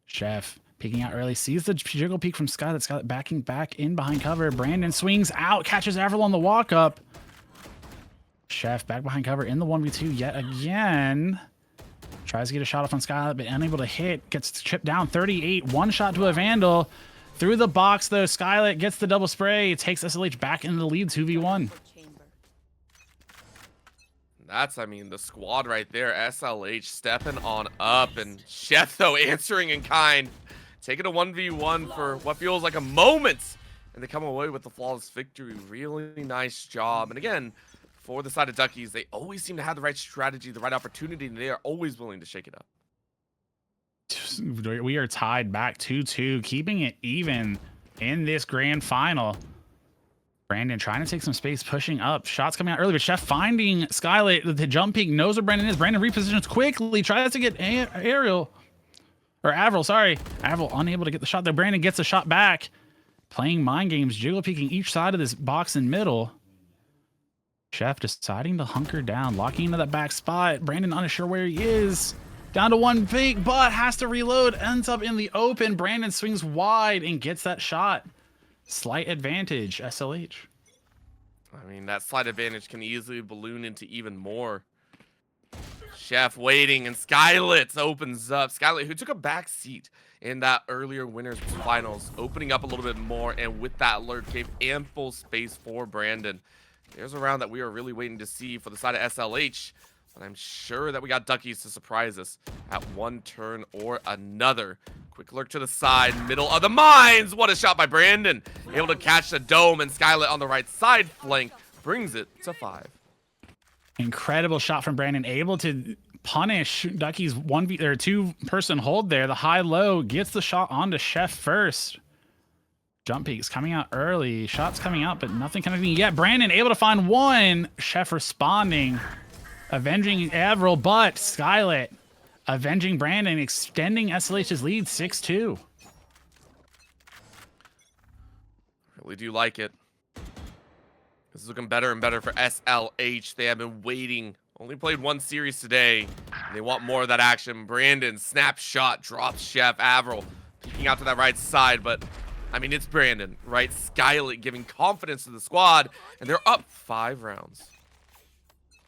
Chef peeking out early, sees the jiggle peek from Skylet. Skylet backing back in behind cover. Brandon swings out, catches Avril on the walk up. Chef back behind cover in the 1v2 yet again. Tries to get a shot off on Skylet, but unable to hit. Gets chipped down 38. 1 shot to a Vandal. Through the box, though, Skylet gets the double spray. Takes SLH back into the lead 2v1. That's, I mean, the squad right there. SLH stepping on up. And Chef, though, answering in kind. taking a 1v1 for what feels like a moment, and they come away with the flawless victory. Really nice job. And again, for the side of Duckies, they always seem to have the right strategy, the right opportunity, and they are always willing to shake it up. We are tied back 2-2, keeping it even in this grand final. Brandon trying to take some space, pushing up. Shots coming out early, but Chef finding Skylight. The jump peak knows where Brandon is. Brandon repositions quickly, tries to get Avril, sorry. Avril unable to get the shot there. Brandon gets the shot back. Playing mind games, jiggle peeking each side of this box in middle. Chef deciding to hunker down, locking into that back spot. Brandon unsure where he is. Down to one peak, but has to reload. Ends up in the open. Brandon swings wide and gets that shot. Slight advantage, SLH. I mean, that slight advantage can easily balloon into even more. Chef waiting, and Skylit opens up. Skylit, who took a back seat in that earlier winners finals, opening up a little bit more, and with that lurk gave ample space for Brandon. There's a round that we are really waiting to see for the side of SLH, but I'm sure that we got Duckies to surprise us at one turn or another. Quick lurk to the side, middle of the mines. What a shot by Brandon. Able to catch the dome, and Skylit on the right side flank brings it to 5. Incredible shot from Brandon, able to punish Ducky's 2-person hold there. The high-low gets the shot onto Chef first. Jump peaks coming out early. Shots coming out, but nothing connecting yet. Brandon able to find one. Chef responding, avenging Avril, but Skylit avenging Brandon, extending SLH's lead 6-2. Really do like it. This is looking better and better for SLH. They have been waiting. Only played one series today. And they want more of that action. Brandon, snapshot, drops Chef. Avril peeking out to that right side. But, I mean, it's Brandon, right? Skylit giving confidence to the squad. And they're up 5 rounds.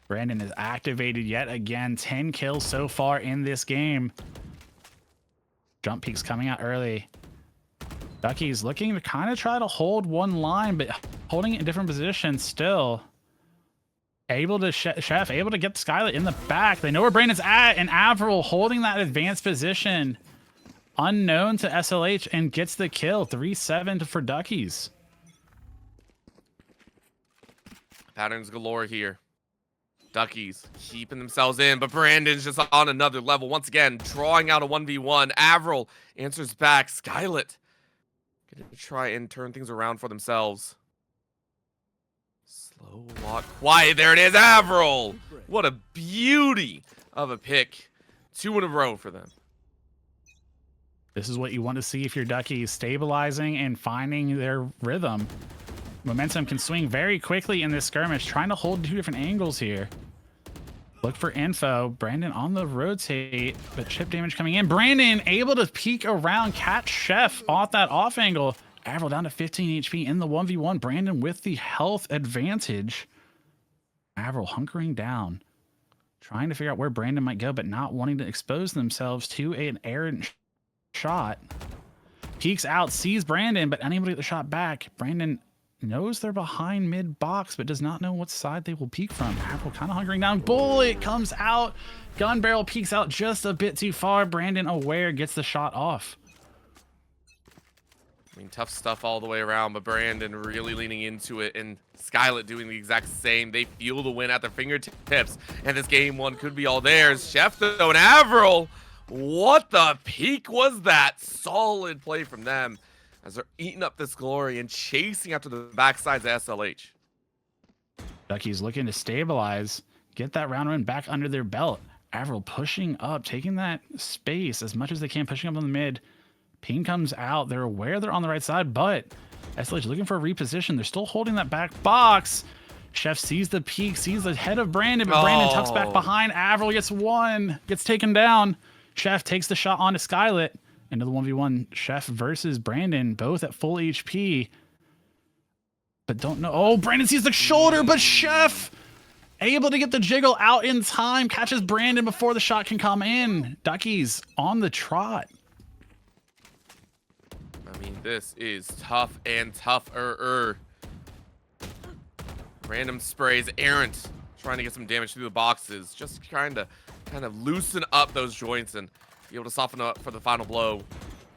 Brandon is activated yet again. 10 kills so far in this game. Jump peaks coming out early. Ducky's looking to kind of try to hold one line, but holding it in different positions still. Able to Chef able to get Skylit in the back. They know where Brandon's at, and Avril holding that advanced position unknown to SLH and gets the kill. 3-7 for Duckies. Patterns galore here. Duckies keeping themselves in, but Brandon's just on another level. Once again, drawing out a 1v1. Avril answers back. Skylit gonna try and turn things around for themselves. Slow walk, quiet. There it is, Avril. What a beauty of a pick. 2 in a row for them. This is what you want to see if you're Duckies, stabilizing and finding their rhythm. Momentum can swing very quickly in this skirmish, trying to hold 2 different angles here. Look for info. Brandon on the rotate, but chip damage coming in. Brandon able to peek around, catch Chef off that off angle. Avril down to 15 HP in the 1v1. Brandon with the health advantage. Avril hunkering down, trying to figure out where Brandon might go, but not wanting to expose themselves to an errant shot. Peeks out, sees Brandon, but unable to get the shot back. Brandon knows they're behind mid box, but does not know what side they will peek from. Avril kind of hunkering down. Bullet comes out. Gun barrel peeks out just a bit too far. Brandon aware, gets the shot off. I mean, tough stuff all the way around, but Brandon really leaning into it, and Skylit doing the exact same. They feel the win at their fingertips, and this game 1 could be all theirs. Chef, though, and Avril, what the peak was that? Solid play from them as they're eating up this glory and chasing after the backsides of SLH. Ducky's looking to stabilize, get that round win back under their belt. Avril pushing up, taking that space as much as they can, pushing up on the mid. Ping comes out. They're aware they're on the right side, but SLH looking for a reposition. They're still holding that back box. Chef sees the peak, sees the head of Brandon, but Brandon tucks back behind. Avril gets one, gets taken down. Chef takes the shot onto Skylit. Into the 1v1, Chef versus Brandon, both at full HP. But don't know. Oh, Brandon sees the shoulder, but Chef able to get the jiggle out in time, catches Brandon before the shot can come in. Duckies on the trot. I mean, this is tough and tougher. Random sprays, errant, trying to get some damage through the boxes, just trying to kind of loosen up those joints and be able to soften up for the final blow.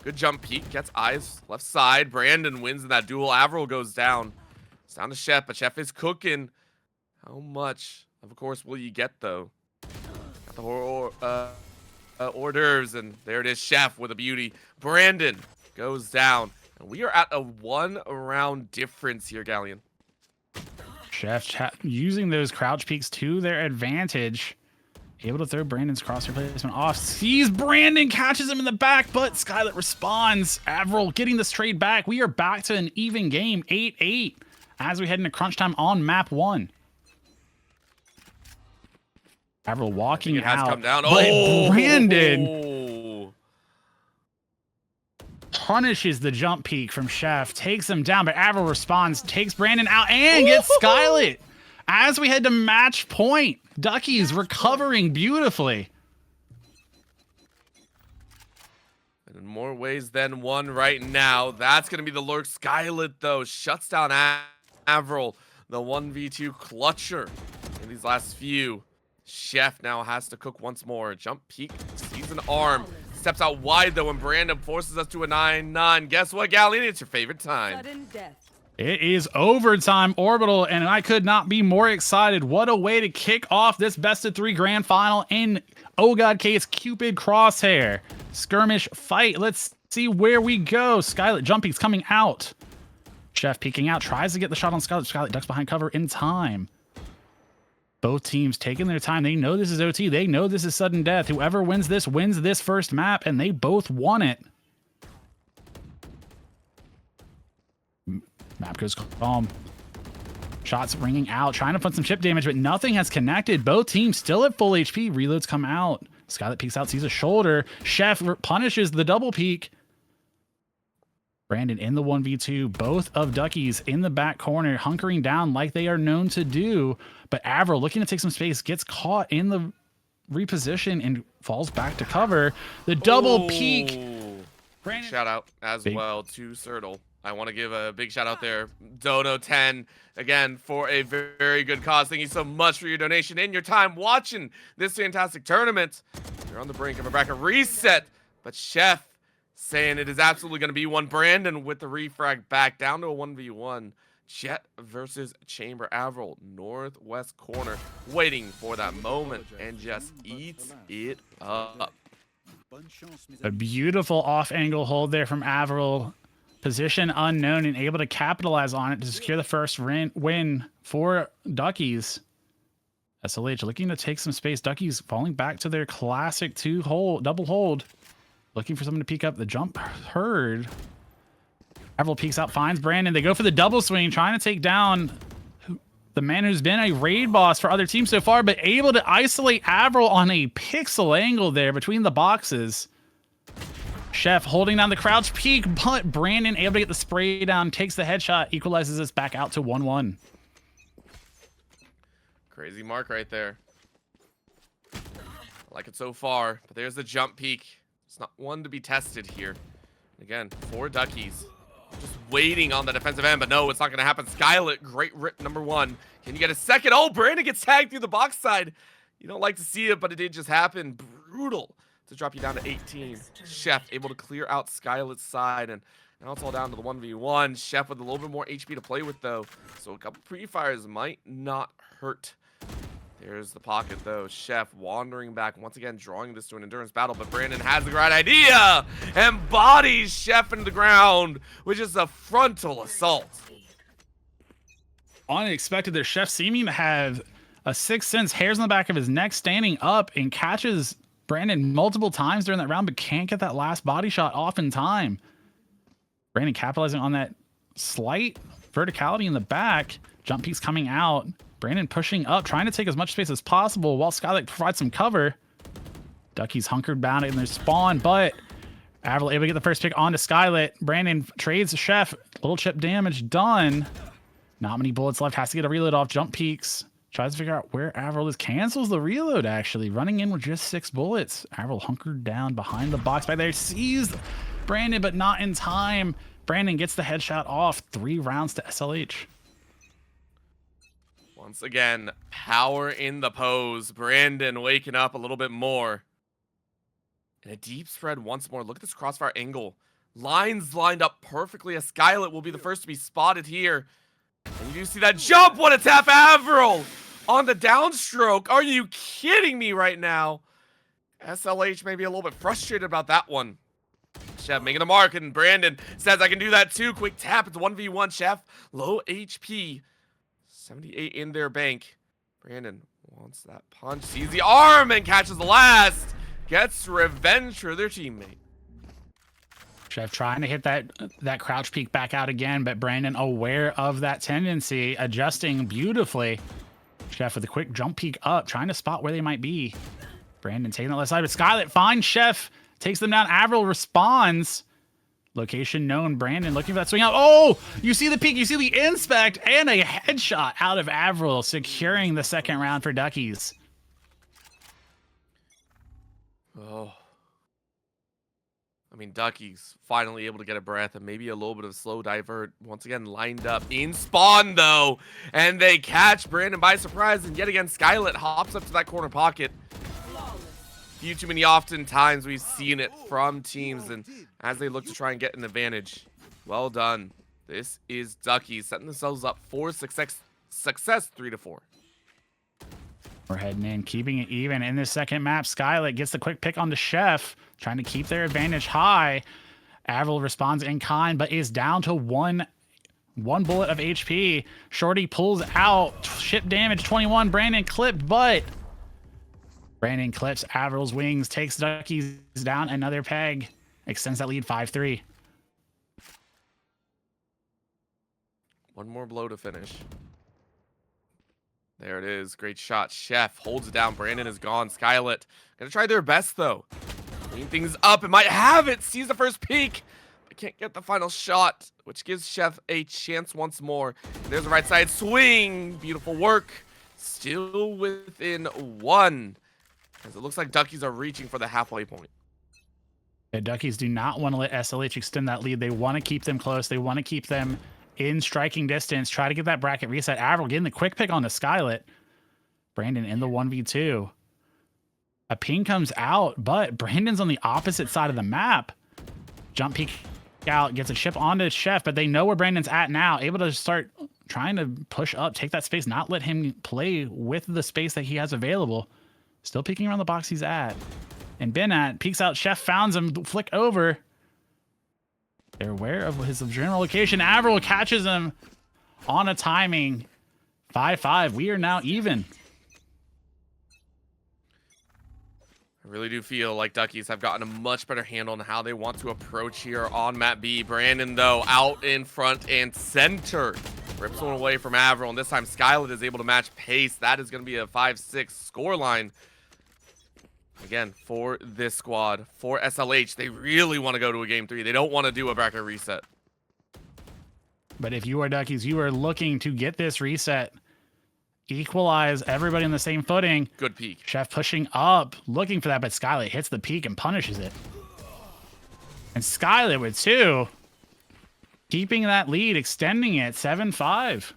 Good jump peek, gets eyes left side. Brandon wins in that duel. Avril goes down. It's down to Chef, but Chef is cooking. How much, of course, will you get, though? Got the hors d'oeuvres, and there it is, Chef with a beauty. Brandon goes down. And we are at a 1-round difference here, Galleon. Chef using those crouch peeks to their advantage. Able to throw Brandon's crosshair placement off. Sees Brandon, catches him in the back, but Skyllet responds. Avril getting this trade back. We are back to an even game, 8-8, as we head into crunch time on map 1. Avril walking it has out. come down. But Oh, Brandon punishes the jump peek from Chef, takes him down, but Avril responds, takes Brandon out, and gets Skyllet. As we head to match point, Duckies recovering beautifully. And in more ways than one right now. That's going to be the lurk. Skyllet, though, shuts down Avril, the 1v2 clutcher in these last few. Chef now has to cook once more. Jump peek, sees an arm. Steps out wide, though, and Brandon forces us to a 9-9. Guess what, Galleon? It's your favorite time. Sudden death. It is overtime, Orbital, and I could not be more excited. What a way to kick off this best-of-3 grand final in Ohgawdkate's Cupid Crosshair Skirmish fight. Let's see where we go. Skyllet jumping's coming out. Chef peeking out, tries to get the shot on Skyllet. Skyllet ducks behind cover in time. Both teams taking their time. They know this is OT. They know this is sudden death. Whoever wins this first map, and they both won it. Map goes calm. Shots ringing out, trying to put some chip damage, but nothing has connected. Both teams still at full HP. Reloads come out. Skyllet peeks out, sees a shoulder. Chef punishes the double peek. Brandon in the 1v2. Both of Duckies in the back corner, hunkering down like they are known to do. But Avril, looking to take some space, gets caught in the reposition and falls back to cover. The double peek. Brandon. Shout out as Big. well to Sertle. I want to give a big shout out there, Dono10, again, for a very good cause. Thank you so much for your donation and your time watching this fantastic tournament. We're on the brink of a bracket reset, but Chef saying it is absolutely going to be one. Brandon with the refrag back down to a 1v1. Jet versus Chamber. Avril, northwest corner, waiting for that moment and just eats it up. A beautiful off-angle hold there from Avril. Position unknown and able to capitalize on it to secure the first win for Duckies. SLH looking to take some space. Duckies falling back to their classic double hold. Looking for someone to peek up. The jump heard. Avril peeks out, finds Brandon. They go for the double swing, trying to take down the man who's been a raid boss for other teams so far, but able to isolate Avril on a pixel angle there between the boxes. Chef holding down the crouch peek, but Brandon able to get the spray down, takes the headshot, equalizes us back out to 1-1. Crazy mark right there. I like it so far, but there's the jump peek. It's not one to be tested here. Again, 4 Duckies. Just waiting on the defensive end, but no, it's not going to happen. Skyllet, great rip number 1. Can you get a second? Oh, Brandon gets tagged through the box side. You don't like to see it, but it did just happen. Brutal to drop you down to 18. Chef able to clear out Skyllet's side, and now it's all down to the 1v1. Chef with a little bit more HP to play with, though, so a couple pre-fires might not hurt. There's the pocket, though. Chef wandering back, once again drawing this to an endurance battle, but Brandon has the right idea and bodies Chef into the ground, which is a frontal assault. Unexpected there. Chef seeming to have a sixth sense, hairs on the back of his neck, standing up and catches Brandon multiple times during that round, but can't get that last body shot off in time. Brandon capitalizing on that slight verticality in the back. Jump peeks coming out. Brandon pushing up, trying to take as much space as possible while Skyllet provides some cover. Duckies hunkered down in their spawn, but Avril able to get the first pick onto Skyllet. Brandon trades Chef. Little chip damage done. Not many bullets left. Has to get a reload off. Jump peeks. Tries to figure out where Avril is. Cancels the reload, actually. Running in with just 6 bullets. Avril hunkered down behind the box back there. Sees Brandon, but not in time. Brandon gets the headshot off. 3 rounds to SLH. Once again, power in the pose. Brandon waking up a little bit more. And a deep spread once more. Look at this crossfire angle. Lines lined up perfectly as Skylet will be the first to be spotted here. And you do see that jump. What a tap, Avril on the downstroke. Are you kidding me right now? SLH may be a little bit frustrated about that one. Chef making the mark, and Brandon says, I can do that too. Quick tap. It's 1v1. Chef, low HP. 78 in their bank. Brandon wants that punch. Sees the arm and catches the last. Gets revenge for their teammate. Chef trying to hit that crouch peek back out again, but Brandon aware of that tendency, adjusting beautifully. Chef with a quick jump peek up, trying to spot where they might be. Brandon taking the left side, but Skylet finds Chef, takes them down. Avril responds. Location known. Brandon looking for that swing out. Oh, you see the peek, you see the inspect, and a headshot out of Avril, securing the second round for Duckies. Oh. I mean, Duckies finally able to get a breath and maybe a little bit of slow divert. Once again, lined up in spawn, though. And they catch Brandon by surprise. And yet again, Skylet hops up to that corner pocket. Few too many oftentimes we've seen it from teams. And as they look to try and get an advantage, well done. This is Duckies setting themselves up for success 3-4. We're heading in, keeping it even in this second map. Skylet gets the quick pick on the Chef, trying to keep their advantage high. Avril responds in kind, but is down to one bullet of HP. Shorty pulls out, ship damage 21. Brandon clipped, but Brandon clips Avril's wings, takes Duckies down another peg, extends that lead 5-3. One more blow to finish. There it is. Great shot. Chef holds it down. Brandon is gone. Skylet gonna try their best, though. Clean things up. It might have it. Sees the first peek, but can't get the final shot, which gives Chef a chance once more. And there's a right side swing. Beautiful work. Still within one, as it looks like Duckies are reaching for the halfway point. The Duckies do not want to let SLH extend that lead. They want to keep them close. They want to keep them in striking distance, try to get that bracket reset. Avril getting the quick pick on the Skylet. Brandon in the 1v2. A ping comes out, but Brandon's on the opposite side of the map. Jump peek out, gets a chip onto Chef, but they know where Brandon's at now. Able to start trying to push up, take that space, not let him play with the space that he has available. Still peeking around the box he's at. And been at, peeks out, Chef founds him, flick over. They're aware of his general location. Avril catches him on a timing. 5-5. We are now even. I really do feel like Duckies have gotten a much better handle on how they want to approach here on map B. Brandon, though, out in front and center. Rips one away from Avril, and this time Skylet is able to match pace. That is going to be a 5-6 scoreline. Again, for this squad, for SLH, they really want to go to a game 3. They don't want to do a bracket reset. But if you are Duckies, you are looking to get this reset. Equalize everybody on the same footing. Good peek. Chef pushing up, looking for that, but Skylet hits the peak and punishes it. And Skylet with 2. Keeping that lead, extending it, 7-5.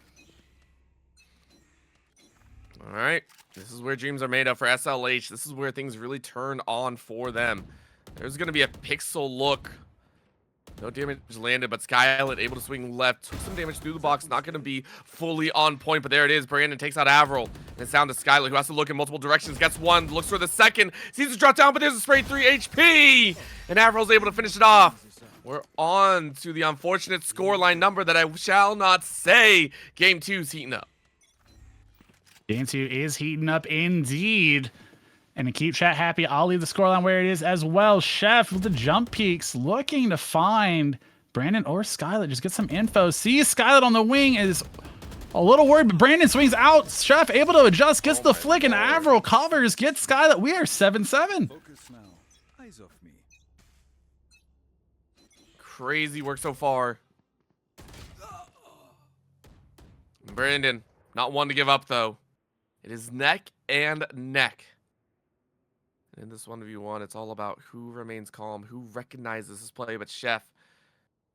All right. This is where dreams are made of for SLH. This is where things really turn on for them. There's going to be a pixel look. No damage landed, but Skylet able to swing left. Took some damage through the box. Not going to be fully on point, but there it is. Brandon takes out Avril. And it's down to Skylet, who has to look in multiple directions. Gets one, looks for the second. Sees it drop down, but there's a spray 3 HP. And Avril's able to finish it off. We're on to the unfortunate scoreline number that I shall not say. Game 2's heating up. Game 2 is heating up indeed. And to keep chat happy, I'll leave the scoreline where it is as well. Chef with the jump peaks, looking to find Brandon or Skylet. Just get some info. Sees Skylet on the wing, is a little worried, but Brandon swings out. Chef able to adjust, gets the flick, and Avril covers, gets Skylet. We are 7-7. Focus now. Eyes off me. Crazy work so far. Brandon, not one to give up, though. It is neck and neck. In this 1v1, it's all about who remains calm, who recognizes his play. But Chef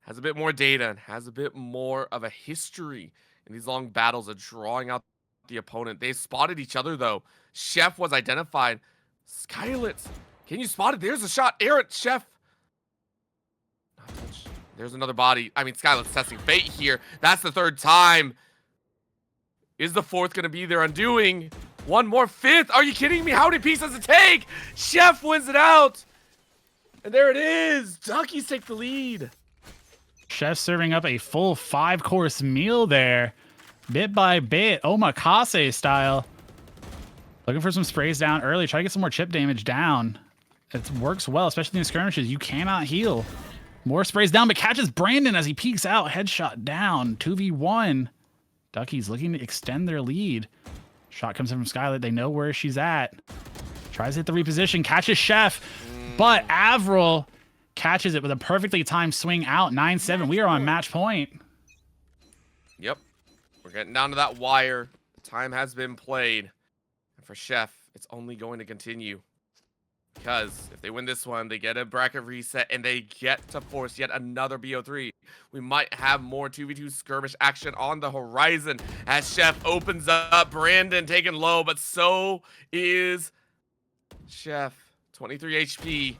has a bit more data and has a bit more of a history in these long battles of drawing out the opponent. They spotted each other, though. Chef was identified. Skylet Can you spot it? There's a shot. Errant, Chef. Not touch. There's another body. I mean, Skylet's testing fate here. That's the third time. Is the fourth going to be their undoing? One more fifth. Are you kidding me? How many pieces does it take? Chef wins it out. And there it is. Duckies take the lead. Chef serving up a full 5-course meal there. Bit by bit, omakase style. Looking for some sprays down early. Try to get some more chip damage down. It works well, especially in skirmishes. You cannot heal. More sprays down, but catches Brandon as he peeks out. Headshot down. 2v1. Duckies looking to extend their lead. Shot comes in from Skylet. They know where she's at. Tries to hit the reposition. Catches Chef. But Avril catches it with a perfectly timed swing out. 9-7. We are on match point. Yep. We're getting down to that wire. The time has been played. And for Chef, it's only going to continue. Because if they win this one, they get a bracket reset and they get to force yet another BO3. We might have more 2v2 skirmish action on the horizon as Chef opens up. Brandon taken low, but so is Chef. 23 HP.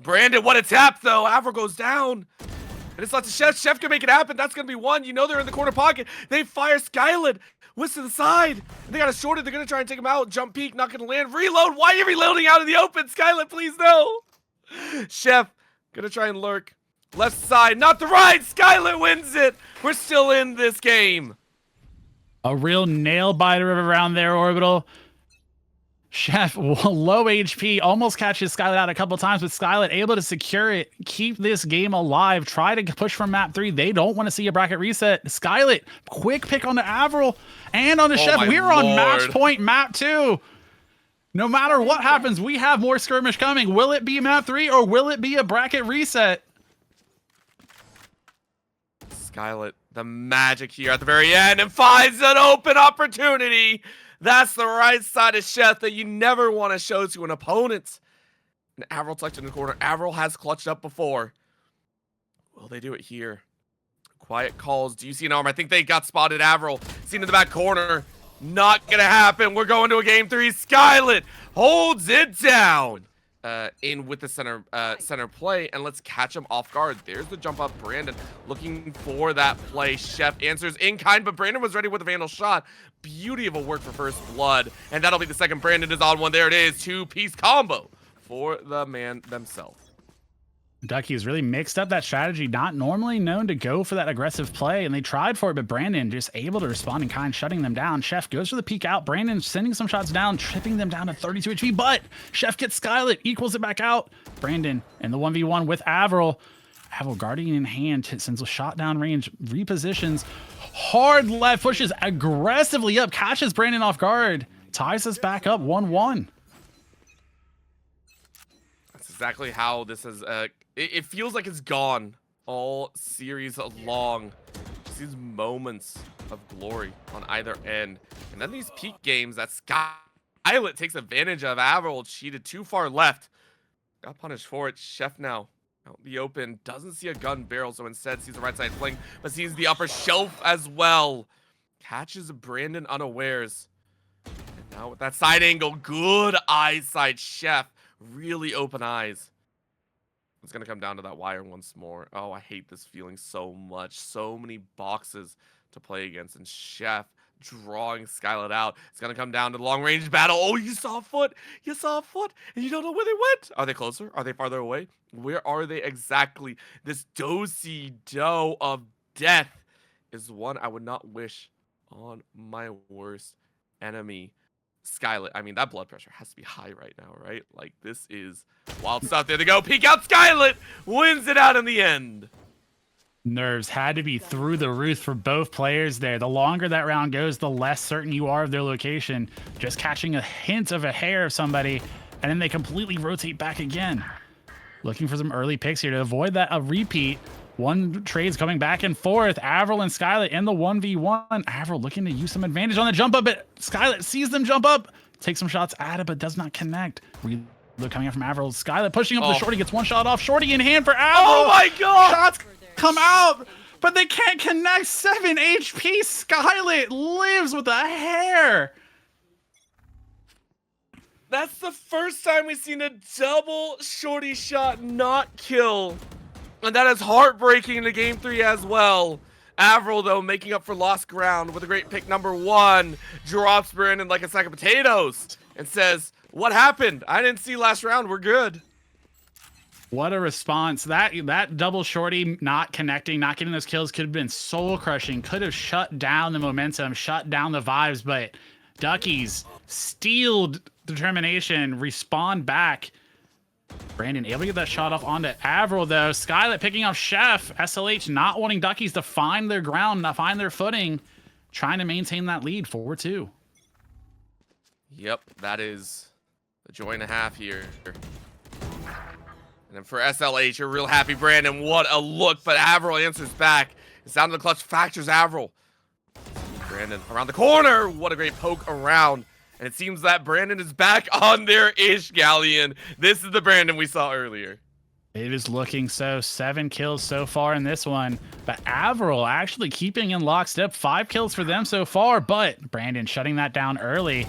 Brandon, what a tap though. Avril goes down. And it's not to Chef. Chef can make it happen. That's going to be one. You know they're in the corner pocket. They fire Skylet. Whisk to the side. And they got a shorted. They're going to try and take him out. Jump peek. Not going to land. Reload. Why are you reloading out in the open? Skylet, please no. Chef going to try and lurk. Left side. Not the right. Skylet wins it. We're still in this game. A real nail biter around there, Orbital. Chef, low HP, almost catches Skylet out a couple times, but Skylet able to secure it, keep this game alive, try to push from map 3. They don't want to see a bracket reset. Skylet, quick pick on the Avril and on the Chef. We're on match point, map 2. No matter what happens, we have more skirmish coming. Will it be map 3 or will it be a bracket reset? Skylet, the magic here at the very end, and finds an open opportunity. That's the right side of Chef that you never want to show to an opponent. And Avril tucked in the corner. Avril has clutched up before. Will they do it here? Quiet calls. Do you see an arm? I think they got spotted. Avril seen in the back corner. Not going to happen. We're going to a game 3. Skylet holds it down. In with the center play, and let's catch him off guard. There's the jump up. Brandon looking for that play. Chef answers in kind, but Brandon was ready with a vandal shot. Beauty of a work for first blood, and that'll be the second. Brandon is on one. There it is. 2-piece combo for the man themselves. Duckies really mixed up that strategy, not normally known to go for that aggressive play, and they tried for it, but Brandon just able to respond in kind, shutting them down. Chef goes for the peek out. Brandon sending some shots down, tripping them down to 32 HP, but Chef gets Skylet, equals it back out. Brandon in the 1v1 with Avril. Avril guardian in hand, sends a shot down range, repositions, hard left, pushes aggressively up, catches Brandon off guard, ties us back up 1-1. That's exactly how this is. It feels like it's gone all series long. Just these moments of glory on either end. And then these peak games that Skylet takes advantage of. Avril cheated too far left. Got punished for it. Chef now out in the open. Doesn't see a gun barrel, so instead sees the right side flank, but sees the upper shelf as well. Catches Brandon unawares. And now with that side angle, good eyesight. Chef, really open eyes. It's going to come down to that wire once more. Oh, I hate this feeling so much. So many boxes to play against. And Chef drawing Skylet out. It's going to come down to the long-range battle. Oh, you saw a foot. You saw a foot. And you don't know where they went. Are they closer? Are they farther away? Where are they exactly? This do-si-do of death is one I would not wish on my worst enemy. Skylet, I mean, that blood pressure has to be high right now, right? Like, this is wild stuff. There they go. Peek out. Skylet wins it out in the end. Nerves had to be through the roof for both players there. The longer that round goes, the less certain you are of their location. Just catching a hint of a hair of somebody, and then they completely rotate back again. Looking for some early picks here to avoid that a repeat. One trade's coming back and forth. Avril and Skylet in the 1v1. Avril looking to use some advantage on the jump up, but Skylet sees them jump up. Takes some shots at it, but does not connect. Reload coming out from Avril. Skylet pushing up the shorty, gets one shot off. Shorty in hand for Avril. Oh my god! Shots come out, but they can't connect. 7 HP. Skylet lives with a hair. That's the first time we've seen a double shorty shot not kill. And that is heartbreaking into game 3 as well. Avril, though, making up for lost ground with a great pick number 1. Drops Brandon like a sack of potatoes and says, what happened? I didn't see last round. We're good. What a response. That double shorty not connecting, not getting those kills could have been soul crushing, could have shut down the momentum, shut down the vibes, but Duckies steeled determination, respawn back. Brandon able to get that shot off onto Avril though. Skylet picking off Chef. SLH not wanting Duckies to find their ground, not find their footing, trying to maintain that lead 4-2. Yep, that is a joy and a half here. And then for SLH, you're real happy, Brandon. What a look, but Avril answers back. It's down to the clutch, fractures Avril. Brandon around the corner. What a great poke around. And it seems that Brandon is back on their ish galleon. This is the Brandon we saw earlier. It is looking so. 7 kills so far in this one. But Avril actually keeping in lockstep. 5 kills for them so far. But Brandon shutting that down early.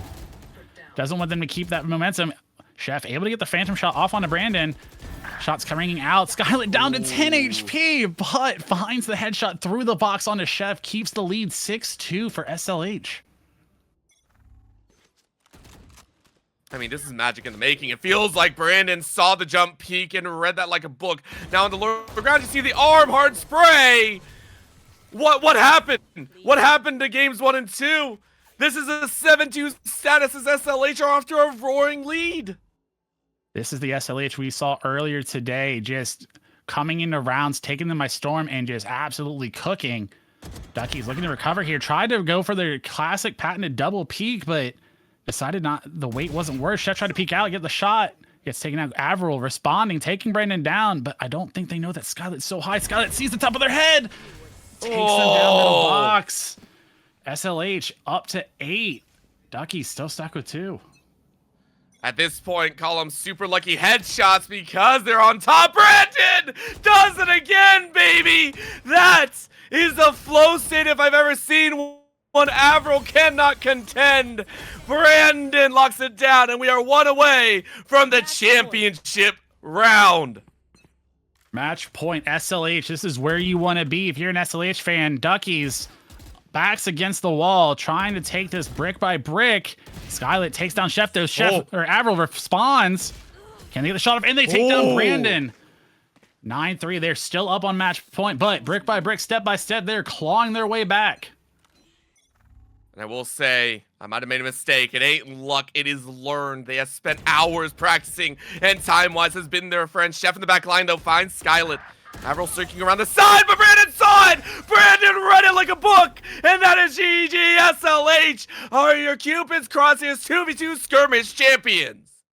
Doesn't want them to keep that momentum. Chef able to get the phantom shot off onto Brandon. Shots coming out. Skylet down to 10 HP. But finds the headshot through the box onto Chef. Keeps the lead 6-2 for SLH. I mean, this is magic in the making. It feels like Brandon saw the jump peek and read that like a book. Now on the lower ground, you see the arm hard spray. What happened? What happened to games 1 and 2? This is a 7-2 status as SLH are off to a roaring lead. This is the SLH we saw earlier today, just coming into rounds, taking them by storm, and just absolutely cooking. Duckies looking to recover here. Tried to go for their classic patented double peek, but decided not. The weight wasn't worth. Chef tried to peek out, get the shot. Gets taken out. Avril responding, taking Brandon down, but I don't think they know that Skylet's so high. Skylet sees the top of their head. Takes them down middle box. SLH up to 8. Duckies still stuck with 2. At this point, call them super lucky headshots because they're on top. Brandon does it again, baby. That is the flow state if I've ever seen one. Avril cannot contend. Brandon locks it down, and we are 1 away from the championship round. Match point, SLH. This is where you want to be if you're an SLH fan. Duckies backs against the wall, trying to take this brick by brick. Skylet takes down Chef, though. Or Avril responds. Can they get the shot off? And they take down Brandon. 9-3. They're still up on match point, but brick by brick, step by step, they're clawing their way back. And I will say, I might have made a mistake. It ain't luck, it is learned. They have spent hours practicing, and time-wise has been their friend. Chef in the back line, though, finds Skylet. Avril circling around the side, but Brandon saw it! Brandon read it like a book! And that is GG SLH, are your Cupid's Crosshairs 2v2 Skirmish champions!